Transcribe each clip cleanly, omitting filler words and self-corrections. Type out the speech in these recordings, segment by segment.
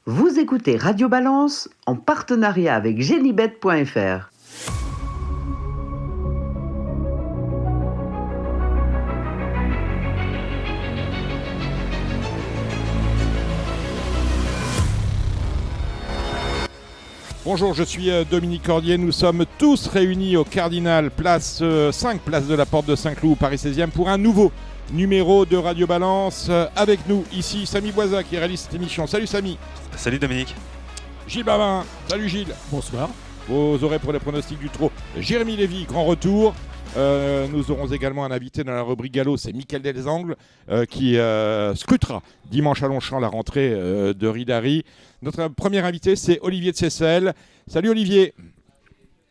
Vous écoutez Radio Balance en partenariat avec Genibet.fr. Bonjour, je suis Dominique Cordier. Nous sommes tous réunis au Cardinal, place 5, place de la Porte de Saint-Cloud, Paris 16e, pour un nouveau numéro de Radio Balance. Avec nous, ici, Samy Boisa qui réalise cette émission. Salut Samy. Salut Dominique. Gilles Babin. Salut Gilles. Bonsoir. Vous aurez pour les pronostics du trot Jérémy Lévy, grand retour. Nous aurons également un invité dans la rubrique Gallo, c'est Mickaël Delzangles qui scrutera dimanche à Longchamp la rentrée de Rydari. Notre premier invité, c'est Olivier de Seyssel. Salut Olivier.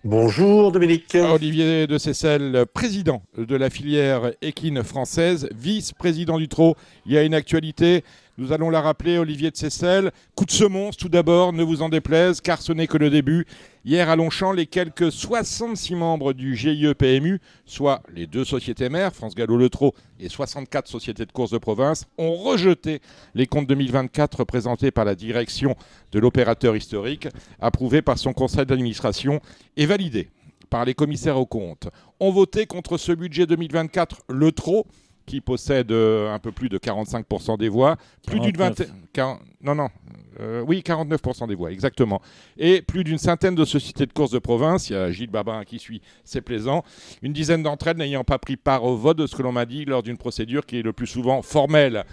Bonjour Dominique. Olivier de Seyssel, président de la filière équine française, vice-président du trot. Il y a une actualité, nous allons la rappeler, Olivier de Seyssel. Coup de semonce tout d'abord, ne vous en déplaise, car ce n'est que le début. Hier à Longchamp, les quelques 66 membres du GIE PMU, soit les deux sociétés mères, France Gallo Le Trot et 64 sociétés de course de province, ont rejeté les comptes 2024 présentés par la direction de l'opérateur historique, approuvés par son conseil d'administration et validés par les commissaires aux comptes. Ont voté contre ce budget 2024 Le Trot, qui possède un peu plus de 45% des voix, plus d'une vingtaine... 49% des voix, exactement. Et plus d'une centaine de sociétés de course de province, il y a Gilles Babin qui suit, c'est plaisant, une dizaine d'entre elles n'ayant pas pris part au vote de ce que l'on m'a dit lors d'une procédure qui est le plus souvent formelle.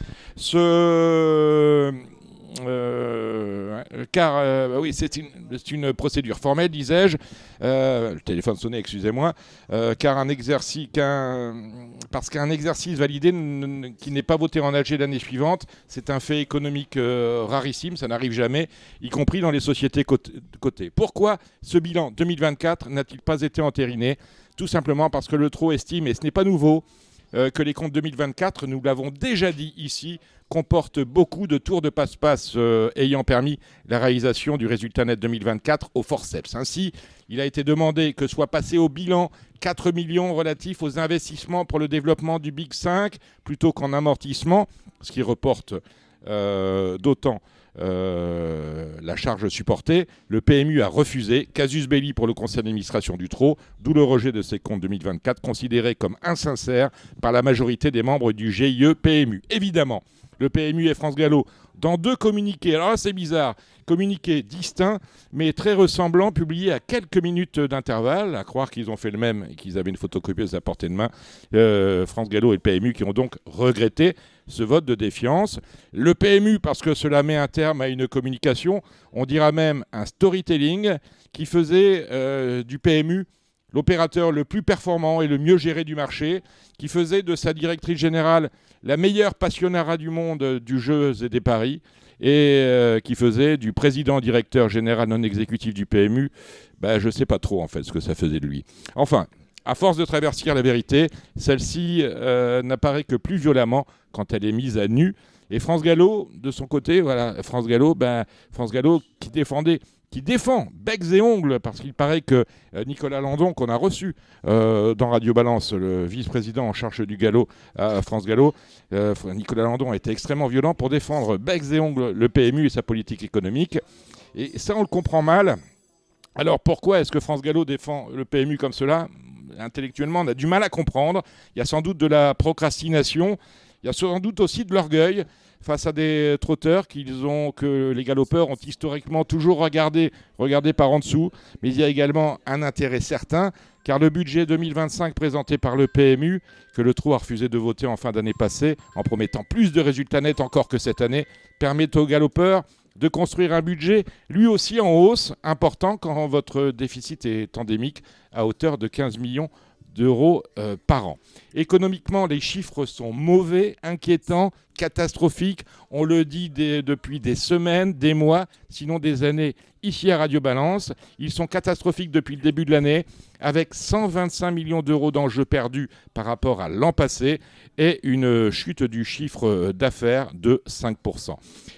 Oui, c'est une procédure formelle, disais-je. Le téléphone sonnait, excusez-moi. Parce qu'un exercice validé qui n'est pas voté en AG l'année suivante, c'est un fait économique rarissime, ça n'arrive jamais, y compris dans les sociétés cotées. Pourquoi ce bilan 2024 n'a-t-il pas été entériné ? Tout simplement parce que le trot estime, et ce n'est pas nouveau, que les comptes 2024, nous l'avons déjà dit ici, comportent beaucoup de tours de passe-passe ayant permis la réalisation du résultat net 2024 au forceps. Ainsi, il a été demandé que soit passé au bilan 4 millions relatifs aux investissements pour le développement du Big 5 plutôt qu'en amortissement, ce qui reporte d'autant la charge supportée. Le PMU a refusé, casus belli pour le conseil d'administration du trot, d'où le rejet de ces comptes 2024 considérés comme insincères par la majorité des membres du GIE PMU. Évidemment, le PMU et France Gallo, dans deux communiqués, alors là c'est bizarre, communiqués distincts mais très ressemblants, publiés à quelques minutes d'intervalle, à croire qu'ils ont fait le même et qu'ils avaient une photocopieuse à portée de main, France Gallo et le PMU qui ont donc regretté ce vote de défiance. Le PMU parce que cela met un terme à une communication, on dira même un storytelling qui faisait du PMU l'opérateur le plus performant et le mieux géré du marché, qui faisait de sa directrice générale la meilleure passionnara du monde du jeu et des paris, et qui faisait du président-directeur général non exécutif du PMU, je ne sais pas trop en fait ce que ça faisait de lui. Enfin, à force de traverser la vérité, celle-ci n'apparaît que plus violemment quand elle est mise à nu. Et France Gallo, de son côté, France Gallo qui défend becs et ongles, parce qu'il paraît que Nicolas Landon, qu'on a reçu dans Radio Balance, le vice-président en charge du galop à France Gallo, Nicolas Landon a été extrêmement violent pour défendre becs et ongles le PMU et sa politique économique. Et ça, on le comprend mal. Alors pourquoi est-ce que France Gallo défend le PMU comme cela ? Intellectuellement, on a du mal à comprendre. Il y a sans doute de la procrastination. Il y a sans doute aussi de l'orgueil face à des trotteurs que les galopeurs ont historiquement toujours regardé par en dessous. Mais il y a également un intérêt certain, car le budget 2025 présenté par le PMU, que le trot a refusé de voter en fin d'année passée, en promettant plus de résultats nets encore que cette année, permet aux galopeurs de construire un budget, lui aussi en hausse, important quand votre déficit est endémique, à hauteur de 15 millions d'euros par an. Économiquement, les chiffres sont mauvais, inquiétants, catastrophiques. On le dit depuis des semaines, des mois, sinon des années, ici à Radio Balance. Ils sont catastrophiques depuis le début de l'année, avec 125 millions d'euros d'enjeux perdus par rapport à l'an passé et une chute du chiffre d'affaires de 5%.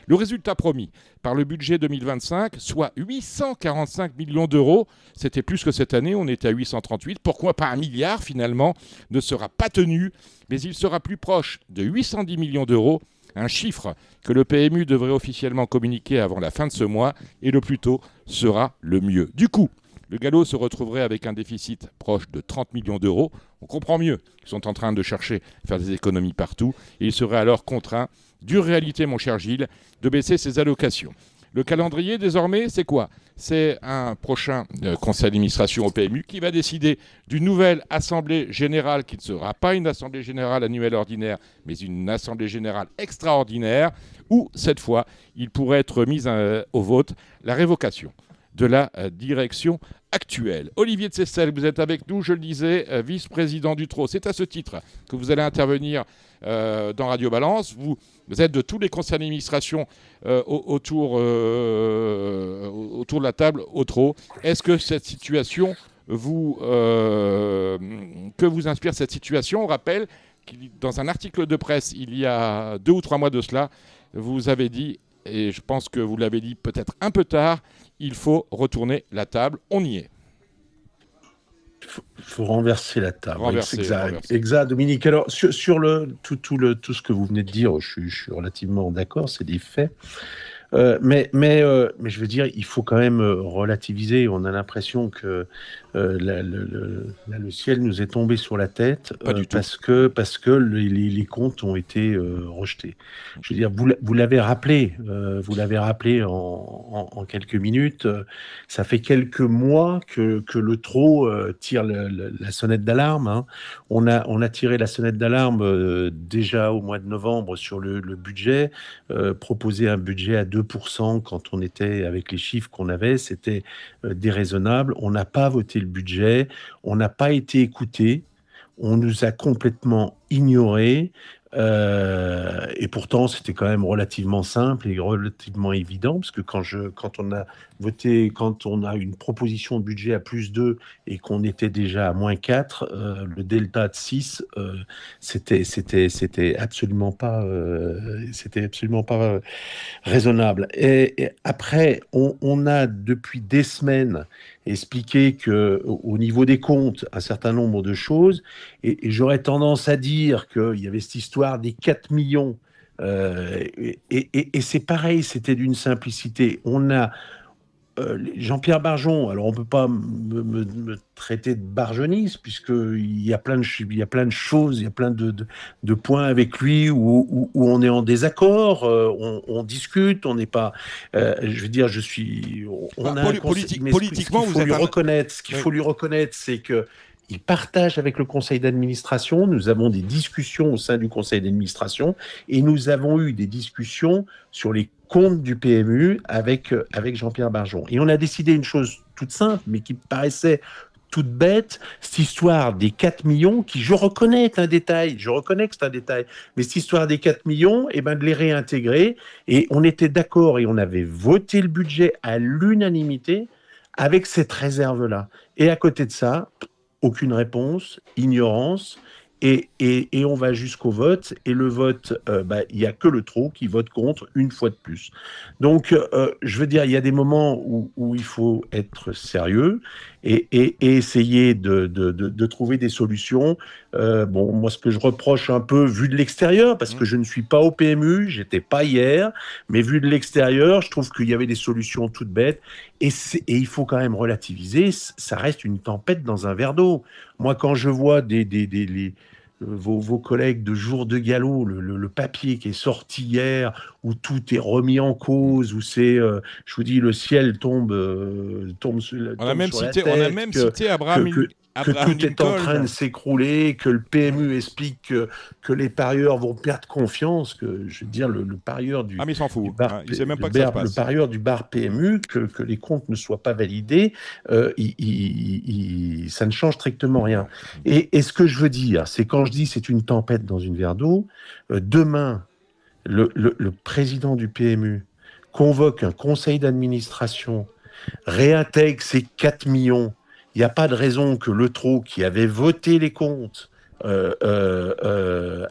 Le résultat promis par le budget 2025, soit 845 millions d'euros, c'était plus que cette année, on était à 838. Pourquoi pas 1 milliard finalement, ne sera pas tenu, mais il sera plus proche de 810 millions d'euros, Un chiffre que le PMU devrait officiellement communiquer avant la fin de ce mois, et le plus tôt sera le mieux. Du coup, le galop se retrouverait avec un déficit proche de 30 millions d'euros. On comprend mieux qu'ils sont en train de chercher à faire des économies partout, et il serait alors contraint, dure réalité mon cher Gilles, de baisser ses allocations. Le calendrier, désormais, c'est quoi ? C'est un prochain conseil d'administration au PMU qui va décider d'une nouvelle assemblée générale qui ne sera pas une assemblée générale annuelle ordinaire, mais une assemblée générale extraordinaire, où, cette fois, il pourrait être mise au vote la révocation de la direction actuelle. Olivier de Seyssel, vous êtes avec nous, je le disais, vice-président du TRO. C'est à ce titre que vous allez intervenir dans Radio Balance. Vous êtes de tous les conseils d'administration autour de la table au TRO. Est-ce que cette situation que vous inspire cette situation ? On rappelle que dans un article de presse, il y a 2 ou 3 mois de cela, vous avez dit, et je pense que vous l'avez dit peut-être un peu tard, il faut retourner la table. On y est. Il faut renverser la table. Renverser. Exact, Dominique. Alors, sur tout ce que vous venez de dire, je suis relativement d'accord, c'est des faits. Mais je veux dire, il faut quand même relativiser. On a l'impression que le ciel nous est tombé sur la tête parce que les comptes ont été rejetés. Je veux dire, vous l'avez rappelé en quelques minutes. Ça fait quelques mois que le TRO tire la sonnette d'alarme. Hein. On a tiré la sonnette d'alarme déjà au mois de novembre sur le budget, proposer un budget à 2% quand on était avec les chiffres qu'on avait, c'était déraisonnable. On n'a pas voté le budget, on n'a pas été écouté, on nous a complètement ignorés. Et pourtant, c'était quand même relativement simple et relativement évident, parce que quand on a une proposition de budget à +2 et qu'on était déjà à -4, le delta de 6, c'était absolument pas raisonnable. Et après, on a depuis des semaines expliqué que au niveau des comptes, un certain nombre de choses, et j'aurais tendance à dire qu'il y avait cette histoire des 4 millions, et c'est pareil, c'était d'une simplicité. On a Jean-Pierre Barjon, alors on ne peut pas me traiter de barjoniste, puisqu'il y a plein de choses, il y a plein de points avec lui où on est en désaccord, on discute, on n'est pas... je veux dire, politiquement, ce qu'il faut lui reconnaître, c'est que il partage avec le conseil d'administration. Nous avons des discussions au sein du conseil d'administration et nous avons eu des discussions sur les comptes du PMU avec Jean-Pierre Barjon. Et on a décidé une chose toute simple, mais qui paraissait toute bête, cette histoire des 4 millions, qui je reconnais est un détail, mais cette histoire des 4 millions, de les réintégrer. Et on était d'accord et on avait voté le budget à l'unanimité avec cette réserve-là. Et à côté de ça, aucune réponse, ignorance, et on va jusqu'au vote, et le vote, il n'y a que le TRO qui vote contre une fois de plus. Donc, je veux dire, il y a des moments où il faut être sérieux et essayer de trouver des solutions. Moi, ce que je reproche un peu, vu de l'extérieur, parce que je ne suis pas au PMU, j'étais pas hier, mais vu de l'extérieur, je trouve qu'il y avait des solutions toutes bêtes, et il faut quand même relativiser, ça reste une tempête dans un verre d'eau. Moi, quand je vois vos collègues de Jour de Galop, le papier qui est sorti hier, où tout est remis en cause, où je vous dis, le ciel tombe sur la tête. On a même cité Abraham que tout est en train de s'écrouler, que le PMU explique que les parieurs vont perdre confiance, que je veux dire, le parieur du mais il s'en fout. Il sait même pas que ça se passe. Le parieur du bar PMU, que les comptes ne soient pas validés, ça ne change strictement rien. Et ce que je veux dire, c'est quand je dis c'est une tempête dans une verre d'eau, demain, le président du PMU convoque un conseil d'administration, réintègre ces 4 millions. Il n'y a pas de raison que le TRO, qui avait voté les comptes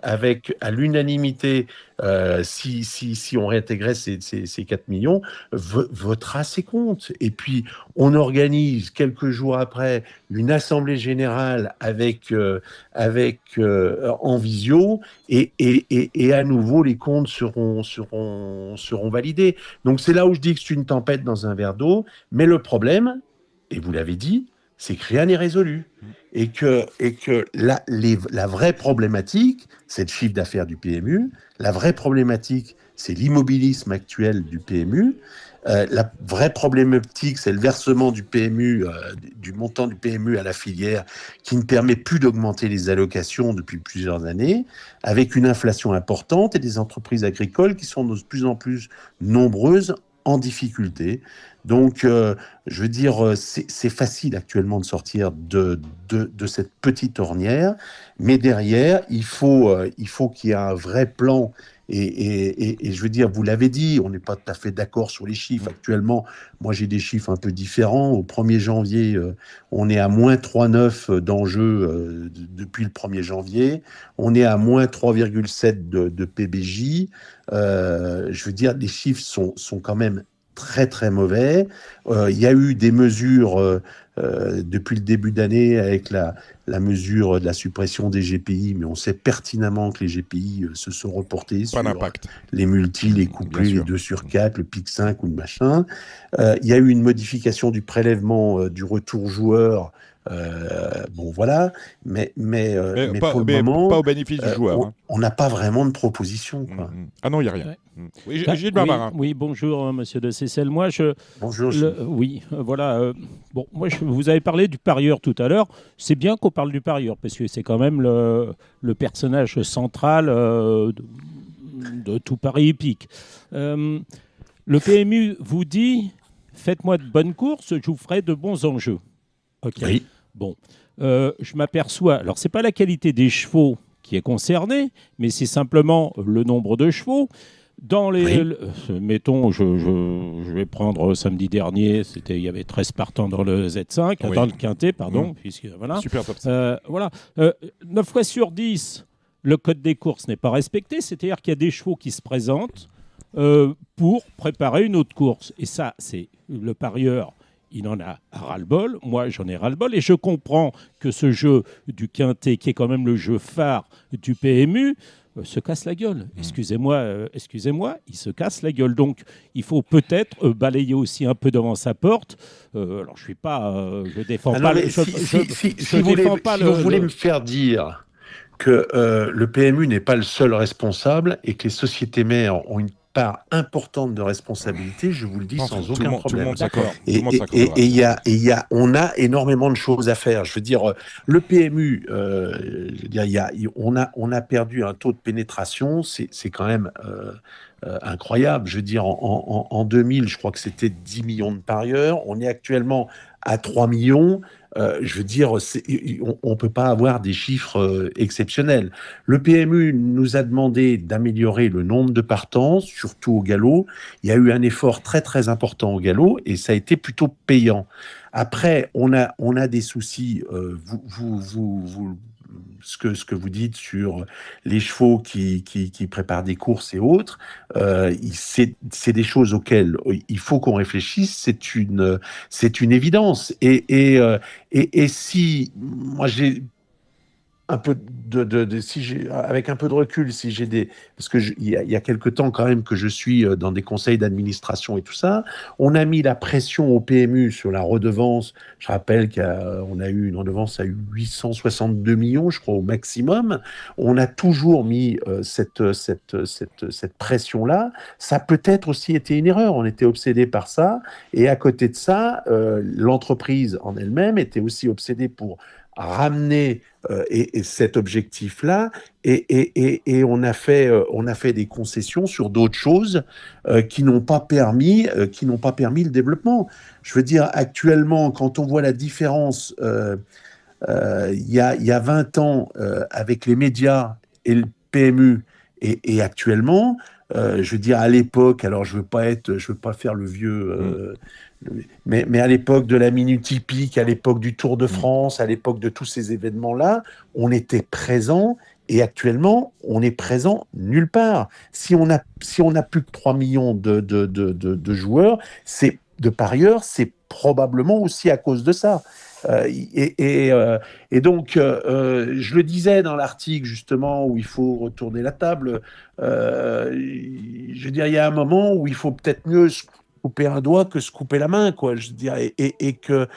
avec à l'unanimité, si on réintégrait ces 4 millions, votera ses comptes. Et puis, on organise quelques jours après une assemblée générale en visio, et à nouveau, les comptes seront validés. Donc, c'est là où je dis que c'est une tempête dans un verre d'eau. Mais le problème, et vous l'avez dit, c'est que rien n'est résolu. Et que la vraie problématique, c'est le chiffre d'affaires du PMU. La vraie problématique, c'est l'immobilisme actuel du PMU. La vraie problématique, c'est le versement du PMU, du montant du PMU à la filière, qui ne permet plus d'augmenter les allocations depuis plusieurs années, avec une inflation importante et des entreprises agricoles qui sont de plus en plus nombreuses en difficulté. Donc, je veux dire, c'est facile actuellement de sortir de cette petite ornière, mais derrière, il faut qu'il y ait un vrai plan. Et je veux dire, vous l'avez dit, on n'est pas tout à fait d'accord sur les chiffres. Actuellement, moi, j'ai des chiffres un peu différents. Au 1er janvier, on est à moins 3,9 d'enjeux depuis le 1er janvier. On est à moins 3,7 de PBJ. Je veux dire, les chiffres sont quand même très très mauvais. Il y a eu des mesures depuis le début d'année avec la mesure de la suppression des GPI, mais on sait pertinemment que les GPI se sont reportés sur les multis, les couplés, les 2 sur 4, le PIC 5 ou le machin. Il y a eu une modification du prélèvement du retour joueur. Bon voilà, mais pour le moment, pas au bénéfice du joueur. On n'a pas vraiment de proposition, quoi. Ah non, il n'y a rien. Ouais. Oui, Gilles Barbarin. Oui, bonjour, monsieur de Seyssel. Moi, Bonjour. oui, voilà. Bon, moi, vous avez parlé du parieur tout à l'heure. C'est bien qu'on parle du parieur, parce que c'est quand même le personnage central de tout pari hippique. Le PMU vous dit, faites-moi de bonnes courses, je vous ferai de bons enjeux. Ok. Oui. Bon, je m'aperçois. Alors, c'est pas la qualité des chevaux qui est concernée, mais c'est simplement le nombre de chevaux. Dans les, mettons, je vais prendre samedi dernier, il y avait 13 partants dans le Z5, dans le Quintet, pardon, puisque voilà. Super top. Voilà. 9 fois sur 10, le code des courses n'est pas respecté, c'est-à-dire qu'il y a des chevaux qui se présentent pour préparer une autre course. Et ça, c'est le parieur. Il en a ras-le-bol, moi j'en ai ras-le-bol, et je comprends que ce jeu du Quintet, qui est quand même le jeu phare du PMU, se casse la gueule. Excusez-moi, il se casse la gueule. Donc il faut peut-être balayer aussi un peu devant sa porte. Alors je suis pas, je défends pas. Si vous voulez me faire dire que le PMU n'est pas le seul responsable et que les sociétés mères ont une part importante de responsabilité, je vous le dis sans aucun problème. Tout le monde s'accorde. Et on a énormément de choses à faire. Je veux dire, le PMU, on a perdu un taux de pénétration, c'est quand même incroyable. Je veux dire, en 2000, je crois que c'était 10 millions de parieurs. On est actuellement à 3 millions. Je veux dire, on ne peut pas avoir des chiffres exceptionnels. Le PMU nous a demandé d'améliorer le nombre de partants, surtout au galop. Il y a eu un effort très très important au galop et ça a été plutôt payant. Après, on a des soucis. Ce que vous dites sur les chevaux qui préparent des courses et autres, c'est des choses auxquelles il faut qu'on réfléchisse. C'est une évidence. Et si moi j'ai un peu avec un peu de recul, si j'ai parce que il y a quelque temps quand même que je suis dans des conseils d'administration et tout ça, on a mis la pression au PMU sur la redevance. Je rappelle qu'on a eu une redevance à 862 millions, je crois, au maximum. On a toujours mis cette pression-là. Ça a peut-être aussi été une erreur. On était obsédé par ça. Et à côté de ça, l'entreprise en elle-même était aussi obsédée pour ramener et cet objectif-là, et on a fait des concessions sur d'autres choses qui n'ont pas permis le développement. Je veux dire, actuellement, quand on voit la différence il y a 20 ans avec les médias et le PMU et actuellement, Je veux dire, à l'époque, alors je veux pas faire le vieux, mais à l'époque de la Minute Hippique, à l'époque du Tour de France, à l'époque de tous ces événements-là, on était présent. Et actuellement, on est présent nulle part. Si on a plus que 3 millions de joueurs, de parieurs, c'est probablement aussi à cause de ça. Et donc, je le disais dans l'article justement où il faut retourner la table. Je veux dire, il y a un moment où il faut peut-être mieux se couper un doigt que se couper la main, quoi. Je veux dire, et que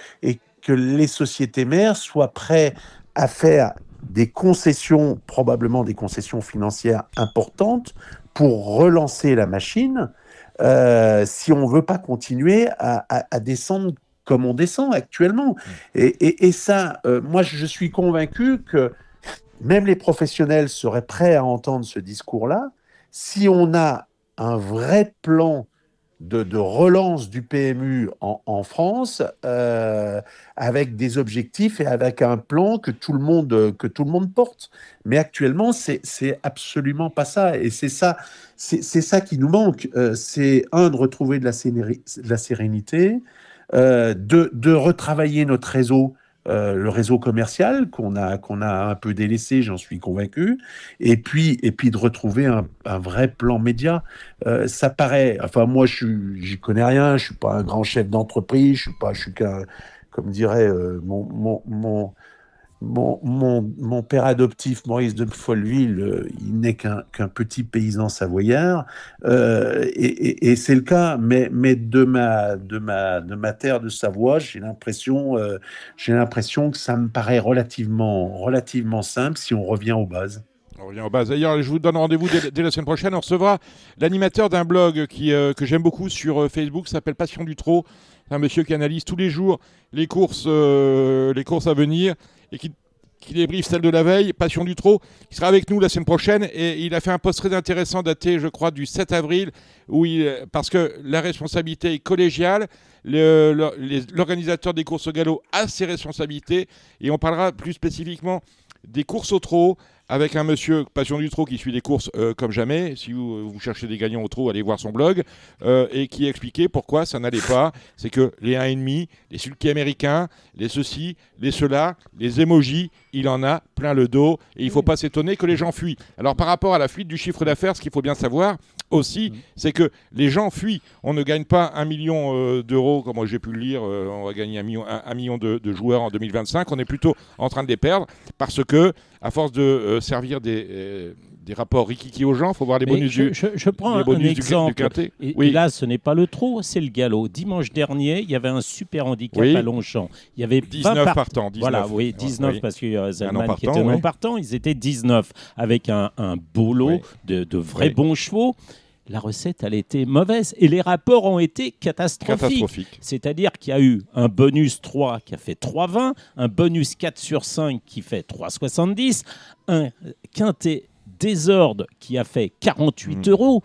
les sociétés mères soient prêtes à faire des concessions, probablement des concessions financières importantes pour relancer la machine, si on ne veut pas continuer à descendre comme on descend actuellement. Et ça, moi, je suis convaincu que même les professionnels seraient prêts à entendre ce discours-là si on a un vrai plan de relance du PMU en France, avec des objectifs et avec un plan que tout le monde porte. Mais actuellement, c'est absolument pas ça. Et c'est ça qui nous manque. C'est de retrouver de la sérénité, de retravailler notre réseau. Le réseau commercial qu'on a un peu délaissé, j'en suis convaincu, et puis de retrouver un vrai plan média. Ça paraît, enfin moi j'y connais rien, je suis pas un grand chef d'entreprise, je suis qu'un, comme dirait mon père adoptif, Maurice de Folleville, il n'est qu'un petit paysan savoyard, et c'est le cas, mais de ma terre de Savoie, j'ai l'impression que ça me paraît relativement simple si on revient aux bases. On revient aux bases. D'ailleurs, je vous donne rendez-vous dès la semaine prochaine. On recevra l'animateur d'un blog que j'aime beaucoup sur Facebook, qui s'appelle Passion du Trot. C'est un monsieur qui analyse tous les jours les courses à venir et qui débriefe celle de la veille. Passion du Trot, qui sera avec nous la semaine prochaine. Et il a fait un post très intéressant daté, je crois, du 7 avril, parce que la responsabilité est collégiale. L'organisateur des courses au galop a ses responsabilités. Et on parlera plus spécifiquement des courses au trot, avec un monsieur passion du trot qui suit des courses comme jamais. Si vous cherchez des gagnants au trot, allez voir son blog, et qui expliquait pourquoi ça n'allait pas. C'est que les 1,5, les sulky américains, les ceci, les cela, les emojis, il en a plein le dos, et il ne faut pas s'étonner que les gens fuient. Alors par rapport à la fuite du chiffre d'affaires, ce qu'il faut bien savoir aussi, c'est que les gens fuient. On ne gagne pas 1 million d'euros, comme moi j'ai pu le lire, on va gagner 1 million de joueurs en 2025. On est plutôt en train de les perdre, parce que à force de servir des rapports rikiki aux gens, il faut voir les bonus je prends un exemple. Et là, ce n'est pas le trot, c'est le galop. Dimanche dernier, il y avait un super handicap à Longchamp. Il y avait 19 partants. 19. Voilà, 19 parce qu'il y a Zalman qui était non partant. Ils étaient 19 avec un beau lot de vrais bons chevaux. La recette, elle était mauvaise et les rapports ont été catastrophiques. C'est-à-dire qu'il y a eu un bonus 3 qui a fait 3,20, un bonus 4 sur 5 qui fait 3,70, un quintet désordre qui a fait 48 euros.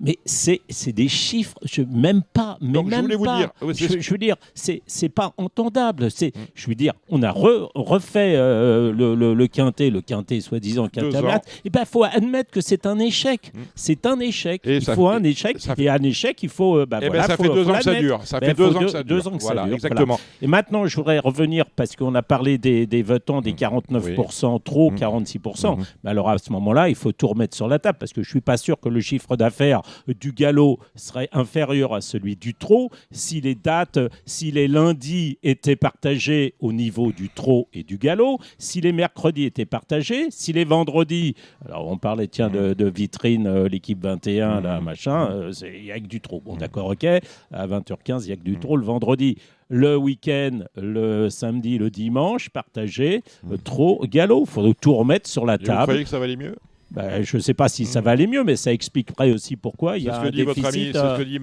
Mais c'est des chiffres, même pas. Mais donc, même je voulais pas. Vous dire. Oui, je veux dire, c'est pas entendable. Je veux dire, on a refait le quintet soi-disant quintet à maths. Et ben, faut admettre que c'est un échec. C'est un échec. Et il faut un échec. Et un échec, il faut. Ça fait 2 ans que ça dure. Ça fait 2 ans que ça dure. 2 ans que ça dure. Exactement. Voilà. Et maintenant, je voudrais revenir parce qu'on a parlé des votants, des 49% trop, 46%. Mais alors à ce moment-là, il faut tout remettre sur la table parce que je suis pas sûr que le chiffre d'affaires du galop serait inférieur à celui du trot si les lundis étaient partagés au niveau du trot et du galop, si les mercredis étaient partagés, si les vendredis, alors on parlait de vitrine, l'équipe 21, là, machin, il n'y a que du trot. Bon d'accord, ok, à 20h15, il n'y a que du trot le vendredi. Le week-end, le samedi, le dimanche, partagé, trot, galop, il faut tout remettre sur la table. Vous croyez que ça valait mieux ? Je ne sais pas si ça va aller mieux, mais ça expliquerait aussi pourquoi il y a un déficit. C'est ce que dit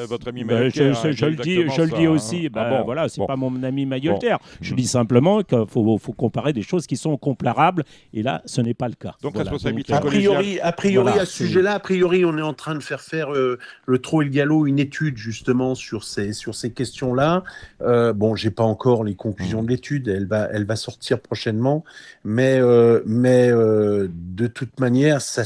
votre ami Maillot-Terre. Je le dis aussi. Voilà, c'est pas mon ami Maillot-Terre. Je dis simplement qu'il faut comparer des choses qui sont comparables, et là, ce n'est pas le cas. Donc, responsabilité collégiale. A priori, à ce sujet-là, on est en train de faire le trot et le galop une étude justement sur ces questions-là. J'ai pas encore les conclusions de l'étude. Elle va sortir prochainement, mais de toute manière, ça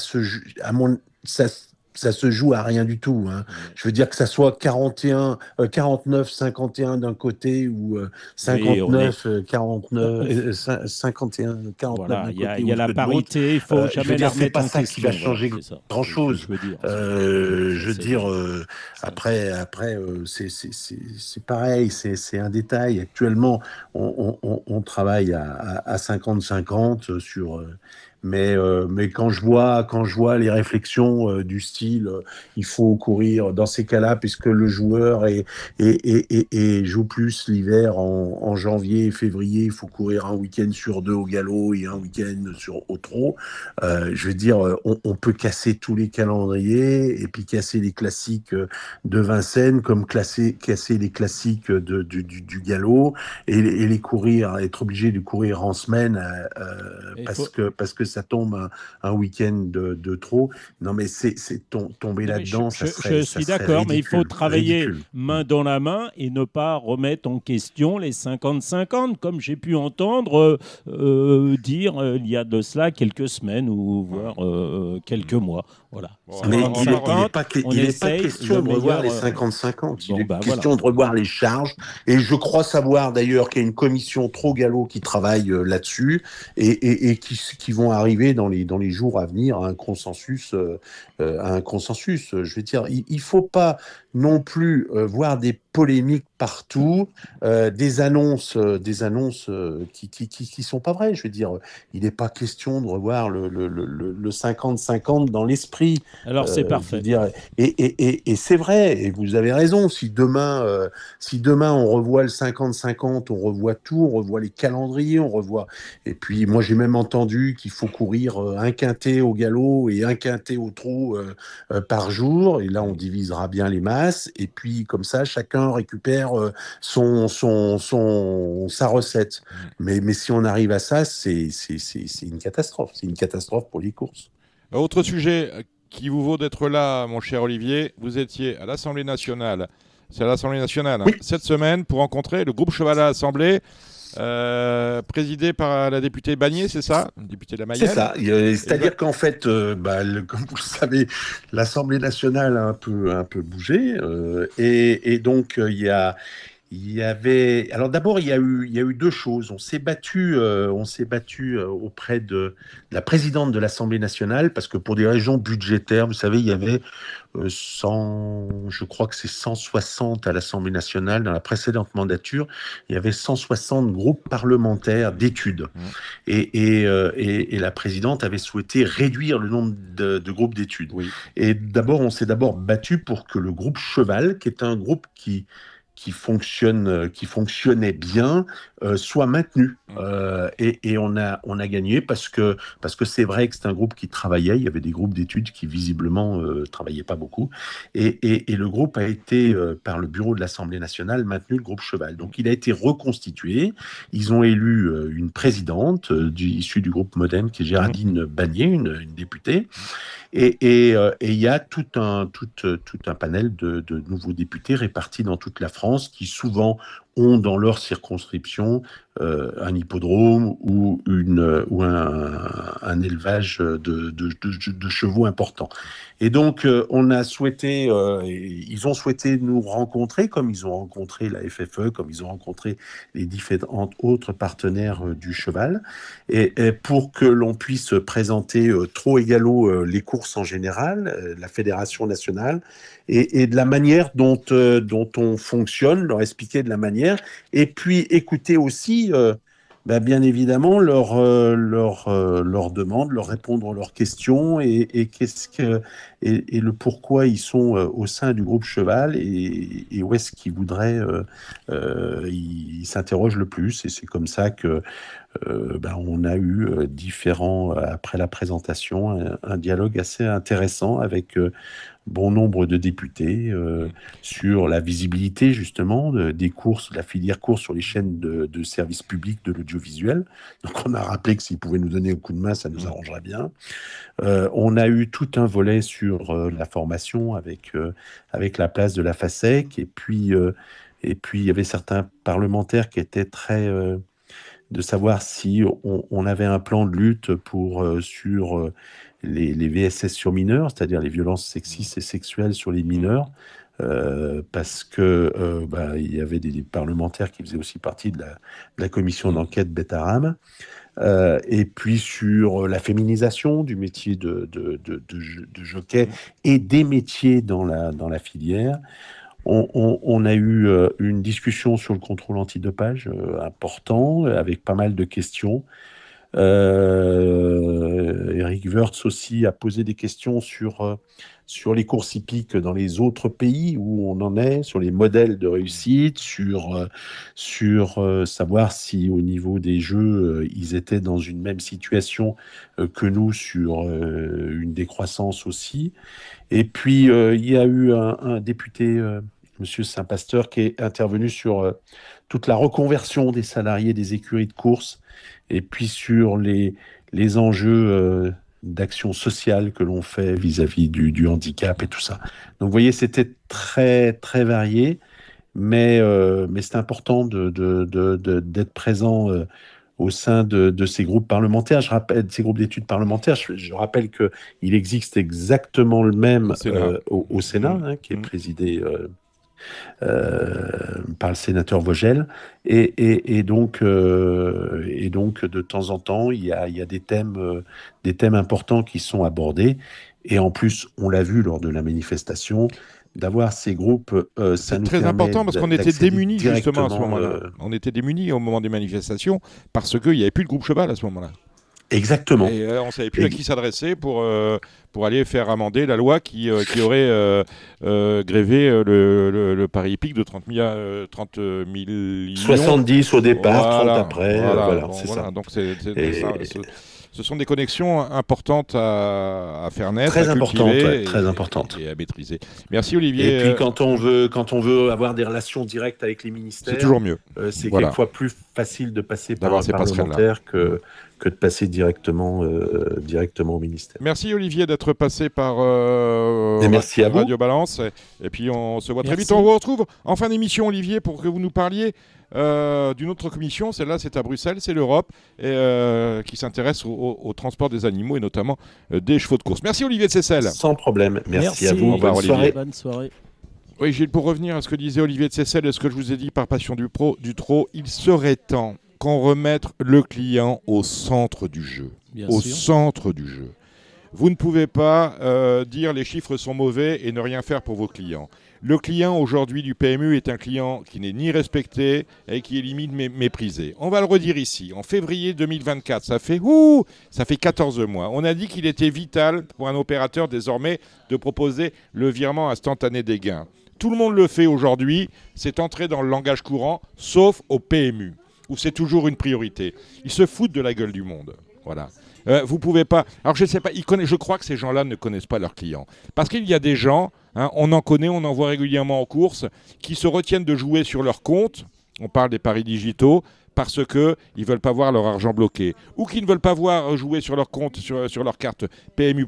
ça se joue à rien du tout, hein. Je veux dire que ça soit 41, 49, 51 d'un côté ou Oui, 59, 49, 51, 49 voilà, d'un il y a, côté il y a ou la que de l'autre. parité, il faut Je veux jamais la dire, c'est remettre pas en ça qui question. va Voilà, changer c'est ça. C'est ce que grand-chose. je veux dire. Je veux C'est- dire, ça- après, c'est pareil, c'est un détail. Actuellement, on travaille à 50-50 sur. Mais quand je vois les réflexions du style, il faut courir dans ces cas-là, puisque le joueur joue plus l'hiver en janvier et février, il faut courir un week-end sur deux au galop et un week-end au trot. Je veux dire, on peut casser tous les calendriers et puis casser les classiques de Vincennes, comme casser les classiques du galop et les courir, être obligé de courir en semaine il parce faut, que ça tombe un week-end de trop. Non, mais tomber Non, mais là-dedans, je ça suis serait d'accord, mais il faut ridicule, travailler ridicule. main dans la main et ne pas remettre en question les 50-50, comme j'ai pu entendre dire il y a de cela quelques semaines ou voire quelques mois. Voilà. Bon, Mais il n'est 50-50, on pas essaye question le de revoir meilleur. les 50-50. Il Bon, est ben voilà. question de revoir les charges. Et je crois savoir d'ailleurs qu'il y a une commission trop galop qui travaille là-dessus et qui vont arriver dans les jours à venir à un consensus. Je veux dire, il faut pas non plus voir des polémiques partout, des annonces qui sont pas vraies. Je veux dire, il n'est pas question de revoir le 50-50 dans l'esprit. Alors c'est Je veux parfait. dire, et c'est vrai, et vous avez raison, si demain on revoit le 50-50, on revoit tout, on revoit les calendriers, on revoit. Et puis moi j'ai même entendu qu'il faut courir un quintet au galop et un quintet au trot par jour, et là on divisera bien les masses, et puis comme ça chacun récupère sa recette. Mais si on arrive à ça, c'est une catastrophe. C'est une catastrophe pour les courses. Autre sujet qui vous vaut d'être là, mon cher Olivier, vous étiez à l'Assemblée nationale. C'est à l'Assemblée nationale, hein, Oui. cette semaine pour rencontrer le groupe Cheval à l'Assemblée, présidé par la députée Bagné, c'est ça? Députée de la C'est Mayenne. ça. C'est-à-dire qu'en fait, comme vous le savez, l'Assemblée nationale a un peu bougé. Et donc, il y avait. Alors d'abord, il y a eu deux choses. On s'est battu auprès de la présidente de l'Assemblée nationale parce que pour des raisons budgétaires, vous savez, il y avait je crois que c'est 160 à l'Assemblée nationale dans la précédente mandature. Il y avait 160 groupes parlementaires d'études et la présidente avait souhaité réduire le nombre de groupes d'études. Oui. Et d'abord, on s'est d'abord battu pour que le groupe Cheval, qui est un groupe qui fonctionnait bien, soit maintenu. Et on a gagné parce que c'est vrai que c'est un groupe qui travaillait. Il y avait des groupes d'études qui visiblement travaillaient pas beaucoup. Et le groupe a été, par le bureau de l'Assemblée nationale, maintenu, le groupe Cheval. Donc il a été reconstitué. Ils ont élu une présidente issue du groupe Modem, qui est Géraldine Bagné, une députée. Et il y a tout un panel de nouveaux députés répartis dans toute la France qui souvent ont dans leur circonscription un hippodrome ou un élevage de chevaux important. Et donc, ils ont souhaité nous rencontrer, comme ils ont rencontré la FFE, comme ils ont rencontré les différents autres partenaires du cheval, et pour que l'on puisse présenter trot et galop les courses en général, la fédération nationale, et de la manière dont on fonctionne, leur expliquer de la manière, et puis écouter aussi, bien évidemment, leurs demandes, leur répondre à leurs questions, et le pourquoi ils sont au sein du groupe Cheval, et où est-ce qu'ils voudraient, ils s'interrogent le plus, et c'est comme ça que on a eu après la présentation, un dialogue assez intéressant avec bon nombre de députés sur la visibilité justement des courses, de la filière course sur les chaînes de services publics de l'audiovisuel. Donc on a rappelé que s'ils pouvaient nous donner un coup de main, ça nous arrangerait bien. On a eu tout un volet sur la formation avec la place de la FASEC, et puis il y avait certains parlementaires qui étaient très de savoir si on avait un plan de lutte sur les VSS sur mineurs, c'est-à-dire les violences sexistes et sexuelles sur les mineurs, parce que il y avait des parlementaires qui faisaient aussi partie de la commission d'enquête Betaram, et puis sur la féminisation du métier de jockey et des métiers dans la filière. On a eu une discussion sur le contrôle antidopage important, avec pas mal de questions. Eric Woertz aussi a posé des questions sur les courses hippiques dans les autres pays, où on en est, sur les modèles de réussite, sur savoir si au niveau des jeux, ils étaient dans une même situation que nous sur une décroissance aussi. Et puis, il y a eu un député, Monsieur Saint-Pasteur, qui est intervenu sur toute la reconversion des salariés des écuries de course, et puis sur les enjeux d'action sociale que l'on fait vis-à-vis du handicap et tout ça. Donc vous voyez, c'était très, très varié, mais c'est important d'être présent au sein de ces groupes parlementaires. Je rappelle, ces groupes d'études parlementaires, je rappelle qu'il existe exactement le même au Sénat, qui est présidé par le sénateur Vogel, et donc de temps en temps il y a des thèmes importants qui sont abordés, et en plus on l'a vu lors de la manifestation, d'avoir ces groupes, ça nous très permet important, parce qu'on était démunis justement à ce directement, moment-là. On était démunis au moment des manifestations parce qu'il n'y avait plus de groupe cheval à ce moment-là. Exactement. Et on ne savait plus à qui s'adresser pour aller faire amender la loi qui aurait grévé le pari hippique de 30 millions. 70 au départ, Voilà, 30 après, voilà, c'est ça. Donc ce sont des connexions importantes à faire naître, Très à importantes, cultiver très importantes. et à maîtriser. Merci Olivier. Et puis quand on veut avoir des relations directes avec les ministères, c'est toujours mieux. C'est Voilà. quelqueis plus facile de passer par D'avoir un ces passerelles-là. parlementaire que de passer directement au ministère. Merci Olivier d'être passé par Et merci à vous. Radio Balance. Et puis on se voit très Merci. vite. On vous retrouve en fin d'émission, Olivier, pour que vous nous parliez d'une autre commission. Celle-là, c'est à Bruxelles, c'est l'Europe, qui s'intéresse au transport des animaux et notamment des chevaux de course. Merci Olivier de Seyssel. Sans problème. Merci à vous. Au revoir, Bonne Olivier. soirée. Bonne soirée. Oui, Gilles, pour revenir à ce que disait Olivier de Seyssel et ce que je vous ai dit par passion du trot, il serait temps qu'on remette le client au centre du jeu. Bien Au sûr. centre du jeu. Vous ne pouvez pas dire les chiffres sont mauvais et ne rien faire pour vos clients. Le client aujourd'hui du PMU est un client qui n'est ni respecté et qui est limite méprisé. On va le redire ici. En février 2024, ça fait 14 mois. On a dit qu'il était vital pour un opérateur désormais de proposer le virement instantané des gains. Tout le monde le fait aujourd'hui. C'est entré dans le langage courant, sauf au PMU, où c'est toujours une priorité. Ils se foutent de la gueule du monde. Voilà. Vous pouvez pas. Alors je sais pas. Je crois que ces gens-là ne connaissent pas leurs clients, parce qu'il y a des gens, on en connaît, on en voit régulièrement en course, qui se retiennent de jouer sur leur compte. On parle des paris digitaux parce que ils veulent pas voir leur argent bloqué, ou qui ne veulent pas voir jouer sur leur compte, sur leur carte PMU+,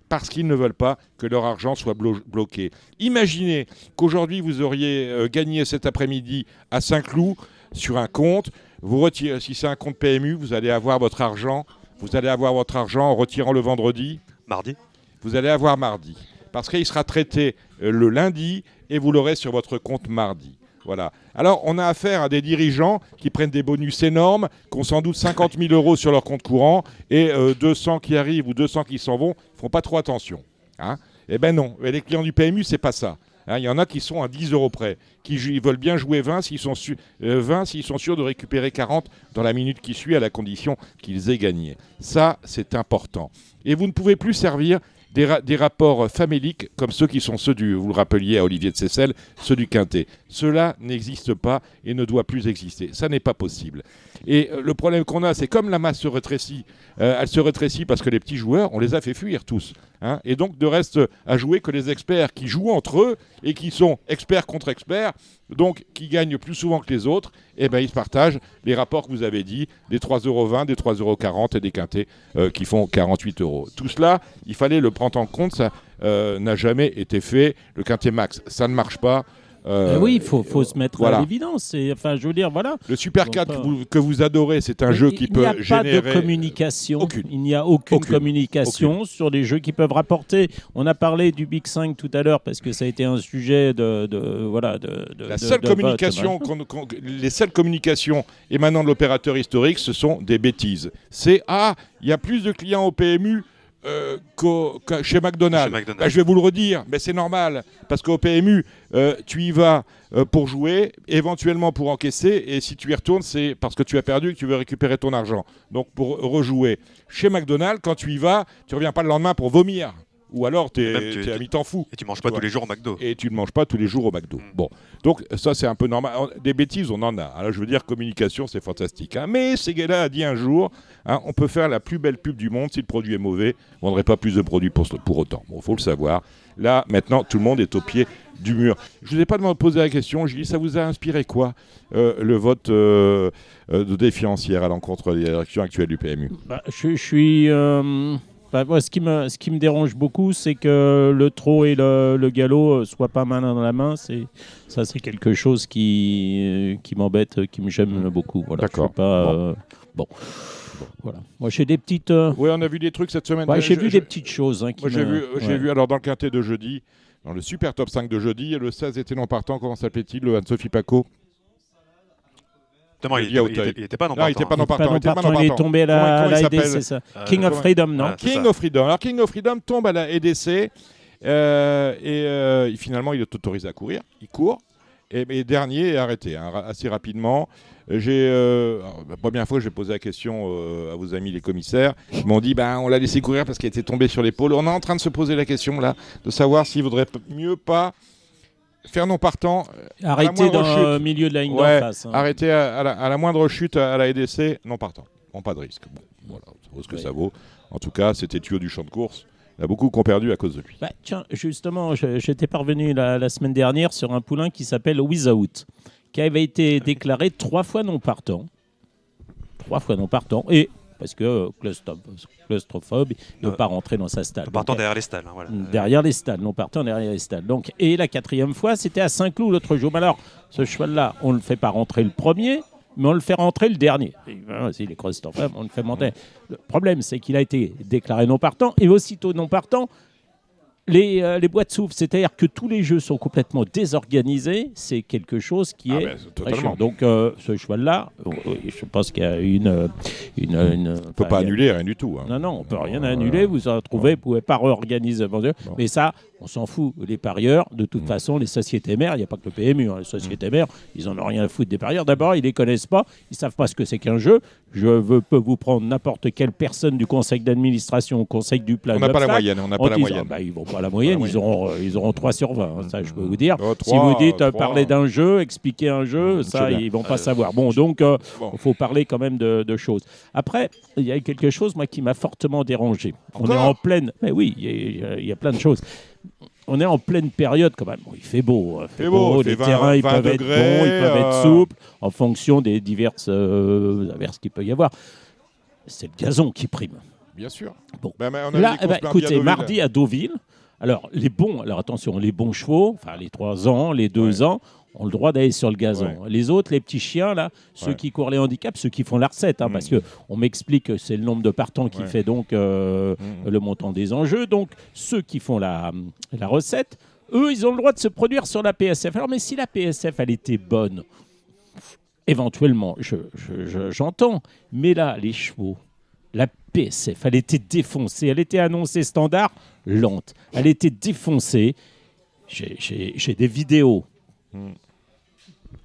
parce qu'ils ne veulent pas que leur argent soit bloqué. Imaginez qu'aujourd'hui vous auriez gagné cet après-midi à Saint-Cloud sur un compte. Vous retirez, si c'est un compte PMU, vous allez avoir votre argent. Vous allez avoir votre argent en retirant le vendredi. Mardi. Vous allez avoir mardi. Parce qu'il sera traité le lundi et vous l'aurez sur votre compte mardi. Voilà. Alors, on a affaire à des dirigeants qui prennent des bonus énormes, qui ont sans doute 50 000 euros sur leur compte courant, et 200 qui arrivent ou 200 qui s'en vont, ne font pas trop attention. Eh ben non. Et les clients du PMU, c'est pas ça. Il y en a qui sont à 10 euros près, ils veulent bien jouer 20 s'ils sont sûrs de récupérer 40 dans la minute qui suit, à la condition qu'ils aient gagné. Ça, c'est important. Et vous ne pouvez plus servir des rapports faméliques comme ceux qui sont ceux vous le rappeliez à Olivier de Seyssel, ceux du Quintet. Cela n'existe pas et ne doit plus exister. Ça n'est pas possible. Et le problème qu'on a, c'est comme la masse se rétrécit, elle se rétrécit parce que les petits joueurs, on les a fait fuir tous. Et donc, de reste à jouer que les experts qui jouent entre eux et qui sont experts contre experts, donc qui gagnent plus souvent que les autres, ils se partagent les rapports que vous avez dit, des 3,20 €, des 3,40 € et des quintets qui font 48 €. Tout cela, il fallait le prendre en compte, ça n'a jamais été fait. Le quintet max, ça ne marche pas. Oui, il faut se mettre voilà. à l'évidence. Enfin, je veux dire, voilà. Le Super Donc, 4 que vous adorez, c'est un jeu qui peut générer... Il n'y a pas de communication. Il n'y a aucune communication sur des jeux qui peuvent rapporter. On a parlé du Big 5 tout à l'heure parce que ça a été un sujet La seule communication, les seules communications émanant de l'opérateur historique, ce sont des bêtises. C'est il y a plus de clients au PMU chez McDonald's. Ben, je vais vous le redire, mais c'est normal, parce qu'au PMU, tu y vas pour jouer, éventuellement pour encaisser, et si tu y retournes, c'est parce que tu as perdu et que tu veux récupérer ton argent. Donc pour rejouer. Chez McDonald's, quand tu y vas, tu reviens pas le lendemain pour vomir. Ou alors, t'es à mi-temps fou. Et tu manges pas tous les jours au McDo. Et tu ne manges pas tous les jours au McDo. Bon, donc ça, c'est un peu normal. Des bêtises, on en a. Alors, je veux dire, communication, c'est fantastique. Hein. Mais Seguela a dit un jour, on peut faire la plus belle pub du monde. Si le produit est mauvais, on ne vendrait pas plus de produits pour autant. Bon, il faut le savoir. Là, maintenant, tout le monde est au pied du mur. Je ne vous ai pas demandé la question. Je dis, ça vous a inspiré quoi, le vote de défiance hier à l'encontre des directions actuelles du PMU? Je suis... moi, ce qui me dérange beaucoup, c'est que le trot et le galop soient pas main dans la main. C'est quelque chose qui m'embête, qui me gêne beaucoup. Voilà, d'accord. Bon. Voilà. Moi, j'ai des petites. Oui, on a vu des trucs cette semaine. Ouais, j'ai vu des petites choses. Moi, j'ai vu. Alors, dans le quintet de jeudi, dans le super top 5 de jeudi, le 16 était non partant. Comment s'appelait-il, le Anne-Sophie Paco? Il n'était pas non partant. Non, il n'était pas non partant. Il est tombé à la EDC, c'est ça. King of Freedom, non? King of Freedom. Alors, King of Freedom tombe à la EDC et finalement, il est autorisé à courir. Il court. Et dernier est arrêté assez rapidement. La première fois que j'ai posé la question à vos amis les commissaires, ils m'ont dit on l'a laissé courir parce qu'il était tombé sur l'épaule. On est en train de se poser la question là, de savoir s'il vaudrait mieux pas faire non partant. Arrêter dans le milieu de la ligne d'en face. Arrêter à la moindre chute à la EDC, non partant. Bon, pas de risque. Bon, voilà, ça vaut ce que ça vaut. En tout cas, c'était tuyau du champ de course. Il y a beaucoup qui ont perdu à cause de lui. Tiens, justement, j'étais parvenu la semaine dernière sur un poulain qui s'appelle Without, qui avait été déclaré 3 fois non partant. 3 fois non partant. Et parce que claustrophobe, il ne veut pas rentrer dans sa stalle. Non partant derrière les stalles. Voilà. Derrière les stalles, non partant derrière les stalles. Donc, et la 4e fois, c'était à Saint-Cloud l'autre jour. Mais alors, ce cheval-là, on ne le fait pas rentrer le premier, mais on le fait rentrer le dernier. S'il est claustrophobe, on le fait monter. Le problème, c'est qu'il a été déclaré non partant, et aussitôt non partant, les boîtes s'ouvrent, c'est-à-dire que tous les jeux sont complètement désorganisés. C'est quelque chose qui est totalement. Donc ce cheval-là, je pense qu'il y a on ne peut pas annuler rien du tout. Hein. Non, on peut rien annuler. Vous en trouvez, vous pouvez pas réorganiser. Mais ça, on s'en fout. Les parieurs, de toute façon, les sociétés mères, il n'y a pas que le PMU. Les sociétés mères, ils en ont rien à foutre des parieurs. D'abord, ils les connaissent pas, ils savent pas ce que c'est qu'un jeu. Je peux vous prendre n'importe quelle personne du conseil d'administration, au conseil du plan. On n'a pas la moyenne. On n'a pas la moyenne. Ils vont pas à la moyenne. Ils auront 3 sur 20. Ça, je peux vous dire. Si vous dites parler d'un jeu, expliquer un jeu, ça, ils vont pas savoir. Bon, donc, il faut parler quand même de choses. Après, il y a quelque chose, moi, qui m'a fortement dérangé. On est en pleine. Mais oui, il y a plein de choses. On est en pleine période quand même. Bon, il fait beau. Les terrains, ils peuvent être bons, ils peuvent être souples en fonction des diverses averses qu'il peut y avoir. C'est le gazon qui prime. Bien sûr. Bon. Écoutez, mardi à Deauville, alors attention, les bons chevaux, enfin les 3 ans, les 2 ans, ont le droit d'aller sur le gazon. Ouais. Les autres, les petits chiens, là, ceux qui courent les handicaps, ceux qui font la recette, parce qu'on m'explique que c'est le nombre de partants qui fait donc le montant des enjeux. Donc, ceux qui font la recette, eux, ils ont le droit de se produire sur la PSF. Alors, mais si la PSF, elle était bonne, éventuellement, j'entends. Mais là, les chevaux, la PSF, elle était défoncée. Elle était annoncée standard, lente. Elle était défoncée. J'ai des vidéos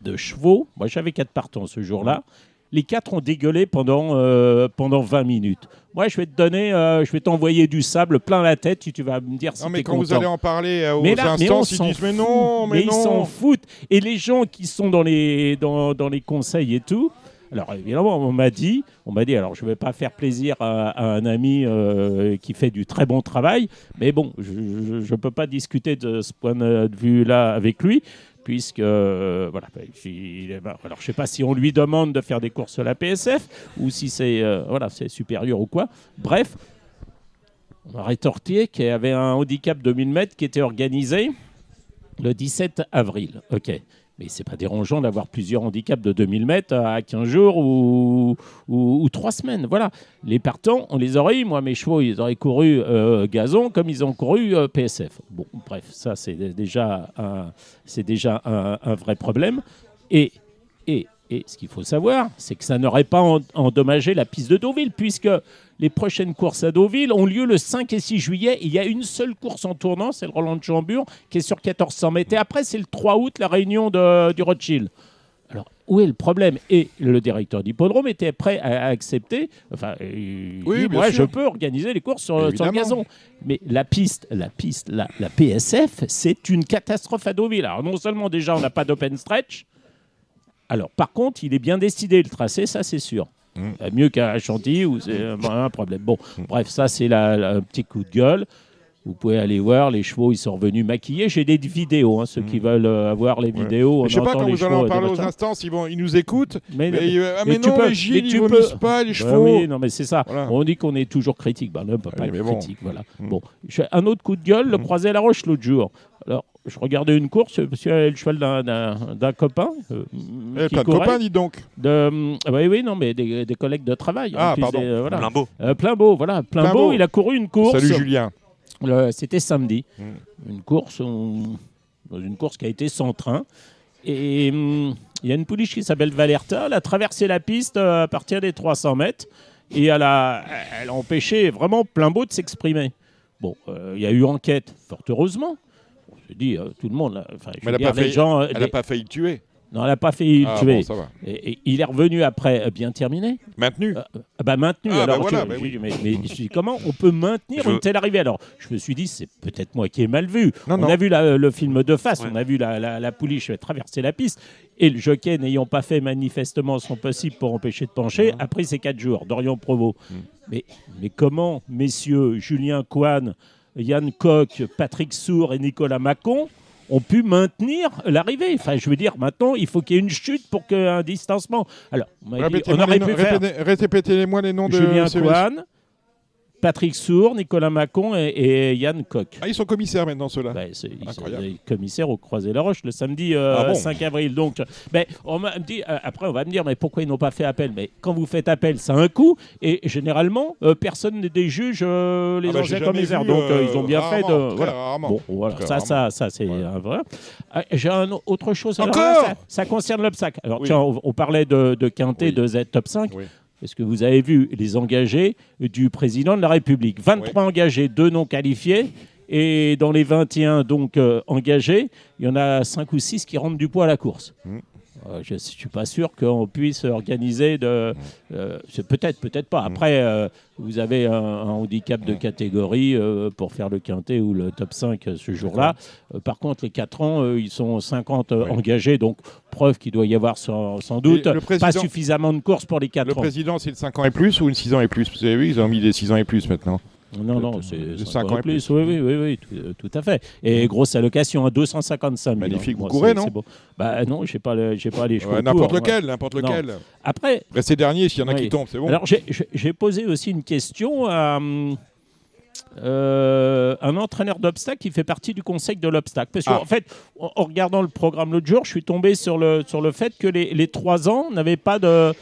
de chevaux. Moi, j'avais 4 partants ce jour-là. Les 4 ont dégueulé pendant 20 minutes. Moi, je vais t'envoyer du sable plein la tête si tu vas me dire si t'es content. Mais quand vous allez en parler aux instances, ils disent mais non. Ils s'en foutent. Et les gens qui sont dans les conseils et tout, alors évidemment, on m'a dit, alors je ne vais pas faire plaisir à un ami qui fait du très bon travail, mais bon, je ne peux pas discuter de ce point de vue-là avec lui, puisque, alors je ne sais pas si on lui demande de faire des courses à la PSF, ou si c'est supérieur ou quoi. Bref, on m'a rétorqué qu'il y avait un handicap de 1000 mètres qui était organisé Le 17 avril, ok. Mais c'est pas dérangeant d'avoir plusieurs handicaps de 2000 mètres à 15 jours ou 3 semaines. Voilà. Les partants, on les aurait eu. Moi, mes chevaux, ils auraient couru gazon comme ils ont couru PSF. Bon, bref, ça, c'est déjà un vrai problème. Et ce qu'il faut savoir, c'est que ça n'aurait pas endommagé la piste de Deauville, puisque les prochaines courses à Deauville ont lieu le 5 et 6 juillet. Il y a une seule course en tournant, c'est le Roland de Chambure, qui est sur 1400 mètres. Et après, c'est le 3 août, la réunion du Rothschild. Alors, où est le problème ? Et le directeur d'hippodrome était prêt à accepter. Enfin, moi, je peux organiser les courses sur le gazon. Mais la piste, la PSF, c'est une catastrophe à Deauville. Alors, non seulement déjà, on n'a pas d'open stretch. Alors, par contre, il est bien décidé, le tracé, ça, c'est sûr. Mieux qu'à Chantilly, où c'est un problème. Bon, bref, ça, c'est un petit coup de gueule. Vous pouvez aller voir, les chevaux, ils sont revenus maquillés. J'ai des vidéos, ceux qui veulent avoir les vidéos. Je ne sais pas, quand vous allez en parler aux instances, ils nous écoutent. Mais non, Gilles, ils ne vomissent pas, les chevaux. Oui, non, mais c'est ça. Voilà. On dit qu'on est toujours critique. On ne peut pas être critique. Voilà. Bon. Un autre coup de gueule, le croisé à la Roche l'autre jour. Alors, je regardais une course, parce qu'il y avait le cheval d'un copain. Plein de copains, dis donc. Oui, non, mais des collègues de travail. Ah, pardon. Voilà. Pleimbeau. Voilà. Pleimbeau, il a couru une course. Salut, Julien. C'était samedi. Une course qui a été sans train. Et il y a une pouliche qui s'appelle Valerta. Elle a traversé la piste à partir des 300 mètres. Et elle a empêché vraiment Pleimbeau de s'exprimer. Bon, il y a eu enquête, fort heureusement. Je dis, tout le monde. Mais elle n'a pas failli le tuer. Non, elle n'a pas failli le tuer. Bon, ça va. Et il est revenu après, bien terminé. Maintenu. Maintenu. Alors, voilà, mais je dis, comment on peut maintenir une telle arrivée ? Alors, je me suis dit, c'est peut-être moi qui ai mal vu. On a vu le film de face, on a vu la pouliche traverser la piste. Et le jockey, n'ayant pas fait manifestement son possible pour empêcher de pencher, a pris ses 4 jours. Dorian Provost. Mais comment, messieurs, Julien Coine, Yann Koch, Patrick Sour et Nicolas Macon ont pu maintenir l'arrivée. Enfin, je veux dire, maintenant, il faut qu'il y ait une chute pour qu'il y ait un distancement. Alors, on aurait pu faire... Répétez-moi les noms de... Julien Coine, Patrick Sour, Nicolas Macon et Yann Koch. Ah, ils sont commissaires maintenant, ceux-là. Ils sont commissaires au Croisé-la-Roche le samedi 5 avril. Donc, on m'a dit, après, on va me dire, mais pourquoi ils n'ont pas fait appel ? Mais quand vous faites appel, ça a un coût. Et généralement, personne n'est des juges les anciens commissaires. Donc, ils ont bien fait de... Voilà. Bon, voilà. Ça c'est un vrai. J'ai autre chose. Encore alors, ça concerne l'obstacle. Alors, tiens, on parlait de Quintet, de Z Top 5. Oui. Est-ce que vous avez vu les engagés du président de la République ? 23 engagés, 2 non qualifiés. Et dans les 21 donc, engagés, il y en a 5 ou 6 qui rentrent du poids à la course. Je ne suis pas sûr qu'on puisse organiser c'est peut-être pas. Après, vous avez un handicap de catégorie pour faire le quintet ou le top 5 ce jour-là. Par contre, les 4 ans, ils sont 50 engagés. Donc, preuve qu'il doit y avoir sans doute pas suffisamment de courses pour les 4 ans. Le président, c'est le 5 ans et plus ou une 6 ans et plus ? Vous avez vu, ils ont mis des 6 ans et plus maintenant. Non, c'est 5 ans et plus. Oui, tout à fait. Et grosse allocation à 255 000. Magnifique, vous courez, non ? Non, j'ai pas les chevaux. N'importe lequel. Après, restez dernier s'il y en a qui tombent, c'est bon. Alors, j'ai posé aussi une question à un entraîneur d'obstacles qui fait partie du conseil de l'obstacle. Parce qu'en fait, en regardant le programme l'autre jour, je suis tombé sur le fait que les 3 ans n'avaient pas de...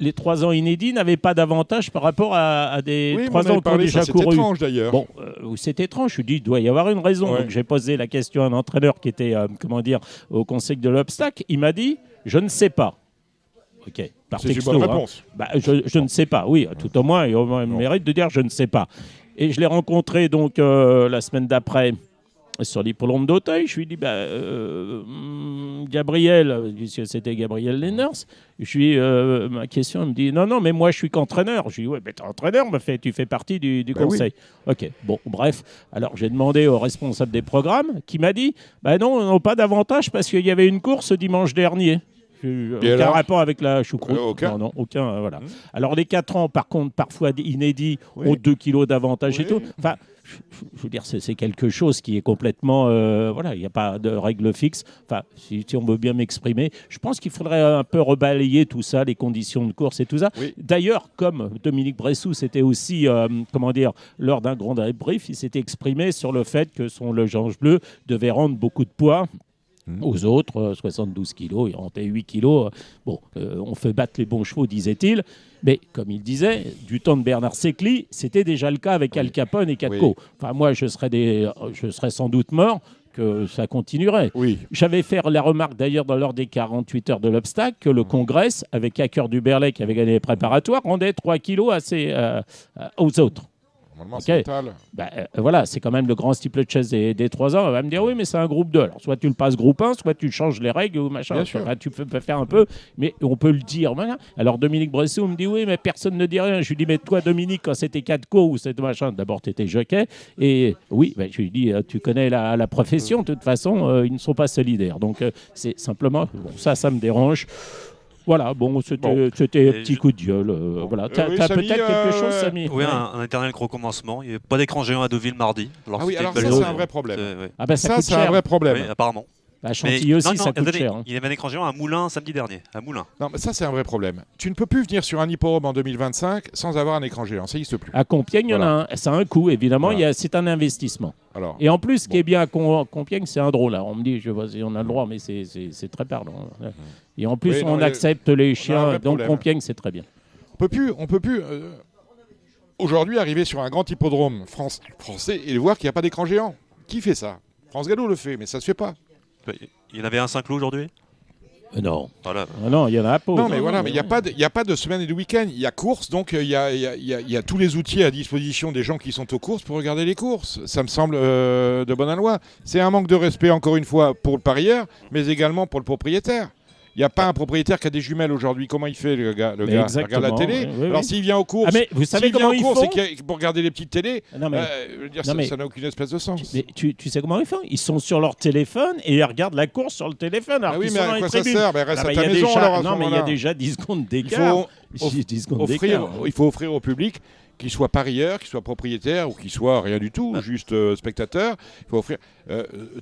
Les 3 ans inédits n'avaient pas d'avantage par rapport à des 3 ans qui ont déjà couru. C'est étrange d'ailleurs. Bon, c'est étrange. Je dis, il doit y avoir une raison. Donc j'ai posé la question à un entraîneur qui était, au conseil de l'obstacle. Il m'a dit, je ne sais pas. Ok. Par c'est texto, une bonne réponse. Je ne sais pas. Oui, tout au moins, il a le mérite de dire, je ne sais pas. Et je l'ai rencontré donc la semaine d'après sur l'hippodrome d'Auteuil. Je lui ai dit, Gabriel, puisque c'était Gabriel Lenners, ma question, elle me dit, non, mais moi je suis qu'entraîneur. Je lui ai dit, ouais, mais t'es entraîneur, tu fais partie du conseil. Oui. Ok, bon, bref. Alors j'ai demandé au responsable des programmes qui m'a dit, non, on n'a pas d'avantage parce qu'il y avait une course dimanche dernier. Aucun rapport avec la choucroute. Aucun. Non, aucun. Voilà. Alors les 4 ans, par contre, parfois inédits, ont 2 kilos d'avantage et tout. Enfin, je veux dire, c'est quelque chose qui est complètement... voilà, il n'y a pas de règle fixe. Enfin, si on veut bien m'exprimer, je pense qu'il faudrait un peu rebalayer tout ça, les conditions de course et tout ça. Oui. D'ailleurs, comme Dominique Bressou, c'était aussi, lors d'un grand débrief, il s'était exprimé sur le fait que son losange bleu devait rendre beaucoup de poids aux autres, 72 kilos, il rentrait 8 kilos. On fait battre les bons chevaux, disait-il. Mais comme il disait, du temps de Bernard Secli, c'était déjà le cas avec Al Capone et Catco. Oui. Enfin, moi, je serais sans doute mort que ça continuerait. Oui. J'avais fait la remarque d'ailleurs lors des 48 heures de l'obstacle que le Congrès, avec Hacker du Berlay qui avait gagné les préparatoires, rendait 3 kilos aux autres. Normalement, Ok. c'est total. Voilà, c'est quand même le grand steeple chase des 3 ans. On va me dire, oui, mais c'est un groupe 2. Alors, soit tu le passes groupe 1, soit tu changes les règles ou machin. Bien sûr. Enfin, tu peux faire un peu, mais on peut le dire. Voilà. Alors, Dominique Bressot me dit, oui, mais personne ne dit rien. Je lui dis, mais toi, Dominique, quand c'était 4 co ou c'était machin, d'abord, tu étais jockey. Et oui, je lui dis, tu connais la profession. De toute façon, ils ne sont pas solidaires. Donc, c'est simplement, ça me dérange. Voilà, c'était un petit coup de gueule. Voilà. Tu as oui, peut-être Samy, quelque chose, Samy? Oui, un éternel recommencement. Il n'y avait pas d'écran géant à Deauville mardi. Ah oui, c'était alors une belle ça, chose. c'est un vrai problème. Ouais. Ah ben, Ça, coûte c'est un cher. vrai problème. Oui, apparemment. À Chantilly aussi, ça coûte attendez, cher. il y avait un écran géant à Moulins samedi dernier. À Moulins. Non, mais ça, c'est un vrai problème. Tu ne peux plus venir sur un hippodrome en 2025 sans avoir un écran géant. Ça n'existe plus. À Compiègne, il y en a un. Ça a un coût, évidemment. Voilà. C'est un investissement. Alors, Et en plus, ce qui est bien à Compiègne, c'est un drôle. Là. On me dit, je vois si on a le droit, mais c'est très parlant. Et en plus, Oui, non, on mais accepte les on a un chiens. vrai Donc problème. Compiègne, c'est très bien. on peut plus aujourd'hui arriver sur un grand hippodrome français et voir qu'il n'y a pas d'écran géant. Qui fait ça? France Gallo le fait, mais ça se fait pas. Il y en avait un Saint-Cloud aujourd'hui. Non. Voilà. Ah non, il y en a pas. Non, mais voilà, mais il n'y a pas de semaine et de week-end. Il y a course, donc il y a tous les outils à disposition des gens qui sont aux courses pour regarder les courses. Ça me semble de bonne loi. C'est un manque de respect, encore une fois, pour le parieur, mais également pour le propriétaire. Il n'y a pas un propriétaire qui a des jumelles aujourd'hui. Comment il fait, le gars? Il regarde la télé. Oui. Alors, s'il vient aux courses, Ah, mais vous savez comment ils font? c'est pour regarder les petites télés. Non, mais... Je veux dire, ça n'a aucune espèce de sens. Mais tu sais comment ils font? Ils sont sur leur téléphone et ils regardent la course sur le téléphone. Alors Ah oui, qu'ils mais sont dans à les quoi ça tribunes. sert? Reste Ah, à mais ta il y a maison, déjà- alors, à ce Non, mais il y a moment-là. déjà 10 secondes Il d'écart. faut 10 secondes d'écart. il faut offrir au public, qu'il soit parieur, qu'il soit propriétaire ou qu'il soit rien du tout, juste spectateur. Il faut offrir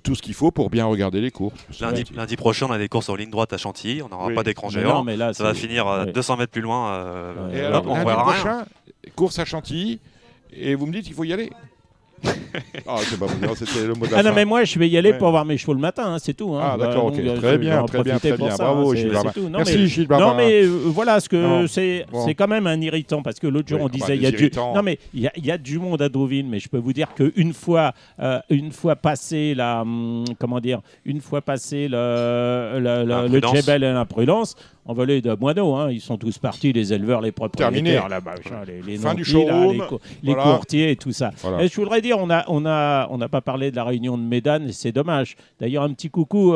tout ce qu'il faut pour bien regarder les courses. Lundi prochain, on a des courses en ligne droite à Chantilly. On n'aura Oui. pas d'écran Mais géant. non, mais là, Ça va c'est- finir ouais. 200 mètres plus loin. Et Ouais, alors, on lundi verra rien. prochain, course à Chantilly, et vous me dites qu'il faut y aller. Ah, c'est pas bon, c'était le mot de la Ah non, fin. mais moi, je vais y aller Ouais. pour voir mes chevaux le matin, hein, c'est tout. Hein. Ah, d'accord, Donc, ok. je Très vais bien, en très bien, profiter très pour bien. ça, Bravo, hein, Gilles c'est Barbarin. tout. Non, Merci, mais- Gilles Barbarin. Non, mais voilà, ce que Non. c'est Bon. c'est quand même un irritant parce que l'autre jour, Oui, on ah disait bah, il y a des du... irritants. Non, mais il y a du monde à Deauville, mais je peux vous dire qu'une fois passé le L'imprudence. Djebel et l'imprudence, envolé de moineaux, hein. Ils sont tous partis, les éleveurs, les propriétaires, Terminé. là, machin, les Fin du nantis, là, showroom. les Voilà. courtiers et tout ça. Voilà. Et je voudrais dire, on n'a pas parlé de la réunion de Médane et c'est dommage. D'ailleurs, un petit coucou,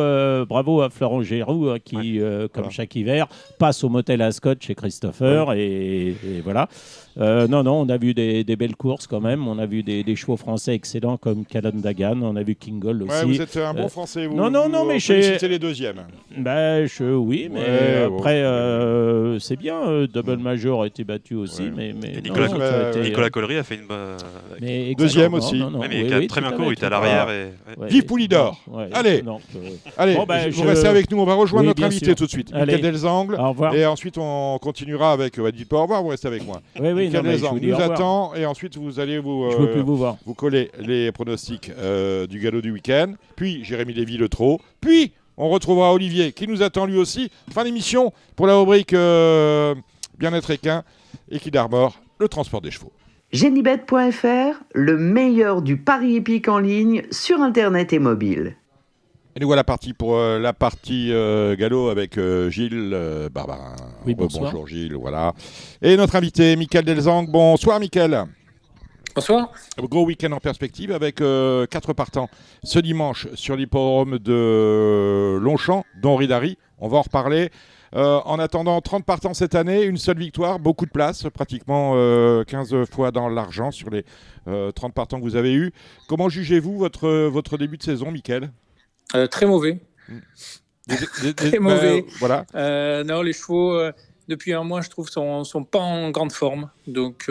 bravo à Florent Géroux qui, comme Voilà. chaque hiver, passe au motel Ascot chez Christopher et voilà. Non, on a vu des belles courses quand même. On a vu des chevaux français excellents comme Calon Dagan. On a vu Kingle aussi. Ouais, vous êtes un bon français, vous. non, mais vous j'ai- félicitez les deuxièmes. Oui, mais Ouais, bon. après, c'est bien. Double Major a été battu aussi, Ouais. mais Et non, ça a été, Nicolas Collery a fait une. mais Deuxième exactement, aussi. Oui, mais il a très bien couru. Il était à l'arrière. Et... Ouais, Vive Poulidor. ouais, Allez. donc, Allez, Bon, bah, vous je- restez avec nous. On va rejoindre Oui, notre bien invité sûr. tout de suite. Allez. Michael Delzangle. Au revoir. Et ensuite, on continuera avec. Dites pas au revoir, vous restez avec moi. Oui, Michael non, mais je Delzangle vous dis nous au revoir. attend. Et ensuite, vous allez vous. Je veux plus vous voir. Vous collez les pronostics du galop du week-end. Puis Jérémy Lévy le trot. Puis on retrouvera Olivier qui nous attend lui aussi. Fin d'émission pour la rubrique Bien-être équin et qui d'arbore le transport des chevaux. Genibet.fr, le meilleur du pari hippique en ligne sur Internet et mobile. Et nous voilà partis pour la partie galop avec Gilles Barbarin. Oui, bonsoir. Bonjour Gilles, voilà. Et notre invité, Michael Delzangle. Bonsoir Michael. Bonsoir. Gros week-end en perspective avec 4 partants ce dimanche sur l'hippodrome de Longchamp, dont Ridari. On va en reparler. En attendant 30 partants cette année, une seule victoire, beaucoup de places, pratiquement 15 fois dans l'argent sur les 30 partants que vous avez eus. Comment jugez-vous votre début de saison, Michael? Très mauvais. Très mauvais. Voilà. Non, les chevaux, depuis un mois, je trouve, sont pas en grande forme. Donc,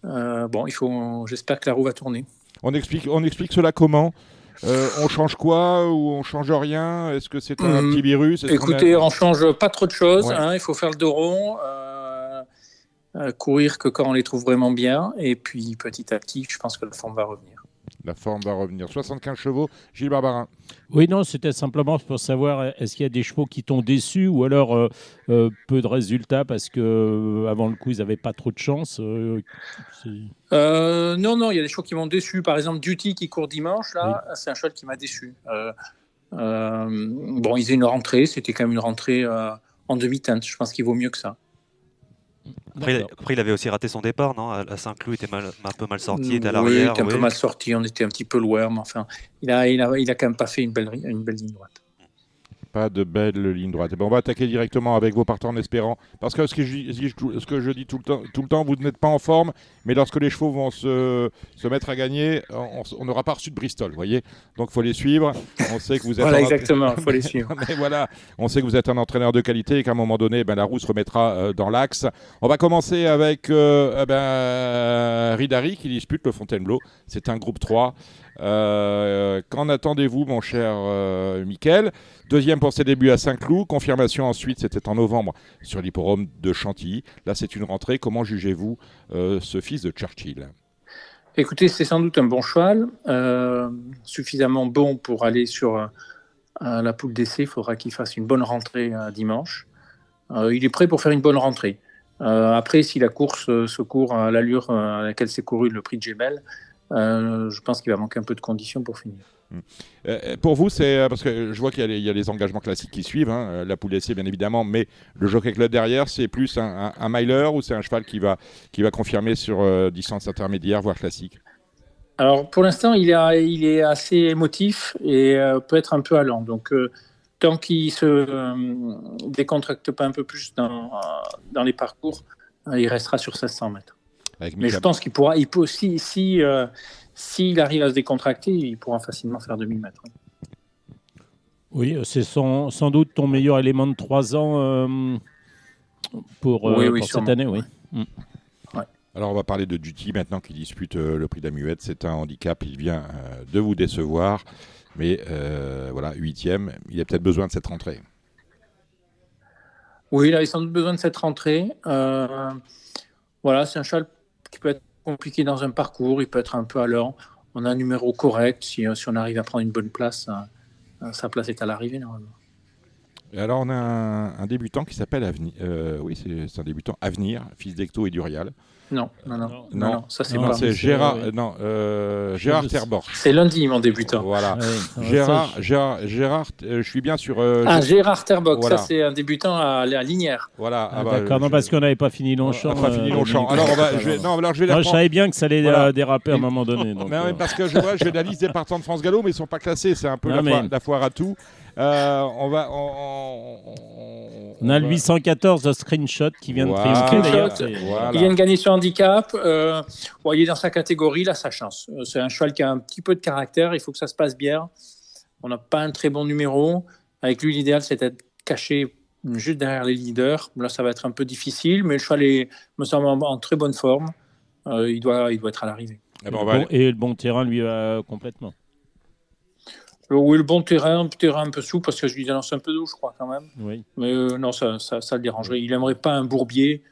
bon, j'espère que la roue va tourner. On explique cela comment? On change quoi ou on change rien? Est-ce que c'est un petit virus? Écoutez, on change pas trop de choses. Ouais. Il faut faire le dos rond, courir que quand on les trouve vraiment bien. Et puis petit à petit, je pense que la forme va revenir. La forme va revenir. 75 chevaux, Gilles Barbarin. Oui, non, c'était simplement pour savoir est-ce qu'il y a des chevaux qui t'ont déçu ou alors peu de résultats parce que avant le coup, ils n'avaient pas trop de chance. Non, il y a des chevaux qui m'ont déçu. Par exemple, Duty qui court dimanche, là, c'est un cheval qui m'a déçu. Bon, il faisait une rentrée, c'était quand même une rentrée en demi-teinte. Je pense qu'il vaut mieux que ça. Après, il avait aussi raté son départ, non? À Saint-Cloud, il était un peu mal sorti, il était à l'arrière. Oui, il était un peu mal sorti, on était un petit peu loin, mais enfin, il a quand même pas fait une belle ligne droite. Pas de belle ligne droite. On va attaquer directement avec vos partants en espérant. Parce que ce que je dis tout le temps, vous n'êtes pas en forme, mais lorsque les chevaux vont se mettre à gagner, on n'aura pas reçu de Bristol, vous voyez. Donc il faut les suivre. On sait que vous êtes voilà, exactement, il faut les suivre. Mais voilà, on sait que vous êtes un entraîneur de qualité et qu'à un moment donné, la roue se remettra dans l'axe. On va commencer avec Ridari qui dispute le Fontainebleau. C'est un groupe 3. Qu'en attendez-vous, mon cher Mickaël? Deuxième pour ses débuts à Saint-Cloud. Confirmation ensuite, c'était en novembre sur l'hippodrome de Chantilly. Là, c'est une rentrée. Comment jugez-vous ce fils de Churchill? Écoutez, c'est sans doute un bon cheval, suffisamment bon pour aller sur la poule d'essai. Il faudra qu'il fasse une bonne rentrée dimanche. Il est prêt pour faire une bonne rentrée. Après, si la course se court à l'allure à laquelle s'est couru le prix de Gébel, je pense qu'il va manquer un peu de conditions pour finir. Pour vous, c'est parce que je vois qu'il y a les engagements classiques qui suivent, la poule d'essai bien évidemment, mais le Jockey Club derrière, c'est plus un miler ou c'est un cheval qui va confirmer sur distance intermédiaire, voire classique? Alors pour l'instant, il est assez émotif et peut être un peu allant. Donc tant qu'il se décontracte pas un peu plus dans les parcours, il restera sur 1600 mètres. Mais je pense qu'il pourra, s'il arrive à se décontracter, il pourra facilement faire 2000 mètres. Oui, c'est sans doute ton meilleur élément de 3 ans pour cette année. Oui. Ouais. Alors on va parler de Duty maintenant qui dispute le prix d'Amuette. C'est un handicap, il vient de vous décevoir. Mais voilà, 8e, il a peut-être besoin de cette rentrée. Oui, il a sans doute besoin de cette rentrée. Voilà, c'est un cheval qui peut être compliqué dans un parcours, il peut être un peu à l'heure. On a un numéro correct, si on arrive à prendre une bonne place, sa place est à l'arrivée normalement. Et alors on a un débutant qui s'appelle Avenir. Oui, c'est un débutant Avenir, fils d'Ecto et d'Urial. Non, ça c'est non, pas. c'est Gérard Terborch. C'est lundi mon débutant. Voilà. Gérard, je suis bien sur. Gérard Terborch, voilà. Ça c'est un débutant à Linière. Voilà. D'accord, non, parce qu'on n'avait pas fini Longchamp. Alors je savais bien que ça allait déraper à un moment donné. Donc, parce que je vais la liste des partants de France Gallo, mais ils sont pas classés. C'est un peu la foire à tout. On a le 814 de Screenshot qui vient de triompher d'ailleurs. Il vient de gagner sur handicap. Il est dans sa catégorie, il a sa chance. C'est un cheval qui a un petit peu de caractère, il faut que ça se passe bien. On n'a pas un très bon numéro. Avec lui, l'idéal, c'est d'être caché juste derrière les leaders. Là, ça va être un peu difficile, mais le cheval me semble en très bonne forme. Il doit être à l'arrivée. Et le bon terrain lui va complètement. Oui, le bon terrain un peu souple, parce que je lui lance un peu d'eau, je crois, quand même. Oui. Mais non, ça le dérangerait. Il n'aimerait pas un bourbier,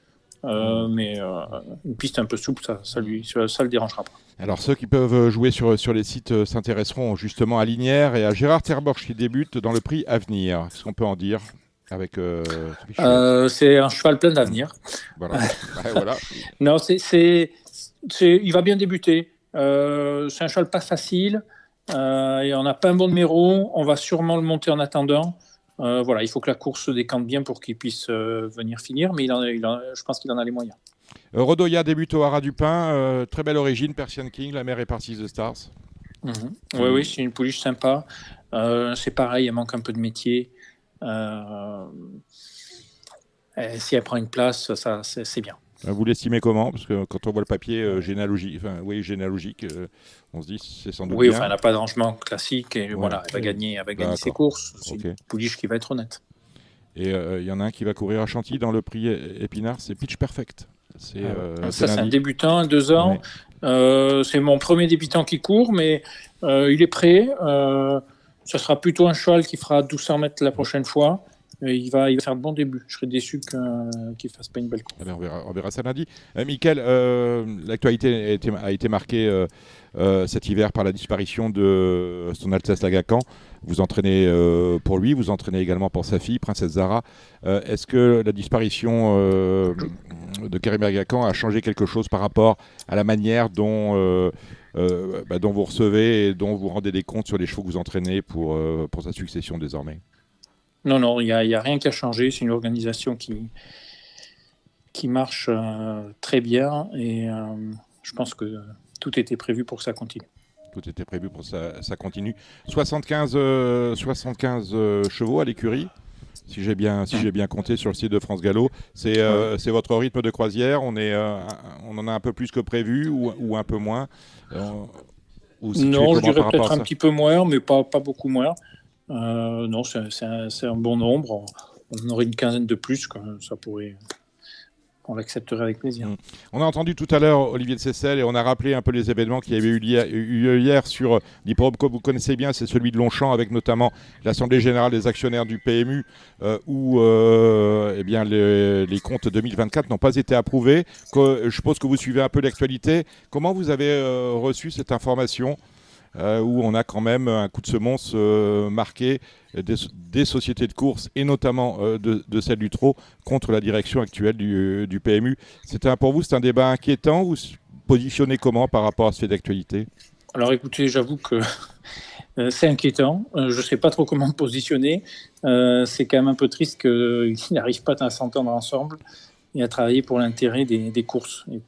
mais une piste un peu souple, ça le dérangera pas. Alors, ceux qui peuvent jouer sur les sites s'intéresseront justement à Linière et à Gérard Terborch qui débute dans le prix Avenir. Qu'est-ce qu'on peut en dire avec c'est un cheval plein d'avenir. Voilà. Voilà. Non, il va bien débuter. C'est un cheval pas facile. Et on n'a pas un bon numéro, on va sûrement le monter en attendant. Il faut que la course se décante bien pour qu'il puisse venir finir, mais je pense qu'il en a les moyens. Rodoya débute au Haras du Pin, très belle origine, Persian King, la mère est partie de Stars. Oui, c'est une pouliche sympa. C'est pareil, elle manque un peu de métier. Si elle prend une place, c'est bien. Vous l'estimez comment? Parce que quand on voit le papier généalogique, on se dit c'est sans doute bien. Oui, elle n'a pas de rangement classique et voilà, elle va gagner ses courses. C'est une pouliche qui va être honnête. Et il y en a un qui va courir à Chantilly dans le prix Épinard, c'est Pitch Perfect. C'est un débutant, 2 ans. C'est mon premier débutant qui court, mais il est prêt. Ça sera plutôt un cheval qui fera 1200 mètres la prochaine fois. Il va faire de bons débuts. Je serais déçu qu'il ne fasse pas une belle course. Eh bien, on verra ça lundi. Mickaël, l'actualité a été marquée cet hiver par la disparition de Son Altesse l'Agacan. Vous entraînez pour lui, vous entraînez également pour sa fille, Princesse Zara. Est-ce que la disparition de Karim Agacan a changé quelque chose par rapport à la manière dont vous recevez et dont vous rendez des comptes sur les chevaux que vous entraînez pour sa succession désormais? Non, il n'y a rien qui a changé. C'est une organisation qui marche très bien et je pense que tout était prévu pour que ça continue. Tout était prévu pour que ça continue. 75 chevaux à l'écurie, si j'ai bien compté sur le site de France Gallo. C'est votre rythme de croisière. On en a un peu plus que prévu ou un peu moins. Non, je dirais peut-être un petit peu moins, mais pas beaucoup moins. Non, c'est un bon nombre. On aurait une quinzaine de plus, ça pourrait. On l'accepterait avec plaisir. On a entendu tout à l'heure Olivier de Seyssel et on a rappelé un peu les événements qui avaient eu lieu hier sur l'hippodrome que vous connaissez bien, c'est celui de Longchamp, avec notamment l'Assemblée Générale des Actionnaires du PMU où les comptes 2024 n'ont pas été approuvés. Je suppose que vous suivez un peu l'actualité. Comment vous avez reçu cette information où on a quand même un coup de semonce marqué des sociétés de course et notamment de celle du trot contre la direction actuelle du PMU. Pour vous, c'est un débat inquiétant ou positionné comment par rapport à ce fait d'actualité? Alors écoutez, j'avoue que c'est inquiétant. Je ne sais pas trop comment me positionner. C'est quand même un peu triste qu'ils n'arrivent pas à s'entendre ensemble et à travailler pour l'intérêt des courses et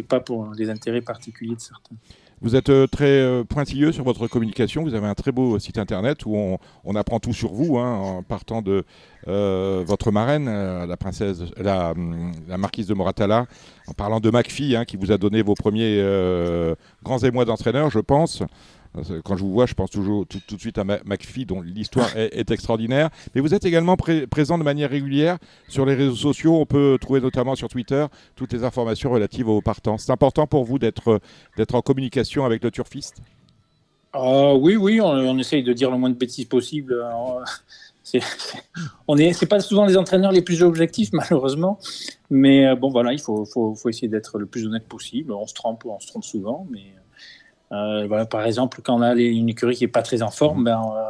pas pour les intérêts particuliers de certains. Vous êtes très pointilleux sur votre communication. Vous avez un très beau site internet où on apprend tout sur vous, en partant de votre marraine, la marquise de Moratala, en parlant de McPhee, qui vous a donné vos premiers grands émois d'entraîneur, je pense. Quand je vous vois, je pense toujours tout de suite à McPhee, dont l'histoire est extraordinaire. Mais vous êtes également présent de manière régulière sur les réseaux sociaux. On peut trouver notamment sur Twitter toutes les informations relatives aux partants. C'est important pour vous d'être en communication avec le turfiste? Oui, on essaye de dire le moins de bêtises possible. C'est pas souvent les entraîneurs les plus objectifs, malheureusement. Mais il faut essayer d'être le plus honnête possible. On se trompe souvent, mais... par exemple, quand on a une écurie qui n'est pas très en forme,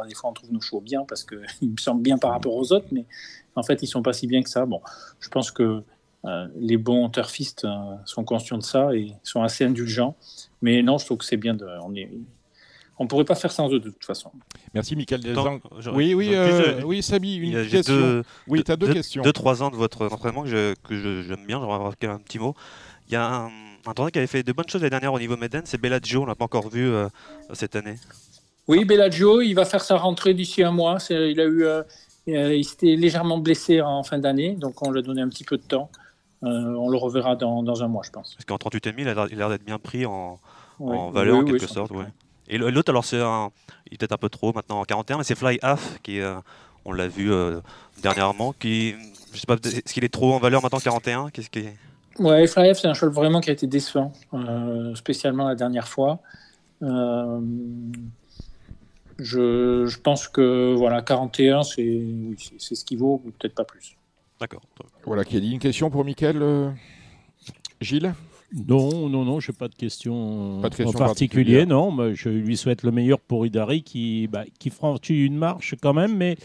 des fois on trouve nos chevaux bien parce qu'ils me semblent bien par rapport aux autres, mais en fait ils ne sont pas si bien que ça. Bon, je pense que les bons turfistes sont conscients de ça et sont assez indulgents. Mais non, je trouve que c'est bien on ne pourrait pas faire sans eux de toute façon. Merci Mickaël Delzang. Oui, Samy, une question. Oui, tu as deux questions. 2-3 ans de votre entraînement que j'aime bien, j'aimerais avoir un petit mot. Il y a un tournoi qui avait fait de bonnes choses l'année dernière au niveau Méden, c'est Bellagio, on ne l'a pas encore vu cette année. Oui, Bellagio, il va faire sa rentrée d'ici un mois. Il s'était légèrement blessé en fin d'année, donc on lui a donné un petit peu de temps. On le reverra dans un mois, je pense. Parce qu'en 38,5, il a l'air d'être bien pris en valeur en quelque sorte. Ouais. Et l'autre, alors il est peut-être un peu trop maintenant en 41, mais c'est Fly Half qui on l'a vu dernièrement, je sais pas, est-ce qu'il est trop en valeur maintenant 41? Ouais, Fly Half, c'est un cheval vraiment qui a été décevant, spécialement la dernière fois. Je pense que 41, c'est ce qu'il vaut, ou peut-être pas plus. D'accord. Voilà, qui a dit une question pour Mickaël, Gilles? Non, je n'ai pas de question en particulier. Non, mais je lui souhaite le meilleur pour Idari qui franchit une marche quand même. Mais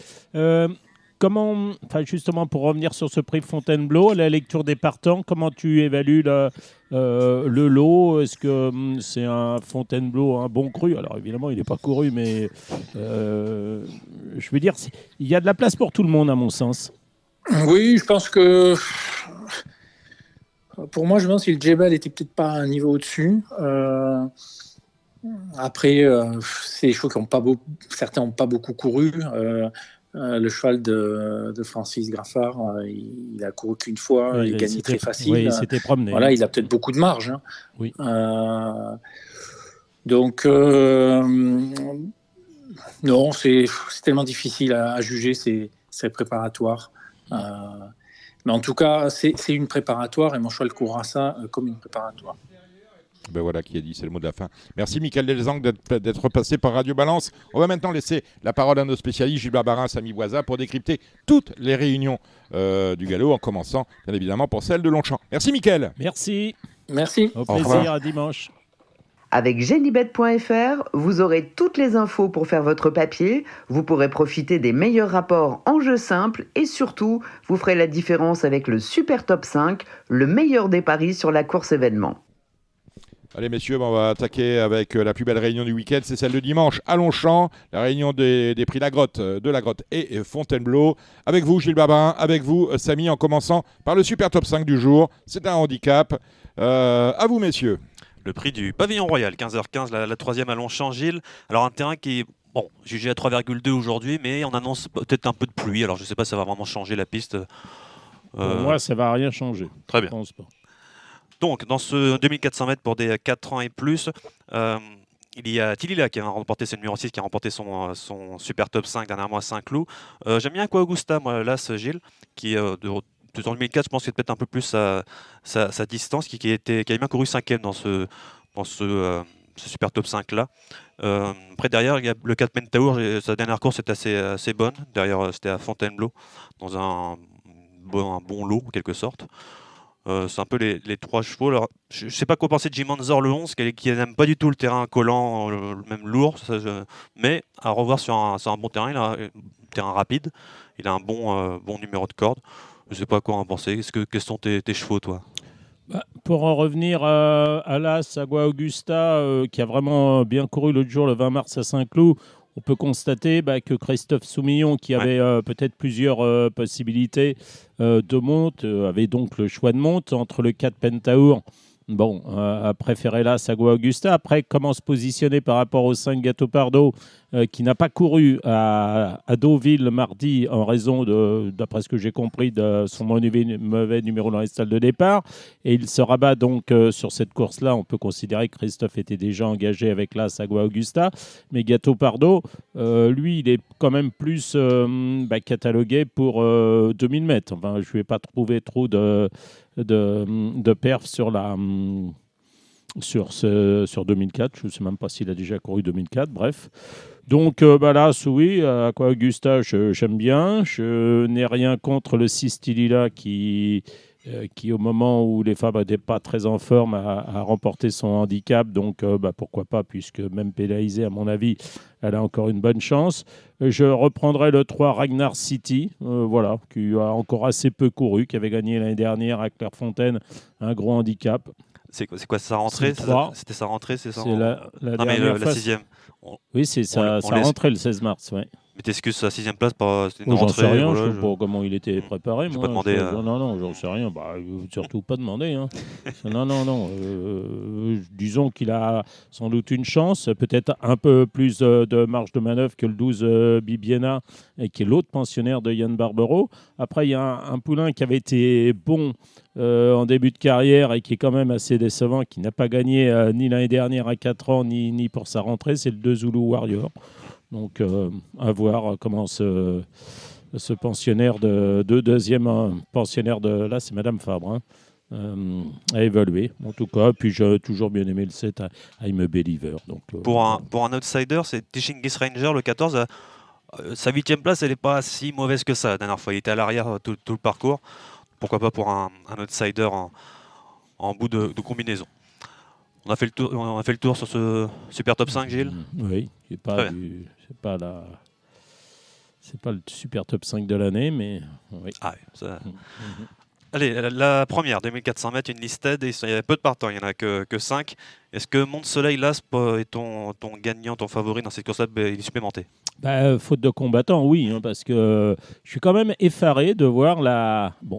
justement, pour revenir sur ce prix Fontainebleau, la lecture des partants, comment tu évalues le lot? Est-ce que c'est un Fontainebleau, un bon cru? Alors évidemment, il n'est pas couru, mais je veux dire, il y a de la place pour tout le monde, à mon sens. Oui, je pense que... Pour moi, je pense que le Djebel était peut-être pas un niveau au-dessus. Après, c'est des chevaux qui certains n'ont pas beaucoup couru. Le cheval de Francis Graffard, il a couru qu'une fois, il a gagné très facile. Oui, il s'était promené. Voilà, il a peut-être beaucoup de marge. Oui. Donc, non, c'est tellement difficile à juger ces préparatoires. Mais en tout cas, c'est une préparatoire et mon cheval courra ça comme une préparatoire. Ben voilà qui a dit, c'est le mot de la fin. Merci Michael Delzang d'être passé par Radio Balance. On va maintenant laisser la parole à nos spécialistes, Gilles Barbarin, Samy Boisa, pour décrypter toutes les réunions du galop, en commençant bien évidemment pour celle de Longchamp. Merci Michael. Merci. Merci. Au plaisir, à dimanche. Avec Genibet.fr, vous aurez toutes les infos pour faire votre papier, vous pourrez profiter des meilleurs rapports en jeu simple et surtout, vous ferez la différence avec le Super Top 5, le meilleur des paris sur la course événement. Allez messieurs, on va attaquer avec la plus belle réunion du week-end, c'est celle de dimanche à Longchamp, la réunion des prix de la Grotte et Fontainebleau. Avec vous Gilles Barbarin, avec vous Samy, en commençant par le Super Top 5 du jour. C'est un handicap. À vous messieurs. Le prix du Pavillon Royal, 15h15, la troisième à Longchamp, Gilles. Alors un terrain qui est jugé à 3,2 aujourd'hui, mais on annonce peut-être un peu de pluie. Alors je ne sais pas si ça va vraiment changer la piste. Pour moi, ça ne va rien changer. Très bien. Je pense pas. Donc, dans ce 2400 mètres pour des 4 ans et plus, il y a Tilila qui a remporté, c'est le numéro 6, qui a remporté son Super Top 5 dernièrement à Saint-Cloud. J'aime bien Aqua Augusta, moi, là, ce Gilles, qui en 2004, je pense qu'il y a peut-être un peu plus sa distance, qui a bien couru 5e dans ce Super Top 5-là. Après, derrière, il y a le 4 Pentaur, sa dernière course est assez bonne. Derrière, c'était à Fontainebleau, dans un bon lot, en quelque sorte. C'est un peu les trois chevaux. Alors, je ne sais pas quoi penser de Jim Manzor, le 11, qui n'aime pas du tout le terrain collant, même lourd. Mais à revoir sur un bon terrain, il a un terrain rapide. Il a un bon numéro de corde. Je ne sais pas quoi en penser. Quels sont tes chevaux, toi ? Pour en revenir à l'As, Agua Augusta, qui a vraiment bien couru l'autre jour, le 20 mars à Saint-Cloud, on peut constater que Christophe Soumillon, qui avait peut-être plusieurs possibilités de monte, avait donc le choix de monte entre le 4 Pentaur. A préféré là Agua Augusta. Après, comment se positionner par rapport au 5 Gâteau Pardo, qui n'a pas couru à Deauville mardi en raison, d'après ce que j'ai compris, de son mauvais numéro dans les stalles de départ. Et il se rabat donc sur cette course-là. On peut considérer que Christophe était déjà engagé avec l'As Agua Augusta. Mais Gâteau Pardo, lui, il est quand même plus catalogué pour 2000 mètres. Enfin, je ne vais pas trouver trop de perf sur 2004. Je ne sais même pas s'il a déjà couru 2004. Bref. Donc là, oui, Aqua Augusta, j'aime bien. Je n'ai rien contre le 6 Tilila qui, au moment où les femmes n'étaient pas très en forme, a remporté son handicap. Donc pourquoi pas, puisque même pénalisée, à mon avis, elle a encore une bonne chance. Je reprendrai le 3 Ragnar City, qui a encore assez peu couru, qui avait gagné l'année dernière à Clairefontaine un gros handicap. C'est quoi sa rentrée? C'était sa rentrée, c'est ça? C'est la dernière fois. La 6e. Oui, c'est sa rentrée le 16 mars, ouais. Mais t'excuses sa 6e place, c'était une j'en rentrée. sais rien, je ne sais pas comment il était préparé. Je pas demandé. Non, j'en sais rien. Surtout pas demander. Hein. non. Disons qu'il a sans doute une chance, peut-être un peu plus de marge de manœuvre que le 12 Bibiena, qui est l'autre pensionnaire de Yann Barbero. Après, il y a un poulain qui avait été bon en début de carrière et qui est quand même assez décevant, qui n'a pas gagné ni l'année dernière à 4 ans, ni pour sa rentrée, c'est le 2 Zulu Warrior. Donc, à voir comment ce pensionnaire deuxième pensionnaire là, c'est Madame Fabre, a évolué. En tout cas, puis j'ai toujours bien aimé le 7 I'm a Believer. Donc, pour un outsider, c'est Tishingis Ranger, le 14. Sa 8e place, elle n'est pas si mauvaise que ça la dernière fois. Il était à l'arrière tout le parcours. Pourquoi pas pour un outsider en bout de combinaison. On a fait le tour sur ce Super Top 5, Gilles. Oui, c'est pas le Super Top 5 de l'année, mais oui. Allez, la première, 2400 mètres, une listed, il y avait peu de partants, il n'y en a que 5. Est-ce que Mont-Soleil, là, est ton gagnant, ton favori dans cette course-là, il est supplémenté? Faute de combattants, oui, parce que je suis quand même effaré de voir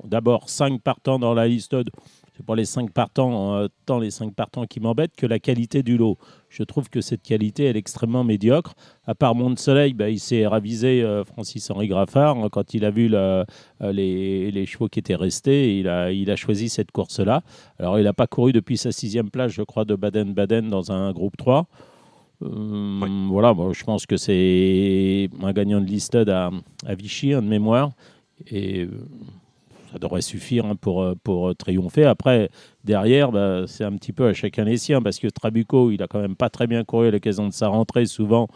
d'abord 5 partants dans la listed. C'est pas les 5 partants, tant les 5 partants qui m'embêtent que la qualité du lot. Je trouve que cette qualité elle est extrêmement médiocre. À part Mont-Soleil, il s'est ravisé Francis-Henri Graffard quand il a vu les chevaux qui étaient restés. Il a choisi cette course-là. Alors, il n'a pas couru depuis sa 6e place, je crois, de Baden-Baden dans un groupe 3. Voilà, je pense que c'est un gagnant de listed à Vichy, de mémoire. Et ça devrait suffire pour triompher. Après, derrière, c'est un petit peu à chacun les siens, parce que Trabucco, il a quand même pas très bien couru à l'occasion de sa rentrée, souvent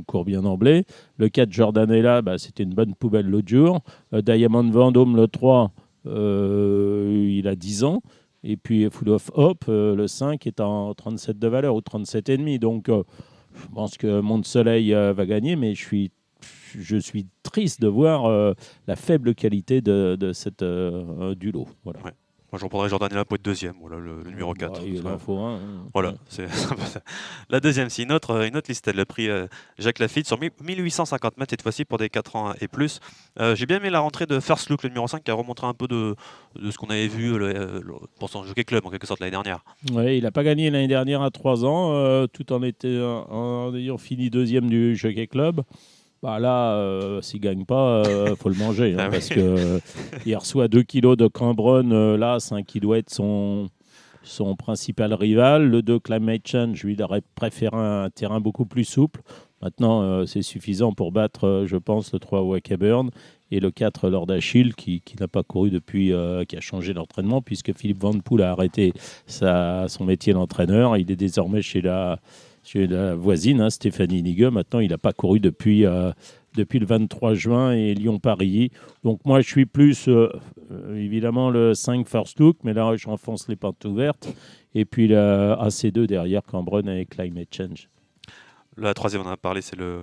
court bien d'emblée. Le 4, Jordanella, c'était une bonne poubelle l'autre jour. Diamond Vendôme, le 3, il a 10 ans. Et puis Full of Hope, le 5, est en 37 de valeur, ou 37,5. Donc, je pense que Monde Soleil va gagner, mais je suis triste de voir la faible qualité du lot. Voilà. Ouais. Moi, je reprendrai Jordanella pour être deuxième, voilà, le numéro 4. Il en faut un. Voilà, c'est la deuxième, c'est une autre liste, le prix Jacques Lafitte sur 1850 mètres, cette fois-ci pour des 4 ans et plus. J'ai bien aimé la rentrée de First Look, le numéro 5, qui a remontré un peu de ce qu'on avait vu pour son Jockey Club, en quelque sorte, l'année dernière. Oui, il n'a pas gagné l'année dernière à 3 ans, tout en ayant fini deuxième du Jockey Club. Là, s'il ne gagne pas, il faut le manger. Parce qu'il reçoit 2 kilos de Cambronne, là, c'est un qui doit être son principal rival. Le 2, Climate Change, lui, il aurait préféré un terrain beaucoup plus souple. Maintenant, c'est suffisant pour battre, je pense, le 3, Wackerburn, et le 4, Lord Achille, qui n'a pas couru depuis, qui a changé d'entraînement, puisque Philippe Van Poel a arrêté son métier d'entraîneur. Il est désormais chez la voisine, Stéphanie Nigue. Maintenant, il n'a pas couru depuis le 23 juin et Lyon-Paris. Donc moi, je suis plus, évidemment, le 5 First Look, mais là, je renfonce les portes ouvertes. Et puis le AC2 derrière, Cambronne avec Climate Change. La troisième, on en a parlé, c'est le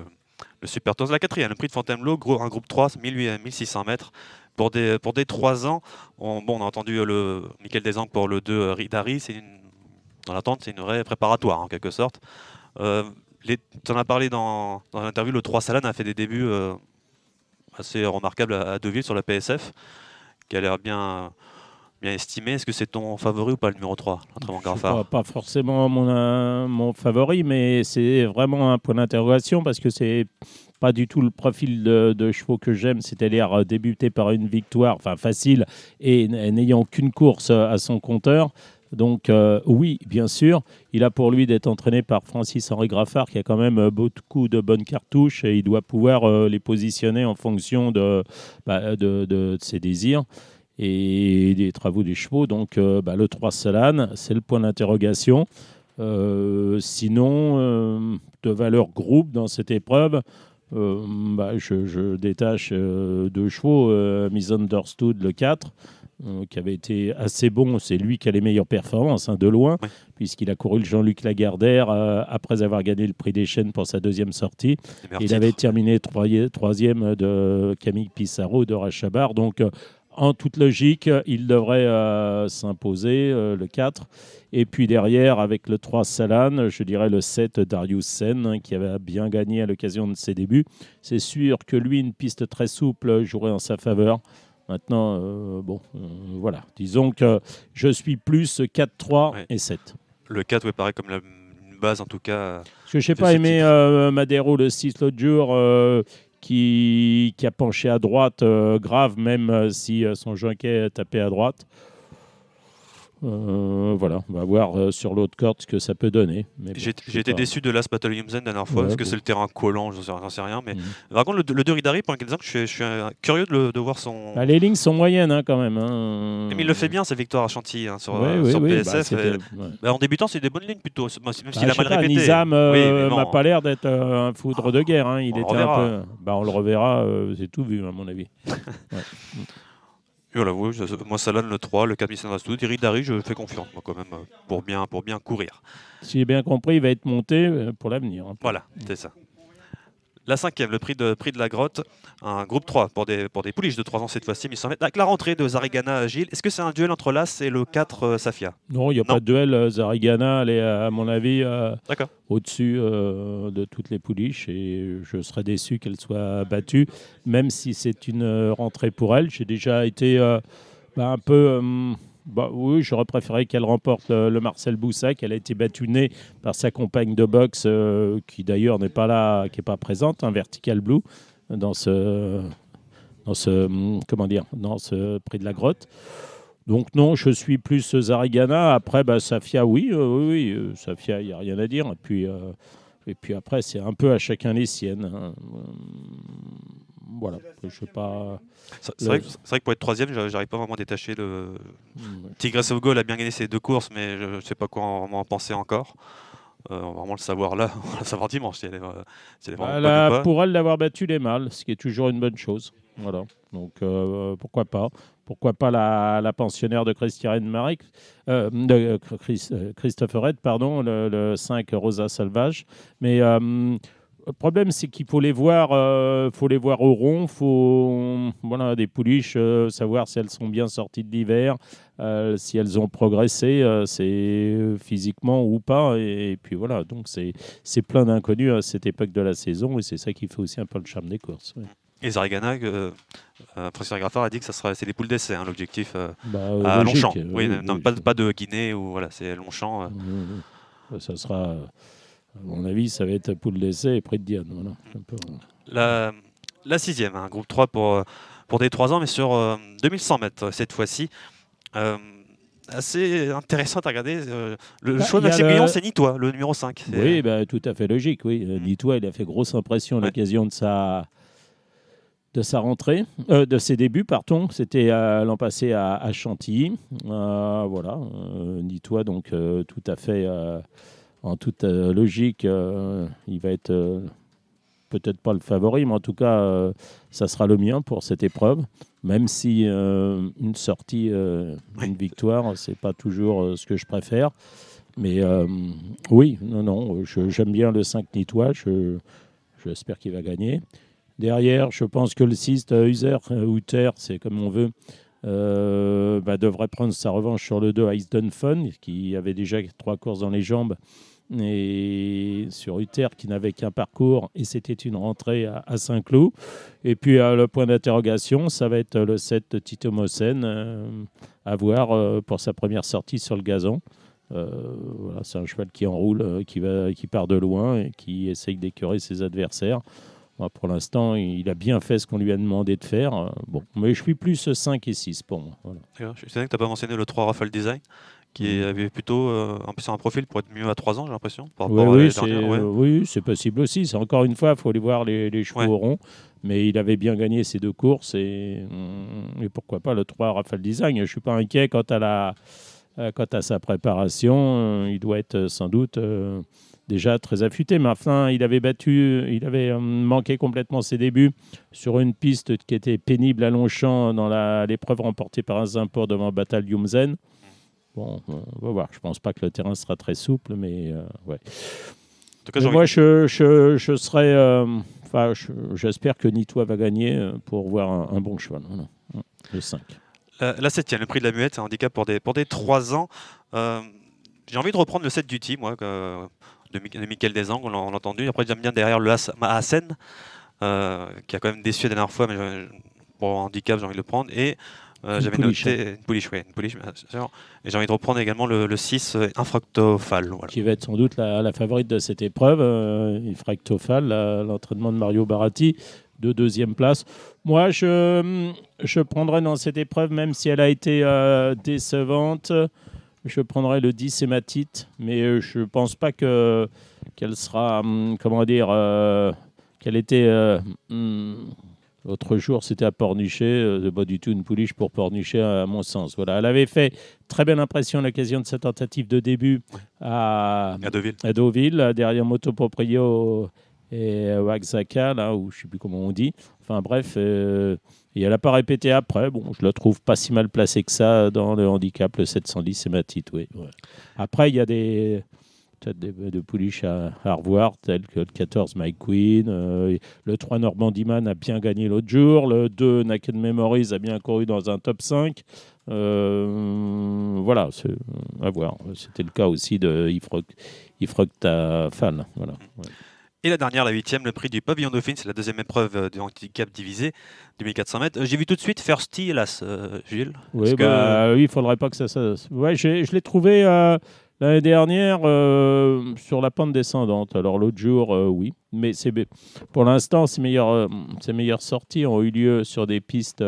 Super Tours. La quatrième, le prix de Fontainebleau, un groupe 3, 1600 mètres. Pour des 3 ans, on a entendu Michael Desangles pour le 2, Ridari. Dans l'attente, c'est une vraie préparatoire, en quelque sorte. Tu en as parlé dans l'interview, le 3 Salane a fait des débuts assez remarquables à Deauville sur la PSF, qui a l'air bien estimé. Est-ce que c'est ton favori ou pas, le numéro 3, l'entraînement Graffard? Pas forcément mon favori, mais c'est vraiment un point d'interrogation, parce que c'est pas du tout le profil de chevaux que j'aime, c'est-à-dire débuter par une victoire facile et n'ayant qu'une course à son compteur. Donc oui, bien sûr, il a pour lui d'être entraîné par Francis-Henri Graffard, qui a quand même beaucoup de bonnes cartouches, et il doit pouvoir les positionner en fonction de ses désirs et des travaux des chevaux. Donc le 3 Salane, c'est le point d'interrogation. Sinon, de valeur groupe dans cette épreuve, je détache 2 chevaux, Misunderstood, le 4, qui avait été assez bon. C'est lui qui a les meilleures performances, de loin, puisqu'il a couru le Jean-Luc Lagardère après avoir gagné le prix des Chênes pour sa deuxième sortie. Il avait terminé troisième de Camille Pissarro de Rachabar. Donc, en toute logique, il devrait s'imposer, le 4. Et puis derrière, avec le 3 Salane, je dirais le 7 Darius Sen, qui avait bien gagné à l'occasion de ses débuts. C'est sûr que lui, une piste très souple, jouerait en sa faveur. Maintenant, voilà. Disons que je suis plus 4, 3 et 7. Le 4, pareil, comme une base en tout cas. Parce que je n'ai pas aimé Madero, le 6 l'autre jour, qui a penché à droite, grave, même si son jockey tapait à droite. Voilà, on va voir sur l'autre corde ce que ça peut donner. J'ai été déçu de Last Battle Yumzen la dernière fois, parce que c'est le terrain collant, j'en sais rien. Mais par contre, le 2 Ridari, pendant quelques temps, je suis curieux de voir son. Les lignes sont moyennes quand même. Mais il le fait bien, ses victoires à Chantilly sur PSF. En débutant, c'est des bonnes lignes plutôt, même s'il a mal répété. Nizam n'a pas l'air d'être un foudre de guerre. Il était un peu. On le reverra, c'est tout vu à mon avis. Voilà, moi Salane le 3, le 4 Mission Rastoud, Ridari, je fais confiance moi quand même pour bien courir. Si j'ai bien compris, il va être monté pour l'avenir. Voilà, c'est ça. La cinquième, le prix de la Grotte, un groupe 3 pour des pouliches de 3 ans cette fois-ci, 1100 mètres. Avec la rentrée de Zarigana Gilles, est-ce que c'est un duel entre l'As et le 4 Safia? Non, il n'y a pas de duel. Zarigana, elle est à mon avis au-dessus de toutes les pouliches, et je serais déçu qu'elle soit battue, même si c'est une rentrée pour elle. J'ai déjà été un peu... oui, j'aurais préféré qu'elle remporte le Marcel Boussac. Elle a été battue nez par sa compagne de boxe, qui d'ailleurs n'est pas là, qui n'est pas présente, Vertical Blue, dans ce prix de la Grotte. Donc non, je suis plus Zarigana. Après, Safia, oui, Safia, il n'y a rien à dire. Et puis après, c'est un peu à chacun les siennes. voilà, je sais pas. C'est vrai que pour être troisième, j'arrive pas vraiment à détacher le. Tigres of Gaul a bien gagné ses 2 courses, mais je ne sais pas quoi en penser encore. On va vraiment le savoir là, on va le savoir dimanche si elle est vraiment bonne ou pas. Pour elle d'avoir battu les mâles, ce qui est toujours une bonne chose. Voilà. Donc pourquoi pas. Pourquoi pas la pensionnaire de Christopher Red, pardon, le 5 Rosa Salvage. Mais le problème, c'est qu'il faut les voir au rond. Voilà, des pouliches, savoir si elles sont bien sorties de l'hiver, si elles ont progressé, c'est physiquement ou pas. Et puis voilà, donc c'est plein d'inconnus à cette époque de la saison, et c'est ça qui fait aussi un peu le charme des courses. Ouais. Et Zarigana, Francis Graffard a dit que c'est les poules d'essai, l'objectif logique, à Longchamp. Oui, non, pas de Guinée, ou voilà, c'est Longchamp. Ça sera, à mon avis, ça va être poule d'essai et près de Diane. Voilà. La 6e, groupe 3 pour des 3 ans, mais sur 2100 mètres cette fois-ci. Assez intéressant à regarder. Le choix de Maxime Guillon, c'est Nitois, le numéro 5. Oui, tout à fait logique. Oui. Nitois, il a fait grosse impression à l'occasion de sa rentrée, de ses débuts, pardon. C'était l'an passé à Chantilly. Voilà, Nitois, donc tout à fait, en toute logique, il va être peut-être pas le favori, mais en tout cas, ça sera le mien pour cette épreuve. Même si une sortie, une victoire, c'est pas toujours ce que je préfère. Mais oui, j'aime bien le 5 Nitois. J'espère qu'il va gagner. Derrière, je pense que le 6 Uther, c'est comme on veut, devrait prendre sa revanche sur le 2 Ice Done Fun, qui avait déjà 3 courses dans les jambes. Et sur Uther, qui n'avait qu'un parcours, et c'était une rentrée à Saint-Cloud. Et puis le point d'interrogation, ça va être le 7 Tito Mossen, à voir pour sa première sortie sur le gazon. Voilà, c'est un cheval qui enroule, qui part de loin et qui essaye d'écœurer ses adversaires. Moi, pour l'instant, il a bien fait ce qu'on lui a demandé de faire. Mais je suis plus 5 et 6 pour moi. Voilà. Je sais que tu n'as pas mentionné le 3 Rafale Design, qui avait plutôt un profil pour être mieux à 3 ans, j'ai l'impression. Oui, c'est possible aussi. C'est encore une fois, il faut aller voir les chevaux au rond. Mais il avait bien gagné ses 2 courses. Et pourquoi pas le 3 Rafale Design. Je ne suis pas inquiet quant à sa préparation. Il doit être sans doute déjà très affûté, mais enfin, il avait manqué complètement ses débuts sur une piste qui était pénible à Longchamp dans l'épreuve remportée par un Zimport devant Batal Jumzen. Bon, on va voir. Je ne pense pas que le terrain sera très souple, mais ouais. En tout cas, moi, je serais... j'espère que Nitois va gagner pour voir un bon cheval. Voilà. Le 5. La 7e, le prix de la Muette, c'est un handicap pour des 3 ans. J'ai envie de reprendre le 7 Duty, moi, de Michael Desangles, on l'a entendu. Après, j'aime bien derrière le Hassen, qui a quand même déçu la dernière fois, mais pour handicap, j'ai envie de le prendre. Et j'avais noté une pouliche, bien sûr. Et j'ai envie de reprendre également le 6 Infractophale. Voilà. Qui va être sans doute la favorite de cette épreuve, Infractophale, l'entraînement de Mario Baratti, de 2e place. Moi, je prendrais dans cette épreuve, même si elle a été décevante, je prendrais le 10 Hématite, mais je ne pense pas qu'elle sera, qu'elle était... L'autre jour, c'était à Pornichet, pas du tout une pouliche pour Pornichet, à mon sens. Voilà. Elle avait fait très belle impression à l'occasion de sa tentative de début à Deauville, derrière Moto Proprio et Waxaca, là où je ne sais plus comment on dit. Enfin bref, et elle n'a pas répété après. Bon, je la trouve pas si mal placée que ça dans le handicap, le 710 Hématite. Oui. Ouais. Après, il y a peut-être des pouliches à revoir, tels que le 14 Mike Queen, le 3 Normandyman a bien gagné l'autre jour, le 2 Naked Memories a bien couru dans un top 5. Voilà, c'est à voir. C'était le cas aussi de Ifroctafal. Voilà. Ouais. Et la dernière, la 8e, le prix du Pavillon Dauphine, c'est la 2e épreuve du handicap divisé, 2400 mètres. J'ai vu tout de suite Firsty, hélas, Gilles. Oui, oui, il ne faudrait pas que ça... Ouais, je l'ai trouvé... l'année dernière, sur la pente descendante. Alors l'autre jour, oui. Mais pour l'instant, ses meilleures sorties ont eu lieu sur des pistes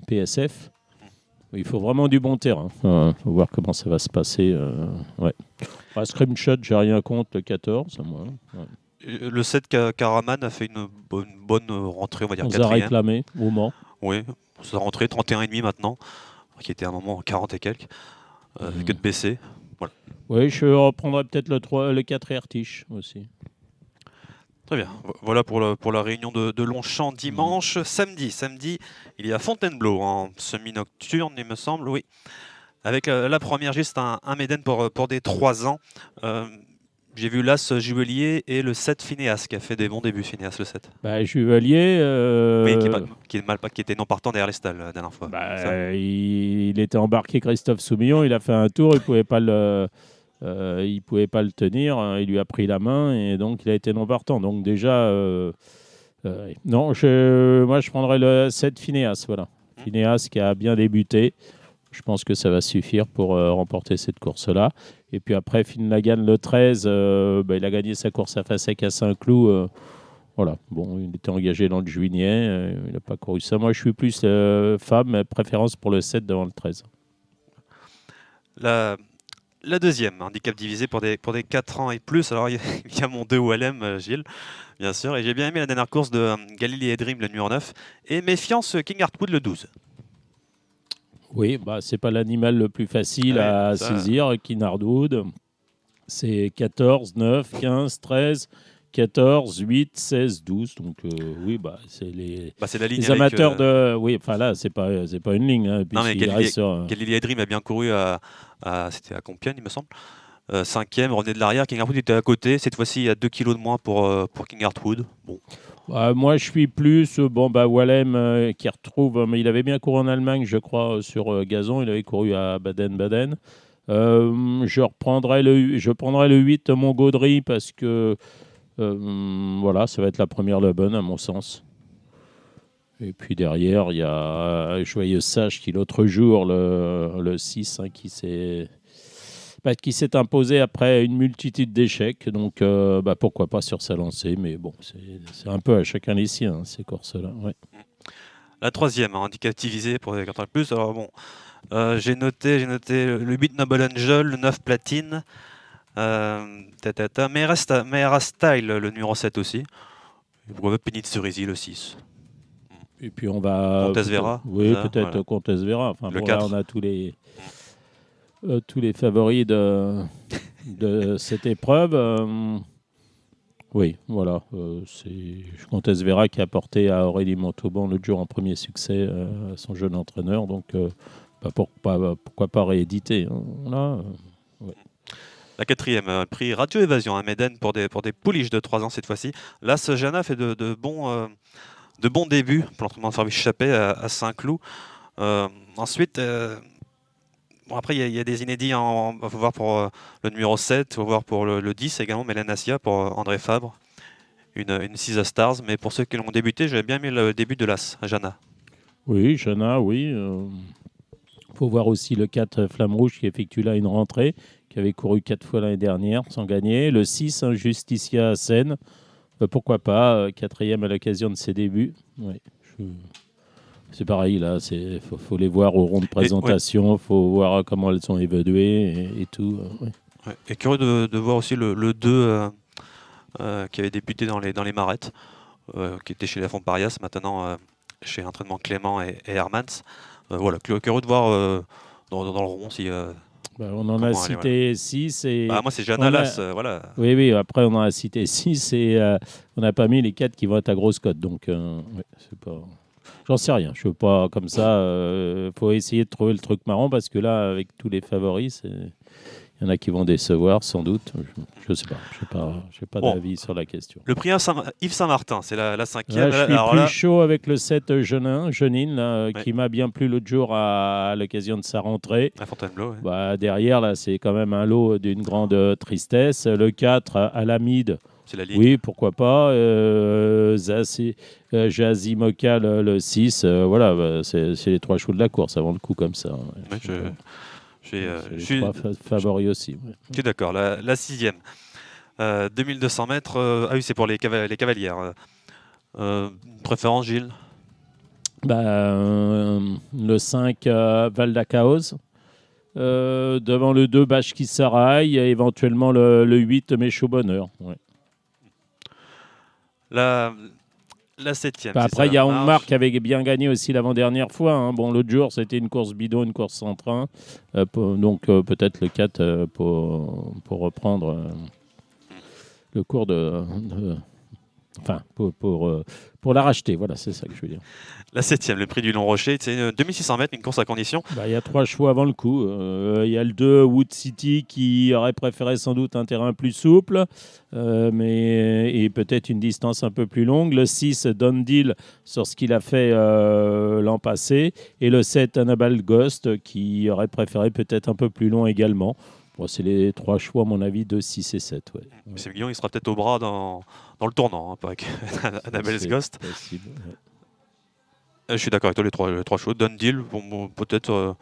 PSF. Il faut vraiment du bon terrain. Il faut voir comment ça va se passer. Ouais. Scrimshot, j'ai rien contre le 14. Moi. Ouais. Le 7 Caraman a fait une bonne rentrée, on va dire On a 4e. réclamé au Mans. Oui, sa rentrée 31,5 maintenant, qui était à un moment 40 et quelques, que de baisser. Voilà. Oui, je reprendrai peut-être le 4 Ertiche aussi. Très bien. Voilà pour la réunion de Longchamp dimanche. Samedi, il y a Fontainebleau en semi-nocturne, il me semble, oui. Avec la première G, c'est un Méden pour des 3 ans. J'ai vu l'As Juwelier et le 7 Phineas qui a fait des bons débuts, Phineas le 7. Juwelier. Oui, qui était non partant derrière les stalles la dernière fois. Il était embarqué Christophe Soumillon, il a fait un tour, il pouvait pas le tenir, il lui a pris la main et donc il a été non partant. Donc déjà, non, moi je prendrais le 7 Phineas, voilà. Phineas qui a bien débuté. Je pense que ça va suffire pour remporter cette course-là. Et puis après, Finlagan, le 13, il a gagné sa course à Fassec à Saint-Cloud. Voilà. Bon, il était engagé dans le juillet. Il n'a pas couru ça. Moi, je suis plus femme, préférence pour le 7 devant le 13. La deuxième, handicap divisé pour des 4 ans et plus. Alors, il y a mon 2 OLM, Gilles, bien sûr. Et j'ai bien aimé la dernière course de Galilee Dream, le numéro 9. Et Méfiance King Artwood, le 12. Oui, c'est pas l'animal le plus facile à saisir, Kinhardwood. C'est 14, 9, 15, 13, 14, 8, 16, 12. Donc c'est les, c'est la ligne les amateurs de... Oui, enfin là, c'est pas une ligne. Hein, non, mais Galilee Dream a bien couru c'était à Compiègne, il me semble. 5e, revenait de l'arrière. King Artwood était à côté. Cette fois-ci, il y a 2 kilos de moins pour King Artwood. Bon. Moi, je suis plus Wallem qui retrouve, mais il avait bien couru en Allemagne, je crois, sur gazon. Il avait couru à Baden-Baden. Je prendrai le 8 Montgaudry parce que ça va être la première Le Bon à mon sens. Et puis derrière, il y a Joyeux Sage qui l'autre jour, le 6 qui s'est imposé après une multitude d'échecs. Donc, pourquoi pas sur sa lancée. Mais bon, c'est un peu à chacun les siens, ces courses-là. Ouais. La troisième, handicap divisé pour les 4 ans et plus. Alors bon, j'ai noté le 8 Noble Angel, le 9 Platine, Meira Style, le numéro 7 aussi. Pourquoi pas Pénit Cerisi, le 6. Et puis on va... Comtesse Vera. Oui, peut-être voilà. Comtesse Vera. Enfin, le 4. Là, on a tous les favoris de cette épreuve. Oui, voilà. C'est Comtesse Vera qui a apporté à Aurélie Montauban l'autre jour un premier succès à son jeune entraîneur. Donc, pourquoi pas rééditer là, ouais. La quatrième, prix Radio Évasion à Méden pour des pouliches de 3 ans cette fois-ci. Là, ce Jana fait de bons débuts pour l'entraînement de Fabrice Chappet à Saint-Cloud. Ensuite... après, il y a des inédits. On va voir pour le numéro 7, on va voir pour le 10 également, Mélanesia pour André Fabre, une 6 Stars. Mais pour ceux qui l'ont débuté, j'avais bien aimé le début de l'As, Jana. Oui, Jana, oui. Il faut voir aussi le 4 Flamme Rouge qui effectue là une rentrée, qui avait couru 4 fois l'année dernière sans gagner. Le 6, Justicia à Seine. Pourquoi pas, 4e à l'occasion de ses débuts. Oui, c'est pareil, là, faut les voir au rond de présentation, faut voir comment elles sont évaluées et tout. Ouais. Ouais. Et curieux de voir aussi le 2 qui avait débuté dans les Marettes, qui était chez les Fonds Parias, maintenant chez Entraînement Clément et Hermans. Voilà, curieux de voir dans le rond si... on en a cité 6 et... moi, c'est Jana Las, voilà. Oui, après on en a cité 6 et on n'a pas mis les 4 qui vont être à grosse cote, donc c'est pas... J'en sais rien, je ne veux pas comme ça. Faut essayer de trouver le truc marrant parce que là, avec tous les favoris, il y en a qui vont décevoir sans doute. Je ne sais pas, je n'ai pas d'avis sur la question. Le prix Yves Saint-Martin, c'est la 5e. Là, je suis plus chaud avec le 7 Jeunine, là, qui m'a bien plu l'autre jour à l'occasion de sa rentrée. À Fontainebleau, ouais. Derrière, là, c'est quand même un lot d'une grande tristesse. Le 4 à l'Amide. Oui, pourquoi pas. Jazzy Moka, le 6. Voilà, c'est les 3 chevaux de la course avant le coup comme ça. Ouais, je suis 3 favoris aussi. Ouais. Je suis d'accord. La 6e, 2200 mètres. C'est pour les cavalières. Préférence, Gilles? Le 5, Val d'Acaoz. Devant le 2, Bashki Sarai. Et éventuellement le 8, Mécho Bonheur. Ouais. La 7e. Bah, après, il y a Ongmar qui avait bien gagné aussi l'avant-dernière fois. Hein. Bon, l'autre jour, c'était une course bidon, une course sans train. Donc, peut-être le 4 pour reprendre le cours Enfin, pour la racheter. Voilà, c'est ça que je veux dire. La 7e, le prix du Long Rocher. C'est 2600 mètres, une course à condition. Bah, y a 3 chevaux avant le coup. Il y a le 2, Wood City, qui aurait préféré sans doute un terrain plus souple, et peut-être une distance un peu plus longue. Le 6, Don Deal, sur ce qu'il a fait l'an passé. Et le 7, Annabelle Ghost, qui aurait préféré peut-être un peu plus long également. Bon, c'est les 3 choix, à mon avis, 2, 6 et 7. Ouais. C'est Guillaume, il sera peut-être au bras dans le tournant, hein, pas avec Annabelle Ghost. Possible, ouais. Je suis d'accord avec toi, les trois chevaux. Done Deal, bon, peut-être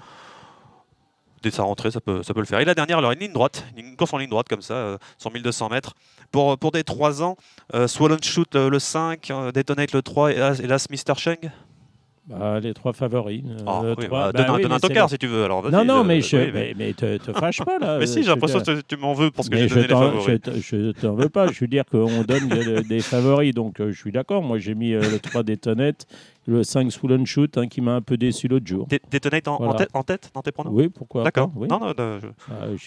dès sa rentrée, ça peut le faire. Et la dernière, alors une ligne droite, une course en ligne droite comme ça, sur 1200 mètres. Pour des 3 ans, Swollen Shoot le 5, Detonate le 3 et Las Mr. Cheng. Bah, les 3 favoris. Donne un tocard si tu veux. Alors, non, mais te fâche pas là. Mais si, j'ai l'impression que tu m'en veux parce que j'ai donné les favoris. Je t'en veux pas. Je veux dire qu'on donne des favoris, donc je suis d'accord. Moi, j'ai mis le 3 Detonate, le 5 Swollen Shoot, qui m'a un peu déçu l'autre jour. Detonate en tête dans tes pronoms. Oui, pourquoi d'accord. Pas, oui.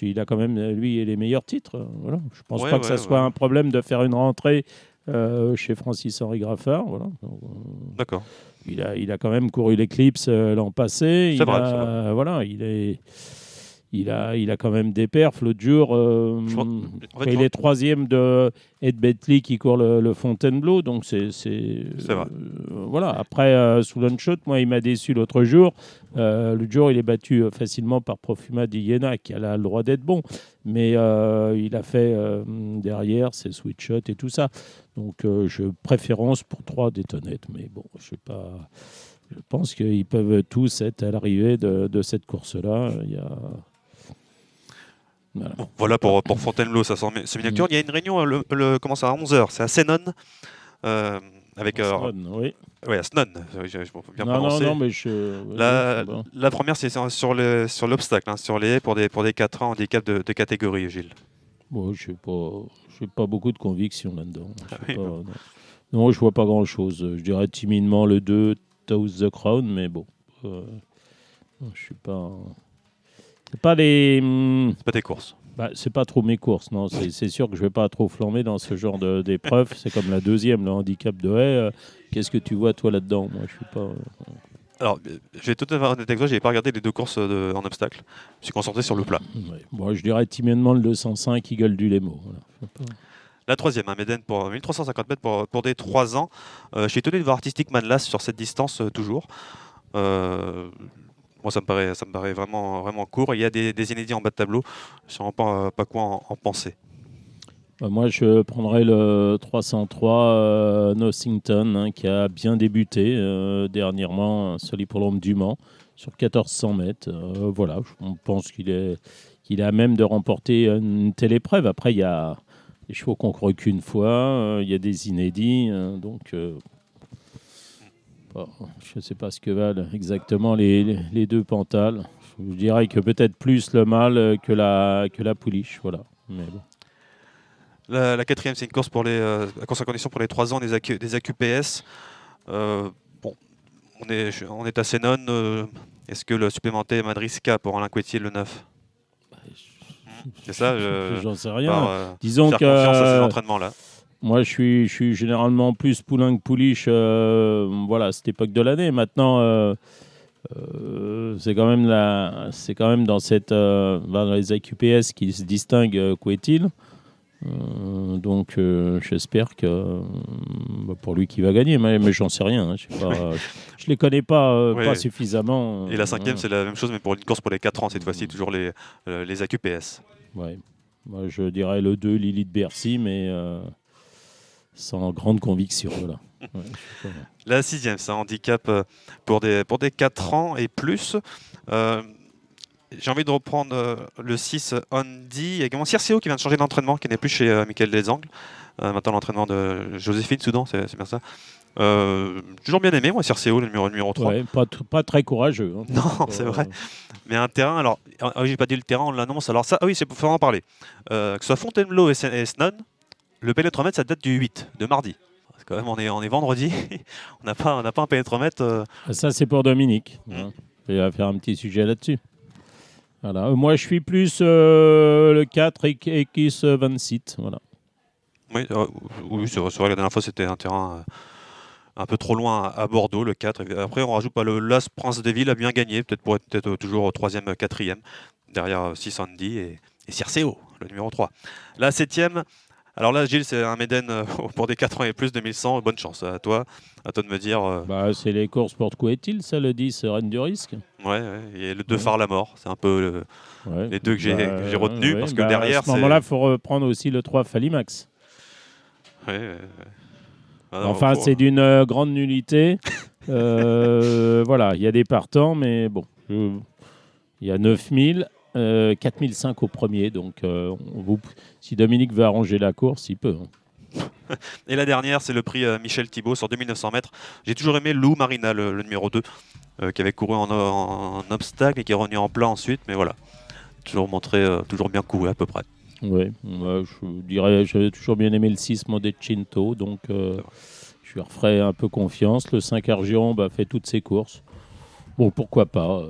Il a quand même, lui, les meilleurs titres. Voilà. Je pense pas que ça soit un problème de faire une rentrée chez Francis-Henri Graffard. Voilà. D'accord. Il a quand même couru l'Eclipse l'an passé. C'est vrai. Voilà, il a quand même des perfs. L'autre jour, il est 3e de Ed Bentley qui court le Fontainebleau. Donc c'est vrai. Voilà. Après, Swollen Shot, moi, il m'a déçu l'autre jour. L'autre jour, il est battu facilement par Profuma di Iena, qui a le droit d'être bon. Mais il a fait derrière ses Sweet Shot et tout ça. Donc, je préférence pour 3 Detonate. Mais bon, je sais pas. Je pense qu'ils peuvent tous être à l'arrivée de cette course-là. Voilà pour Fontainebleau, ça c'est miniature. Il y a une réunion, comment ça, à 11h. C'est à Senon. Avec oui. Oui, à Snon, je peux bien prononcer. Non, mais la première, c'est sur l'obstacle, sur les haies pour des 4 ans handicap de catégorie, Gilles. Bon, je n'ai pas beaucoup de conviction là-dedans. Non, je vois pas grand-chose. Je dirais timidement le 2, Toast the Crown, mais bon. Je suis pas... C'est pas tes courses. C'est pas trop mes courses, non. C'est sûr que je vais pas trop flamber dans ce genre d'épreuve. C'est comme la deuxième, le handicap de haie. Qu'est-ce que tu vois, toi, là-dedans? Moi, je suis pas... Alors, je vais tout à fait honnête avec toi, je n'ai pas regardé les 2 courses en obstacle. Je me suis concentré sur le plat. Ouais. Bon, je dirais timidement le 205, Eagle du Lemo. Voilà. La 3e, Méden pour 1350 mètres pour des 3 ans. Je suis étonné de voir Artistic Manlas sur cette distance toujours. Moi, ça me paraît vraiment, vraiment court. Il y a des inédits en bas de tableau. Je ne sais pas quoi en penser. Moi, je prendrais le 303 Nothington, qui a bien débuté dernièrement, celui pour l'Homme du Mans, sur 1400 mètres. Voilà, je pense qu'il est à même de remporter une telle épreuve. Après, il y a des chevaux qu'on couru qu'une fois, il y a des inédits, donc... je ne sais pas ce que valent exactement les 2 Pantales. Je dirais que peut-être plus le mâle que la pouliche. Voilà. Mais bon. La 4e, c'est une course la course à condition pour les 3 ans des AQPS. Bon, on est à Senon. Est-ce que le supplémenté Madrisca pour Alain Coetier le 9 ? C'est ça. J'en sais rien. Disons que confiance à ces entraînements-là. Moi, je suis généralement plus poulain que pouliche à cette époque de l'année. Maintenant, c'est quand même dans dans les AQPS qui se distingue Couetil. Donc, j'espère que pour lui qui va gagner, mais j'en sais rien. Je les connais pas suffisamment. Et la 5e, c'est la même chose, mais pour une course pour les 4 ans cette fois-ci, toujours les AQPS. Ouais. Moi, je dirais le 2, Lily de Bercy, mais sans grande conviction. Voilà. La 6e, c'est un handicap pour des 4 ans et plus. J'ai envie de reprendre le 6 Andy. Il y a également Circeo qui vient de changer d'entraînement, qui n'est plus chez Michael Desangles. Maintenant, l'entraînement de Joséphine Soudan, c'est bien ça. Toujours bien aimé, moi, Circeo, le numéro 3. Ouais, pas très courageux. Hein. Non, c'est vrai. Mais un terrain, alors, j'ai pas dit le terrain, on l'annonce. Alors, ça, oui, c'est pour en parler. Que ce soit Fontainebleau et Snon, le PL3 mètres, ça date du 8, de mardi. Quand même, on est vendredi, on n'a pas un pénétromètre. Ça, c'est pour Dominique. Il va faire un petit sujet là-dessus. Voilà. Moi, je suis plus le 4 et X26. Voilà. Oui, c'est vrai, la dernière fois, c'était un terrain un peu trop loin à Bordeaux, le 4. Après, on rajoute pas l'As Prince des Villes a bien gagné, peut-être pour être toujours 3e, 4e, derrière Sisandi et Circeo, le numéro 3. La 7e. Alors là, Gilles, c'est un Méden pour des 4 ans et plus, 2100. Bonne chance à toi de me dire. C'est les courses pour quoi est-il, ça, le 10, Reine du Risque. Ouais, et le 2 Phare la Mort. C'est un peu les deux que j'ai retenus. Parce que derrière. À ce moment-là, il faut reprendre aussi le 3 Falimax. Enfin, c'est d'une grande nullité. Voilà, il y a des partants, mais bon. Il y a 9000. 4005 au premier, donc si Dominique veut arranger la course, il peut. Et la dernière, c'est le prix Michel Thibault sur 2900 mètres. J'ai toujours aimé Lou Marina, le numéro 2, qui avait couru en obstacle et qui est revenu en plat ensuite, mais voilà, toujours bien couru à peu près. Oui, je dirais, j'avais toujours bien aimé le 6 Modecento, donc je lui referai un peu confiance. Le 5 Argiron fait toutes ses courses. Bon, pourquoi pas.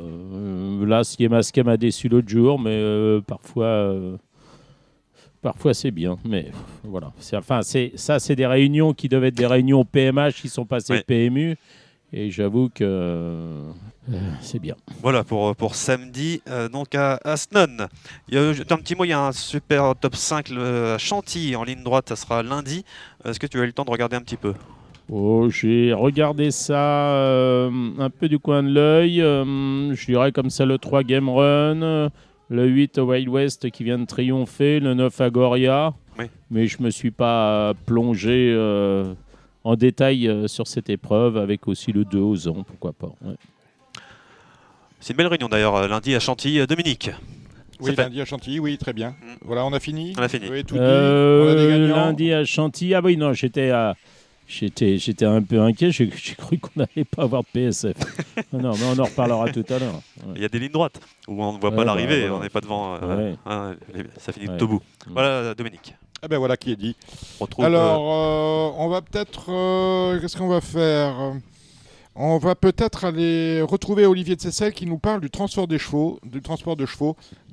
Là, Siemasca m'a déçu l'autre jour, mais parfois c'est bien. Mais voilà. C'est des réunions qui devaient être des réunions PMH qui sont passées PMU. Et j'avoue que c'est bien. Voilà pour samedi, donc à Snon. Un petit mot, il y a un super top 5 à Chantilly en ligne droite, ça sera lundi. Est-ce que tu as eu le temps de regarder un petit peu ? J'ai regardé ça un peu du coin de l'œil. Je dirais comme ça le 3 Game Run, le 8 Wild West qui vient de triompher, le 9 Agoria. Oui. Mais je ne me suis pas plongé en détail sur cette épreuve, avec aussi le 2 aux ans, pourquoi pas. Ouais. C'est une belle réunion d'ailleurs, lundi à Chantilly. Dominique. Oui, lundi à Chantilly, oui, très bien. Voilà, on a fini. On a fini. Oui, tout dit. On a des gagnants. Lundi à Chantilly, ah oui, non, j'étais un peu inquiet, j'ai cru qu'on n'allait pas avoir de PSF. Non, mais on en reparlera tout à l'heure. Ouais. Il y a des lignes droites où on ne voit pas l'arrivée, on n'est pas devant. Ça finit tout au bout. Voilà, Dominique. Eh ben voilà qui est dit. Alors, on va peut-être... qu'est-ce qu'on va faire ? On va peut-être aller retrouver Olivier de Seyssel qui nous parle du transport de chevaux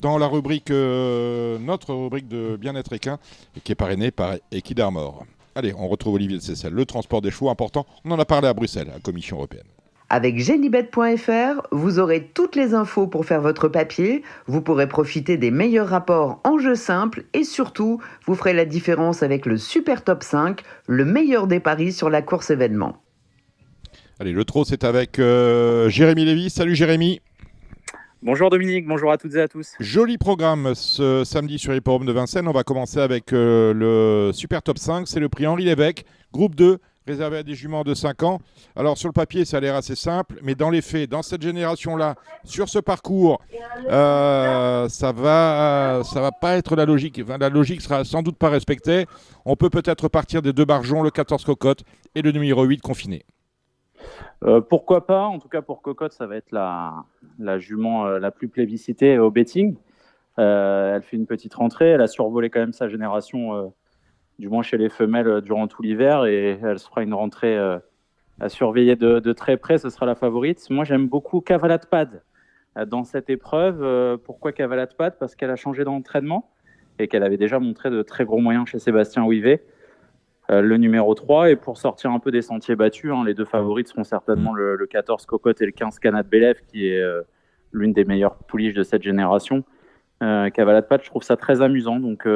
dans la rubrique, notre rubrique de bien-être équin, qui est parrainée par Equidarmor. Allez, on retrouve Olivier de Seyssel. Le transport des chevaux, important. On en a parlé à Bruxelles, à la Commission européenne. Avec Genibet.fr, vous aurez toutes les infos pour faire votre papier, vous pourrez profiter des meilleurs rapports en jeu simple et surtout, vous ferez la différence avec le Super Top 5, le meilleur des paris sur la course événement. Allez, le trot, c'est avec Jérémy Lévy. Salut Jérémy. Bonjour Dominique, bonjour à toutes et à tous. Joli programme ce samedi sur l'hippodrome de Vincennes. On va commencer avec le Super Top 5. C'est le prix Henri Lévesque, groupe 2, réservé à des juments de 5 ans. Alors sur le papier, ça a l'air assez simple, mais dans les faits, dans cette génération-là, sur ce parcours, ça va pas être la logique. Enfin, la logique sera sans doute pas respectée. On peut peut-être partir des 2 Barjons, le 14 Cocotte et le numéro 8 Confiné. Pourquoi pas, en tout cas pour Cocotte, ça va être la jument la plus plébiscitée au betting. Elle fait une petite rentrée, elle a survolé quand même sa génération, du moins chez les femelles, durant tout l'hiver, et elle se fera une rentrée à surveiller de très près, ce sera la favorite. Moi j'aime beaucoup Cavalat Pad dans cette épreuve. Pourquoi Cavalat Pad ? Parce qu'elle a changé d'entraînement et qu'elle avait déjà montré de très gros moyens chez Sébastien Ouivet. Le numéro 3, et pour sortir un peu des sentiers battus, les 2 favorites seront certainement le 14 Cocotte et le 15 Canad Belef, qui est l'une des meilleures pouliches de cette génération. Cavalat Pad, je trouve ça très amusant. Donc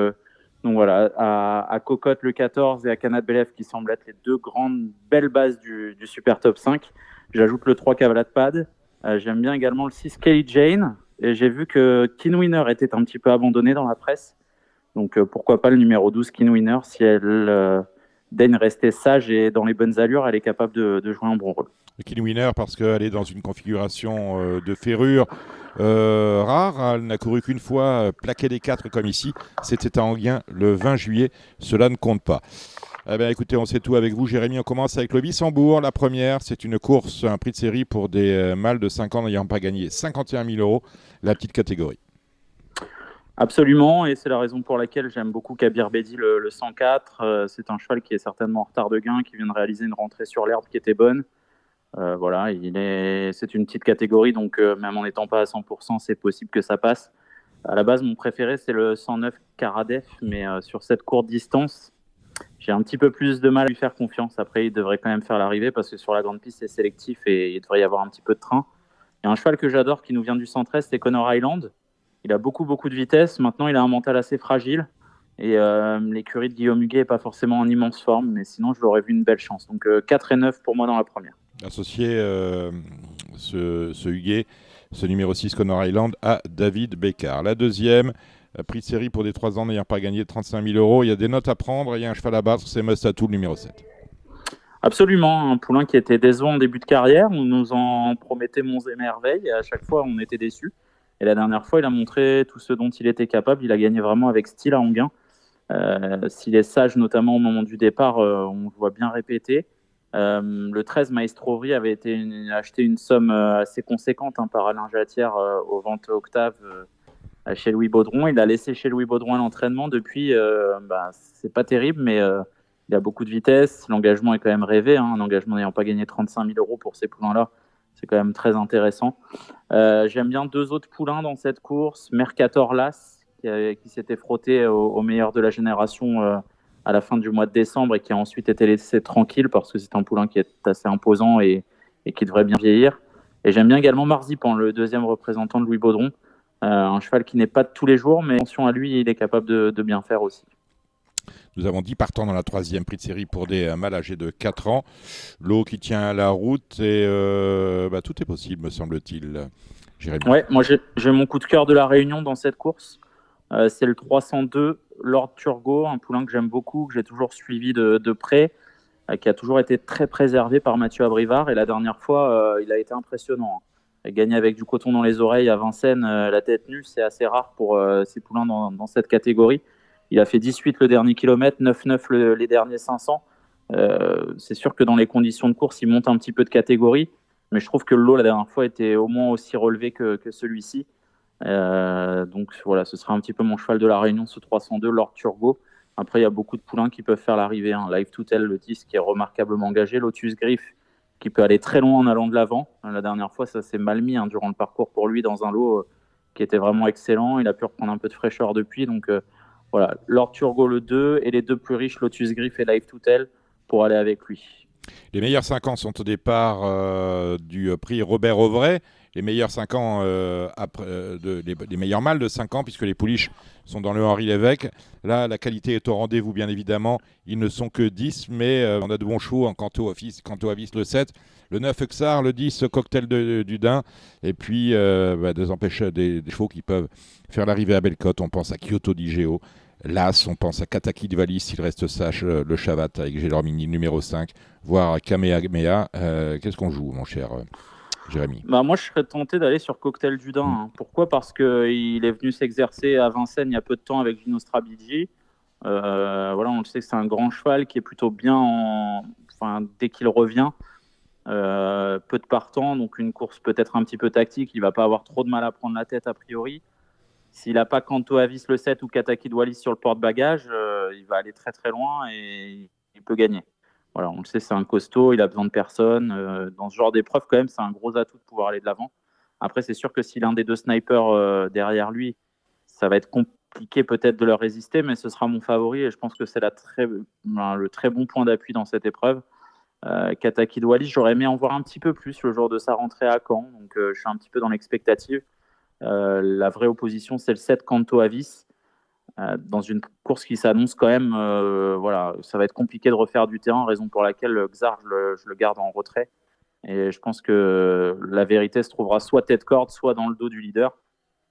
voilà, à Cocotte le 14 et à Canad Belef, qui semblent être les 2 grandes belles bases du Super Top 5. J'ajoute le 3 Cavalat Pad. J'aime bien également le 6 Kelly Jane. Et j'ai vu que Keen Winner était un petit peu abandonné dans la presse. Donc pourquoi pas le numéro 12 Keen Winner, si elle daigne rester sage et dans les bonnes allures, elle est capable de jouer un bon rôle. Keen Winner, parce qu'elle est dans une configuration de ferrure rare. Elle n'a couru qu'une fois, plaqué des 4 comme ici. C'était à Anguien le 20 juillet. Cela ne compte pas. Eh bien, écoutez, on sait tout avec vous, Jérémy. On commence avec le Wissembourg. La première, c'est une course, un prix de série pour des mâles de 5 ans n'ayant pas gagné 51 000 €, la petite catégorie. Absolument, et c'est la raison pour laquelle j'aime beaucoup Kabir Bedi, le 104. C'est un cheval qui est certainement en retard de gain, qui vient de réaliser une rentrée sur l'herbe qui était bonne. Voilà, c'est une petite catégorie, donc même en n'étant pas à 100%, c'est possible que ça passe. À la base, mon préféré, c'est le 109 Karadef, mais sur cette courte distance, j'ai un petit peu plus de mal à lui faire confiance. Après, il devrait quand même faire l'arrivée, parce que sur la grande piste, c'est sélectif et il devrait y avoir un petit peu de train. Il y a un cheval que j'adore qui nous vient du centre-est, c'est Connor Highland. Il a beaucoup de vitesse. Maintenant, il a un mental assez fragile. Et l'écurie de Guillaume Huguet n'est pas forcément en immense forme, mais sinon, je l'aurais vu une belle chance. Donc 4 et 9 pour moi dans la première. Associé ce Huguet, ce numéro 6 Connor Highland, à David Bécard. La deuxième, prix de série pour des 3 ans n'ayant pas gagné 35 000 €. Il y a des notes à prendre, il y a un cheval à battre, c'est Mustatou, le numéro 7. Absolument, un poulain qui était décevant en début de carrière. On nous en promettait monts et merveilles, et à chaque fois, on était déçus. Et la dernière fois, il a montré tout ce dont il était capable. Il a gagné vraiment avec style à Anguin. S'il est sage, notamment au moment du départ, on le voit bien répéter. Le 13, Maestrovri, avait été acheté une somme assez conséquente par Alain Jatière aux ventes Octave chez Louis Baudron. Il a laissé chez Louis Baudron à l'entraînement. Depuis, c'est pas terrible, mais il a beaucoup de vitesse. L'engagement est quand même rêvé. Un engagement n'ayant pas gagné 35 000 € pour ces poulains-là, c'est quand même très intéressant. J'aime bien 2 autres poulains dans cette course. Mercator Las, qui s'était frotté au meilleur de la génération à la fin du mois de décembre et qui a ensuite été laissé tranquille parce que c'est un poulain qui est assez imposant et qui devrait bien vieillir. Et j'aime bien également Marzipan, le deuxième représentant de Louis Baudron. Un cheval qui n'est pas de tous les jours, mais attention à lui, il est capable de bien faire aussi. Nous avons 10 partants dans la troisième prix de série pour des mâles âgés de 4 ans. L'eau qui tient à la route et tout est possible, me semble-t-il. Jérémy. Ouais, moi j'ai mon coup de cœur de la Réunion dans cette course. C'est le 302 Lord Turgot, un poulain que j'aime beaucoup, que j'ai toujours suivi de près, qui a toujours été très préservé par Mathieu Abrivard. Et la dernière fois, il a été impressionnant. Il a gagné avec du coton dans les oreilles à Vincennes, la tête nue. C'est assez rare pour ces poulains dans cette catégorie. Il a fait 18 le dernier kilomètre, 9-9 les derniers 500. C'est sûr que dans les conditions de course, il monte un petit peu de catégorie. Mais je trouve que le lot, la dernière fois, était au moins aussi relevé que celui-ci. Donc voilà, ce sera un petit peu mon cheval de la Réunion, ce 302, Lord Turgot. Après, il y a beaucoup de poulains qui peuvent faire l'arrivée. Live to Tell, le 10, qui est remarquablement engagé. Lotus Griff, qui peut aller très loin en allant de l'avant. La dernière fois, ça s'est mal mis durant le parcours pour lui dans un lot qui était vraiment excellent. Il a pu reprendre un peu de fraîcheur depuis. Donc voilà, Lord Turgot le 2 et les 2 plus riches, Lotus Griff et Live to Tell, pour aller avec lui. Les meilleurs 5 ans sont au départ du prix Robert Auvray. Les meilleurs 5 ans, les meilleurs mâles de 5 ans, puisque les pouliches sont dans le Henri Lévesque. Là, la qualité est au rendez-vous, bien évidemment. Ils ne sont que 10, mais on a de bons chevaux en Canto Avis le 7, le 9 Uxar, le 10 Cocktail du Dain, et puis des chevaux qui peuvent faire l'arrivée à Bellecote. On pense à Kyoto d'Igeo. L'As, on pense à Kataki de Valis, s'il reste sage, le Chavat avec Gélormini, numéro 5, voire Kamehameha. Qu'est-ce qu'on joue, mon cher Jérémy? Moi, je serais tenté d'aller sur Cocktail du Dain. Pourquoi ? Parce qu'il est venu s'exercer à Vincennes il y a peu de temps avec Gino Strabigi. Voilà, on le sait que c'est un grand cheval qui est plutôt bien dès qu'il revient. Peu de partants, donc une course peut-être un petit peu tactique. Il ne va pas avoir trop de mal à prendre la tête a priori. S'il n'a pas Canto Avis le 7 ou Kataki de Wallis sur le porte-bagages, il va aller très très loin et il peut gagner. Voilà, on le sait, c'est un costaud, il a besoin de personne. Dans ce genre d'épreuve, quand même, c'est un gros atout de pouvoir aller de l'avant. Après, c'est sûr que s'il a un des 2 snipers derrière lui, ça va être compliqué peut-être de leur résister, mais ce sera mon favori et je pense que c'est le très bon point d'appui dans cette épreuve. Kataki de Wallis, j'aurais aimé en voir un petit peu plus le jour de sa rentrée à Caen, donc je suis un petit peu dans l'expectative. La vraie opposition, c'est le 7 Canto Avis. Dans une course qui s'annonce quand même, ça va être compliqué de refaire du terrain, raison pour laquelle Xar, je le garde en retrait. Et je pense que la vérité se trouvera soit tête corde, soit dans le dos du leader.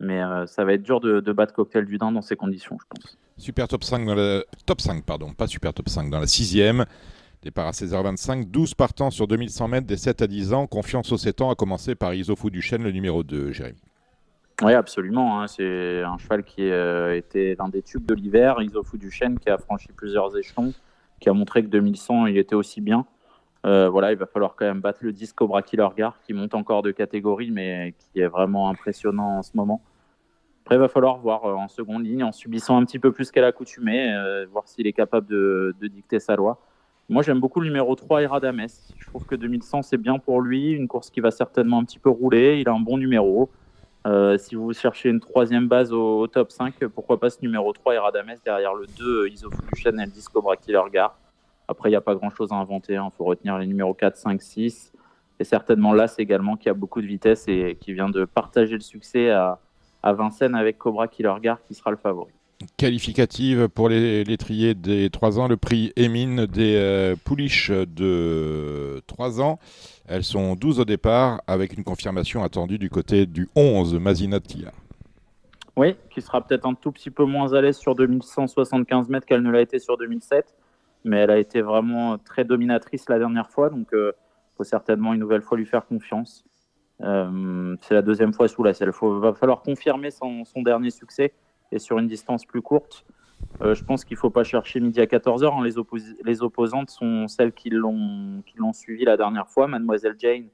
Mais ça va être dur de battre Cocktail du Dain dans ces conditions, je pense. Super top 5 pas super top 5 dans la 6e. Départ à 16h25, 12 partants sur 2100 mètres des 7 à 10 ans. Confiance aux 7 ans, à commencer par Isofou Duchesne, le numéro 2, Jérémy. Oui, absolument. C'est un cheval qui était l'un des tubes de l'hiver. Isofou Duchesne qui a franchi plusieurs échelons, qui a montré que 2100, il était aussi bien. Il va falloir quand même battre le 10 Cobra Killer Gar, qui monte encore de catégorie, mais qui est vraiment impressionnant en ce moment. Après, il va falloir voir en seconde ligne, en subissant un petit peu plus qu'à l'accoutumée, voir s'il est capable de dicter sa loi. Moi, j'aime beaucoup le numéro 3, Eradames. Je trouve que 2100, c'est bien pour lui. Une course qui va certainement un petit peu rouler. Il a un bon numéro. Si vous cherchez une troisième base au top 5, pourquoi pas ce numéro 3, Eradames, derrière le 2, Isoflution et le 10, Cobra Killer Gar. Après, il n'y a pas grand-chose à inventer. Il faut retenir les numéros 4, 5, 6. Et certainement là, c'est également qui a beaucoup de vitesse et qui vient de partager le succès à Vincennes avec Cobra Killer Gar qui sera le favori. Qualificative pour les l'étrier des 3 ans, le prix Émine des pouliches de 3 ans. Elles sont 12 au départ avec une confirmation attendue du côté du 11, Mazinatia. Oui, qui sera peut-être un tout petit peu moins à l'aise sur 2175 mètres qu'elle ne l'a été sur 2007. Mais elle a été vraiment très dominatrice la dernière fois. Donc, il faut certainement une nouvelle fois lui faire confiance. C'est la deuxième fois sous la selle. Il va falloir confirmer son dernier succès et sur une distance plus courte. Je pense qu'il ne faut pas chercher midi à 14h. Hein. Les opposantes sont celles qui l'ont suivi la dernière fois, Mademoiselle Jane,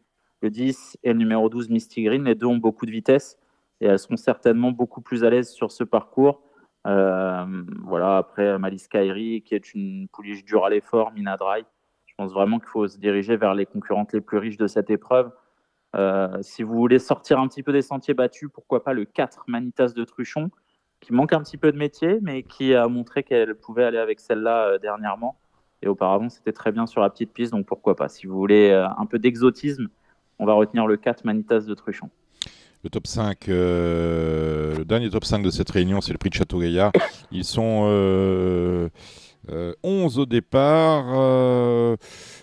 le 10, et le numéro 12, Misty Green. Les deux ont beaucoup de vitesse et elles seront certainement beaucoup plus à l'aise sur ce parcours. Après, Malice Kairi, qui est une pouliche dure à l'effort, Mina Dry. Je pense vraiment qu'il faut se diriger vers les concurrentes les plus riches de cette épreuve. Si vous voulez sortir un petit peu des sentiers battus, pourquoi pas le 4, Manitas de Truchon, qui manque un petit peu de métier, mais qui a montré qu'elle pouvait aller avec celle-là dernièrement. Et auparavant, c'était très bien sur la petite piste, donc pourquoi pas. Si vous voulez un peu d'exotisme, on va retenir le 4, Manitas de Truchon. Le top 5, le dernier top 5 de cette réunion, c'est le prix de Château-Gaillard. Ils sont 11 au départ.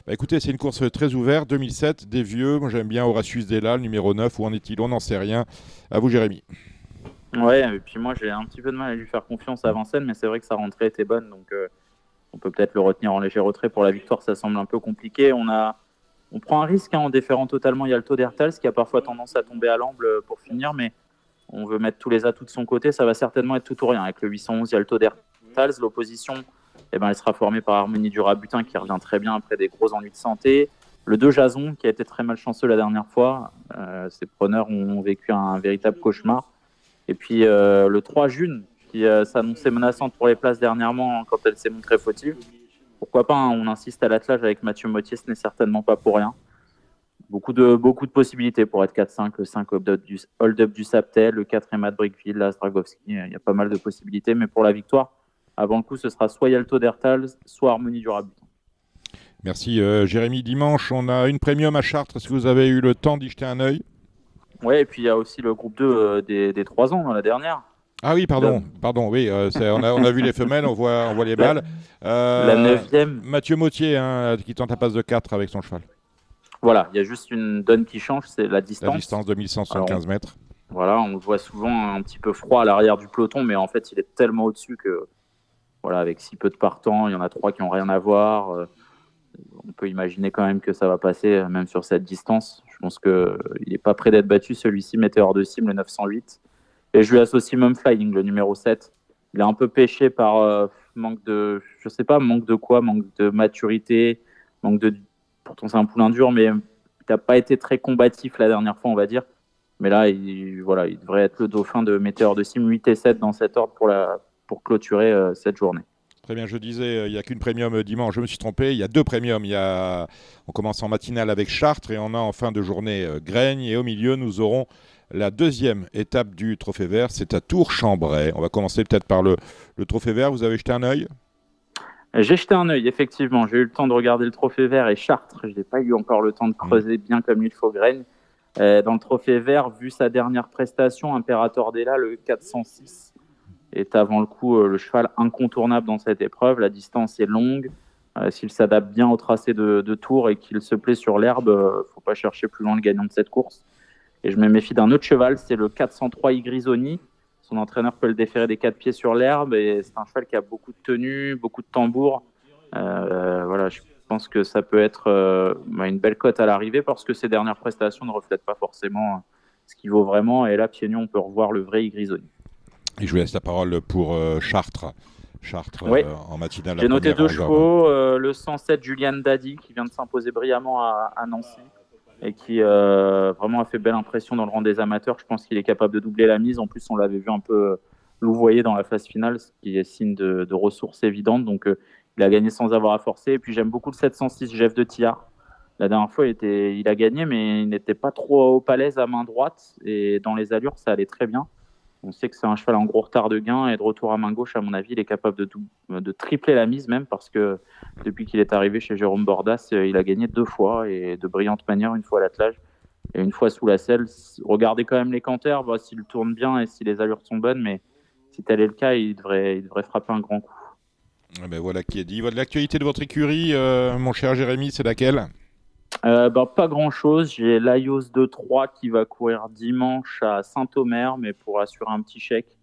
Écoutez, c'est une course très ouverte, 2007, des vieux. Moi, j'aime bien Horatius Della, le numéro 9. Où en est-il? On n'en sait rien. À vous, Jérémy. Ouais, et puis moi, j'ai un petit peu de mal à lui faire confiance à Vincennes, mais c'est vrai que sa rentrée était bonne. Donc, on peut peut-être le retenir en léger retrait. Pour la victoire, ça semble un peu compliqué. On prend un risque en déférant totalement Yalto d'Hertals, qui a parfois tendance à tomber à l'amble pour finir, mais on veut mettre tous les atouts de son côté. Ça va certainement être tout ou rien. Avec le 811 Yalto d'Hertals, l'opposition, elle sera formée par Harmonie du Rabutin, qui revient très bien après des gros ennuis de santé. Le 2 Jason, qui a été très malchanceux la dernière fois. Ses preneurs ont vécu un véritable cauchemar. Et puis le 3 June, qui s'annonçait menaçante pour les places dernièrement quand elle s'est montrée fautive. Pourquoi pas, on insiste à l'attelage avec Mathieu Mottier, ce n'est certainement pas pour rien. Beaucoup de possibilités pour être 4-5, le 5 Hold Up du Saptel, le 4 Emad Brickville, l'As Dragowski, il y a pas mal de possibilités, mais pour la victoire, avant le coup, ce sera soit Yalto d'Hertals, soit Harmonie du Rabutin. Merci Jérémy. Dimanche, on a une premium à Chartres. Est-ce que vous avez eu le temps d'y jeter un œil? Oui, et puis il y a aussi le groupe 2 des 3 ans, la dernière. Ah oui, pardon, oui, on a vu les femelles, on voit les balles. La 9e. Mathieu Mottier, qui tente la passe de 4 avec son cheval. Voilà, il y a juste une donne qui change, c'est la distance. La distance, 2175 mètres. Voilà, on le voit souvent un petit peu froid à l'arrière du peloton, mais en fait, il est tellement au-dessus que, voilà, avec si peu de partants, il y en a 3 qui n'ont rien à voir. On peut imaginer quand même que ça va passer, même sur cette distance. Je pense qu'il n'est pas prêt d'être battu, celui-ci, Météore de Cime, le 908. Et je lui associe Mum Flying, le numéro 7. Il est un peu pêché par manque de maturité, pourtant c'est un poulain dur, mais il n'a pas été très combatif la dernière fois, on va dire. Mais là, il devrait être le dauphin de Météore de Cime, 8 et 7 dans cet ordre pour clôturer cette journée. Très bien, je disais, il n'y a qu'une premium dimanche, je me suis trompé, il y a 2 premiums. On commence en matinale avec Chartres et on a en fin de journée Graigne, et au milieu, nous aurons la deuxième étape du Trophée Vert, c'est à Tours-Chambray. On va commencer peut-être par le Trophée Vert. Vous avez jeté un œil? J'ai jeté un œil, effectivement. J'ai eu le temps de regarder le Trophée Vert et Chartres. Je n'ai pas eu encore le temps de creuser bien comme il faut Graigne. Dans le Trophée Vert, vu sa dernière prestation, Imperator Della, le 406, est avant le coup le cheval incontournable dans cette épreuve. La distance est longue. S'il s'adapte bien au tracé de Tours et qu'il se plaît sur l'herbe, il ne faut pas chercher plus loin le gagnant de cette course. Et je me méfie d'un autre cheval, c'est le 403 Igrisoni. Son entraîneur peut le déférer des 4 pieds sur l'herbe et c'est un cheval qui a beaucoup de tenue, beaucoup de tambour. Je pense que ça peut être une belle cote à l'arrivée parce que ses dernières prestations ne reflètent pas forcément ce qu'il vaut vraiment. Et là, pieds nus, on peut revoir le vrai Igrisoni. Et je vous laisse la parole pour Chartres. Oui. En matinale. J'ai noté 2 chevaux, le 107 Julian Daddy qui vient de s'imposer brillamment à Nancy. et qui vraiment a fait belle impression dans le rang des amateurs. Je pense qu'il est capable de doubler la mise. En plus, on l'avait vu un peu louvoyer dans la phase finale, ce qui est signe de ressources évidentes. Donc, il a gagné sans avoir à forcer. Et puis, j'aime beaucoup le 706 Jeff de Tillard. La dernière fois, il a gagné, mais il n'était pas trop au palais à main droite. Et dans les allures, ça allait très bien. On sait que c'est un cheval en gros retard de gain. Et de retour à main gauche, à mon avis, il est capable de tripler la mise même, parce que depuis qu'il est arrivé chez Jérôme Bordas, il a gagné 2 fois, et de brillantes manières, une fois à l'attelage et une fois sous la selle. Regardez quand même les canters, s'il tourne bien et si les allures sont bonnes. Mais si tel est le cas, il devrait frapper un grand coup. Ben voilà qui est dit. L'actualité de votre écurie, mon cher Jérémy, c'est laquelle ? Pas grand-chose. J'ai l'Aios 2-3 qui va courir dimanche à Saint-Omer, mais pour assurer un petit chèque.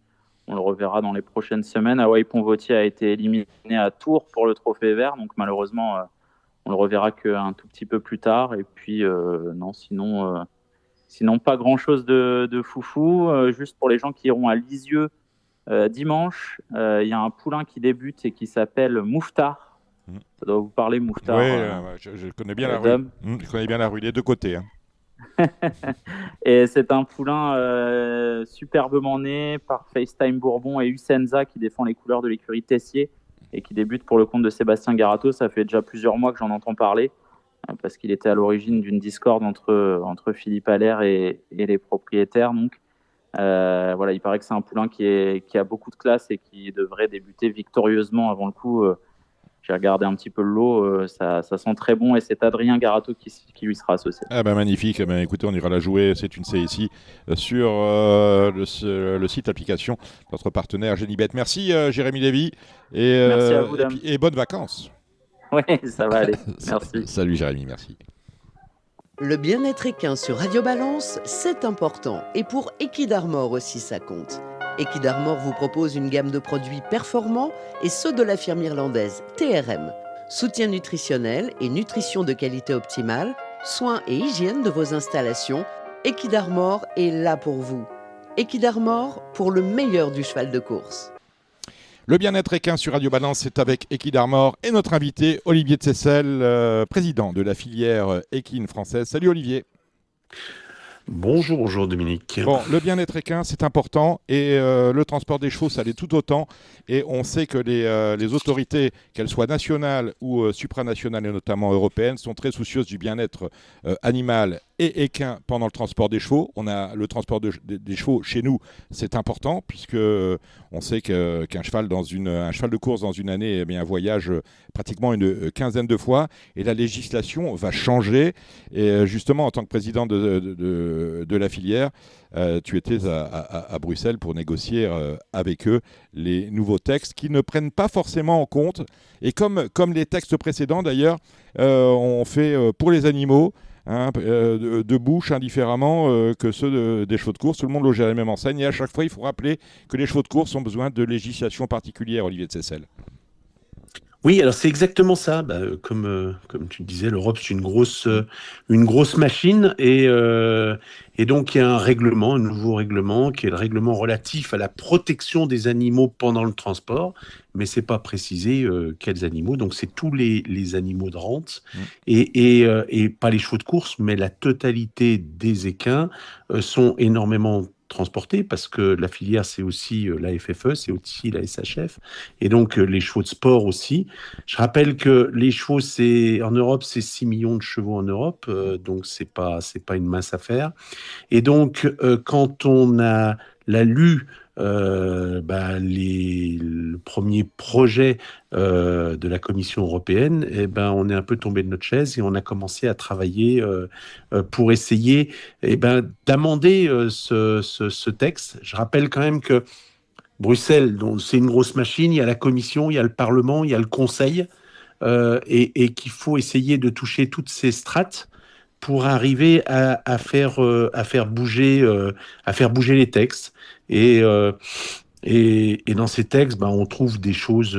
On le reverra dans les prochaines semaines. Hawaii Pont-Vautier a été éliminé à Tours pour le trophée vert, donc malheureusement, on le reverra qu'un tout petit peu plus tard. Et puis, sinon pas grand-chose de foufou. Juste pour les gens qui iront à Lisieux dimanche, il y a un poulain qui débute et qui s'appelle Mouffetard. Ça doit vous parler, Mouffetard. Oui, je connais bien la rue. Je connais bien la rue des deux côtés. Et c'est un poulain superbement né par FaceTime Bourbon et Usenza, qui défend les couleurs de l'écurie Tessier et qui débute pour le compte de Sébastien Garato. Ça fait déjà plusieurs mois que j'en entends parler, parce qu'il était à l'origine d'une discorde entre Philippe Allaire et les propriétaires. Donc, il paraît que c'est un poulain qui a beaucoup de classe et qui devrait débuter victorieusement avant le coup. J'ai regardé un petit peu le lot, ça sent très bon, et c'est Adrien Garato qui lui sera associé. Magnifique. Écoutez, on ira la jouer, c'est une CSI sur le site application, notre partenaire Genibet. Merci Jérémy Lévy, merci à vous, et bonnes vacances. Oui, ça va aller. Merci. Salut Jérémy, merci. Le bien-être équin sur Radio Balance, c'est important. Et pour Equidarmor aussi, ça compte. Equidarmor vous propose une gamme de produits performants, et ceux de la firme irlandaise TRM. Soutien nutritionnel et nutrition de qualité optimale, soins et hygiène de vos installations, Equidarmor est là pour vous. Equidarmor, pour le meilleur du cheval de course. Le bien-être équin sur Radio Balance, c'est avec Equidarmor et notre invité Olivier de Seyssel, président de la filière équine française. Salut Olivier. Bonjour Dominique. Bon, le bien-être équin, c'est important, et le transport des chevaux, ça l'est tout autant. Et on sait que les autorités, qu'elles soient nationales ou supranationales, et notamment européennes, sont très soucieuses du bien-être animal et équin pendant le transport des chevaux. On a le transport des chevaux chez nous, c'est important, puisque on sait qu'un cheval un cheval de course dans une année voyage pratiquement une quinzaine de fois, et la législation va changer. Et justement, en tant que président de la filière, tu étais à Bruxelles pour négocier avec eux les nouveaux textes qui ne prennent pas forcément en compte, et comme les textes précédents d'ailleurs, ont fait pour les animaux, de bouche indifféremment que ceux des chevaux de course. Tout le monde loge à la même enseigne, et à chaque fois il faut rappeler que les chevaux de course ont besoin de législation particulière, Olivier de Seyssel. Oui, alors c'est exactement ça. Comme tu disais, l'Europe, c'est une grosse machine, et donc il y a un nouveau règlement, qui est le règlement relatif à la protection des animaux pendant le transport, mais c'est pas précisé quels animaux. Donc c'est tous les animaux de rente, et pas les chevaux de course, mais la totalité des équins sont énormément transportés, parce que la filière, c'est aussi la FFE, c'est aussi la SHF, et donc les chevaux de sport aussi. Je rappelle que les chevaux, en Europe, c'est 6 millions de chevaux en Europe, donc c'est pas une mince affaire. Et donc, quand on a lu le premier projet de la Commission européenne, on est un peu tombé de notre chaise, et on a commencé à travailler pour essayer d'amender ce texte. Je rappelle quand même que Bruxelles, c'est une grosse machine, il y a la Commission, il y a le Parlement, il y a le Conseil, et qu'il faut essayer de toucher toutes ces strates pour arriver à faire bouger les textes. Et dans ces textes, on trouve des choses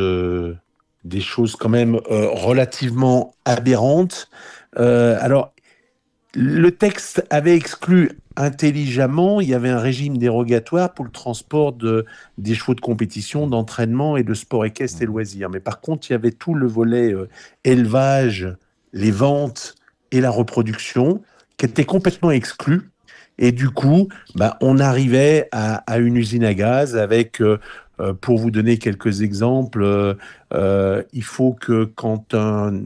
quand même relativement aberrantes. Alors, le texte avait exclu intelligemment, il y avait un régime dérogatoire pour le transport des chevaux de compétition, d'entraînement et de sport équestre et loisirs. Mais par contre, il y avait tout le volet élevage, les ventes et la reproduction. qui étaient complètement exclus. Et du coup, on arrivait à une usine à gaz avec, pour vous donner quelques exemples, il faut que quand un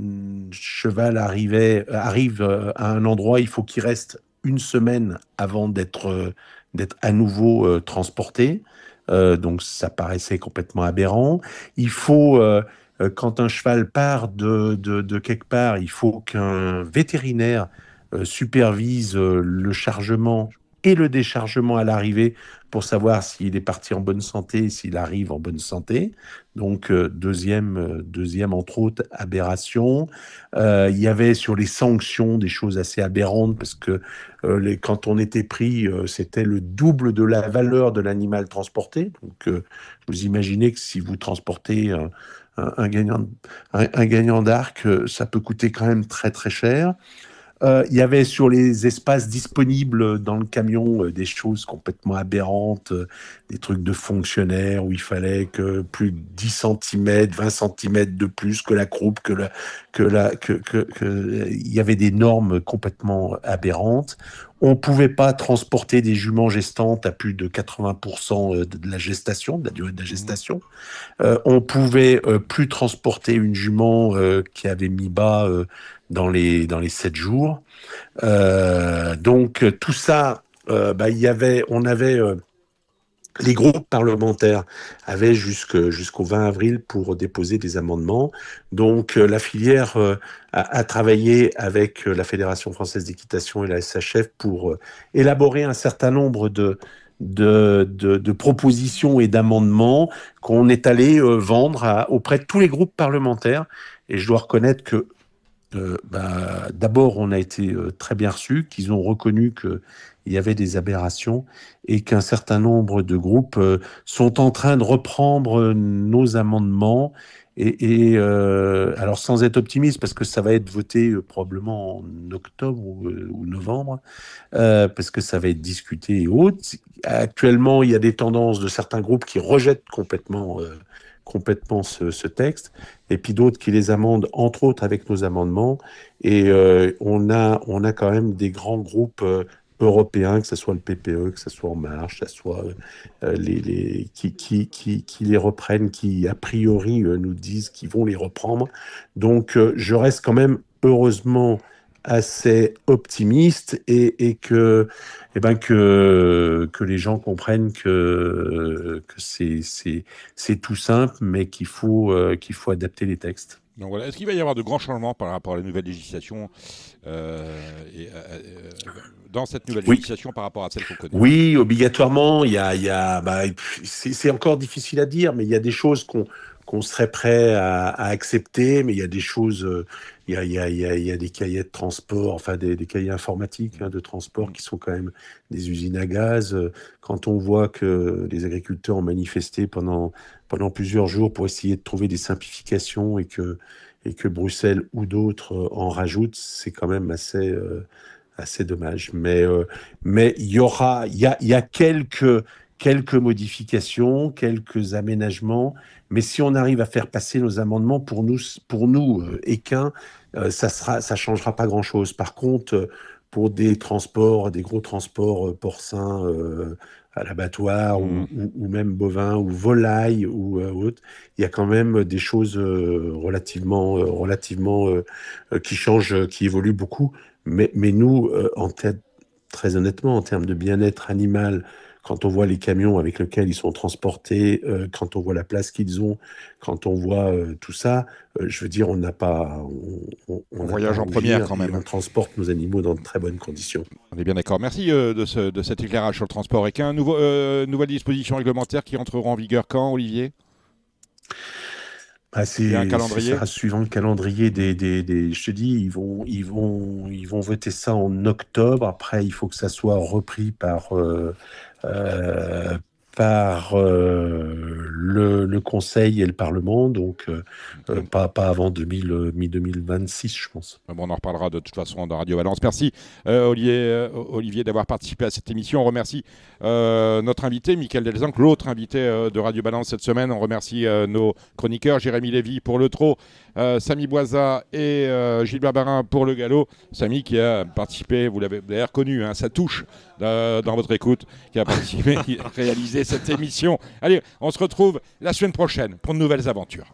cheval arrive à un endroit, il faut qu'il reste une semaine avant d'être à nouveau transporté. Donc ça paraissait complètement aberrant. Il faut, quand un cheval part de quelque part, il faut qu'un vétérinaire supervise le chargement et le déchargement à l'arrivée pour savoir s'il est parti en bonne santé et s'il arrive en bonne santé. Donc, deuxième, entre autres, aberration. Il y avait sur les sanctions des choses assez aberrantes parce que quand on était pris, c'était le double de la valeur de l'animal transporté. Donc, vous imaginez que si vous transportez un gagnant d'arc, ça peut coûter quand même très très cher. Il y avait sur les espaces disponibles dans le camion des choses complètement aberrantes, des trucs de fonctionnaires où il fallait que plus de 10 cm, 20 cm de plus que la croupe, il y avait des normes complètement aberrantes. On ne pouvait pas transporter des juments gestantes à plus de 80% de la gestation, de la durée de la gestation. On pouvait plus transporter une jument qui avait mis bas dans les 7 jours. Donc tout ça, on avait les groupes parlementaires avaient jusqu'au 20 avril pour déposer des amendements. Donc la filière a travaillé avec la Fédération française d'équitation et la SHF pour élaborer un certain nombre de propositions et d'amendements qu'on est allé vendre auprès de tous les groupes parlementaires. Et je dois reconnaître que d'abord, on a été très bien reçus, qu'ils ont reconnu qu'il y avait des aberrations et qu'un certain nombre de groupes sont en train de reprendre nos amendements. Alors, sans être optimiste, parce que ça va être voté probablement en octobre ou novembre, parce que ça va être discuté et autres. Actuellement, il y a des tendances de certains groupes qui rejettent complètement ce texte, et puis d'autres qui les amendent, entre autres avec nos amendements. Et on a quand même des grands groupes européens, que ce soit le PPE, que ce soit En Marche, que ce soit qui les reprennent, qui a priori nous disent qu'ils vont les reprendre. Donc je reste quand même heureusement assez optimiste et que les gens comprennent que c'est tout simple, mais qu'il faut adapter les textes. Donc voilà. Est-ce qu'il va y avoir de grands changements par rapport à la nouvelle législation dans cette nouvelle législation par rapport à celle qu'on connaît? Oui, obligatoirement. C'est encore difficile à dire, mais il y a des choses qu'on serait prêt à accepter, mais il y a des choses, il y a des cahiers de transport, enfin des cahiers informatiques de transport qui sont quand même des usines à gaz. Quand on voit que les agriculteurs ont manifesté pendant plusieurs jours pour essayer de trouver des simplifications et que Bruxelles ou d'autres en rajoutent, c'est quand même assez dommage. Mais il y a quelques modifications, quelques aménagements, mais si on arrive à faire passer nos amendements, pour nous équins, ça changera pas grand-chose. Par contre, pour des gros transports porcins à l'abattoir ou même bovins ou volailles ou autres, il y a quand même des choses relativement qui changent, qui évoluent beaucoup. Mais nous, très honnêtement, en termes de bien-être animal, quand on voit les camions avec lesquels ils sont transportés, quand on voit la place qu'ils ont, quand on voit tout ça, je veux dire, on n'a pas... On voyage en première quand même. On transporte nos animaux dans de très bonnes conditions. On est bien d'accord. Merci de cet éclairage sur le transport équin. Nouvelles dispositions réglementaires qui entreront en vigueur quand, Olivier ? C'est un calendrier. Ça, suivant le calendrier je te dis, ils vont voter ça en octobre. Après, il faut que ça soit repris par le Conseil et le Parlement, donc pas avant mi-2026, je pense. Bon, on en reparlera de toute façon dans Radio Balance. Merci Olivier d'avoir participé à cette émission. On remercie notre invité, Mickaël Delzanc, l'autre invité de Radio Balance cette semaine. On remercie nos chroniqueurs, Jérémy Lévy pour le trot, Samy Boisa et Gilbert Barin pour le galop. Samy qui a participé, vous l'avez d'ailleurs reconnu, hein, ça touche dans votre écoute, qui a participé, qui a réalisé cette émission. Allez, on se retrouve la semaine prochaine pour de nouvelles aventures.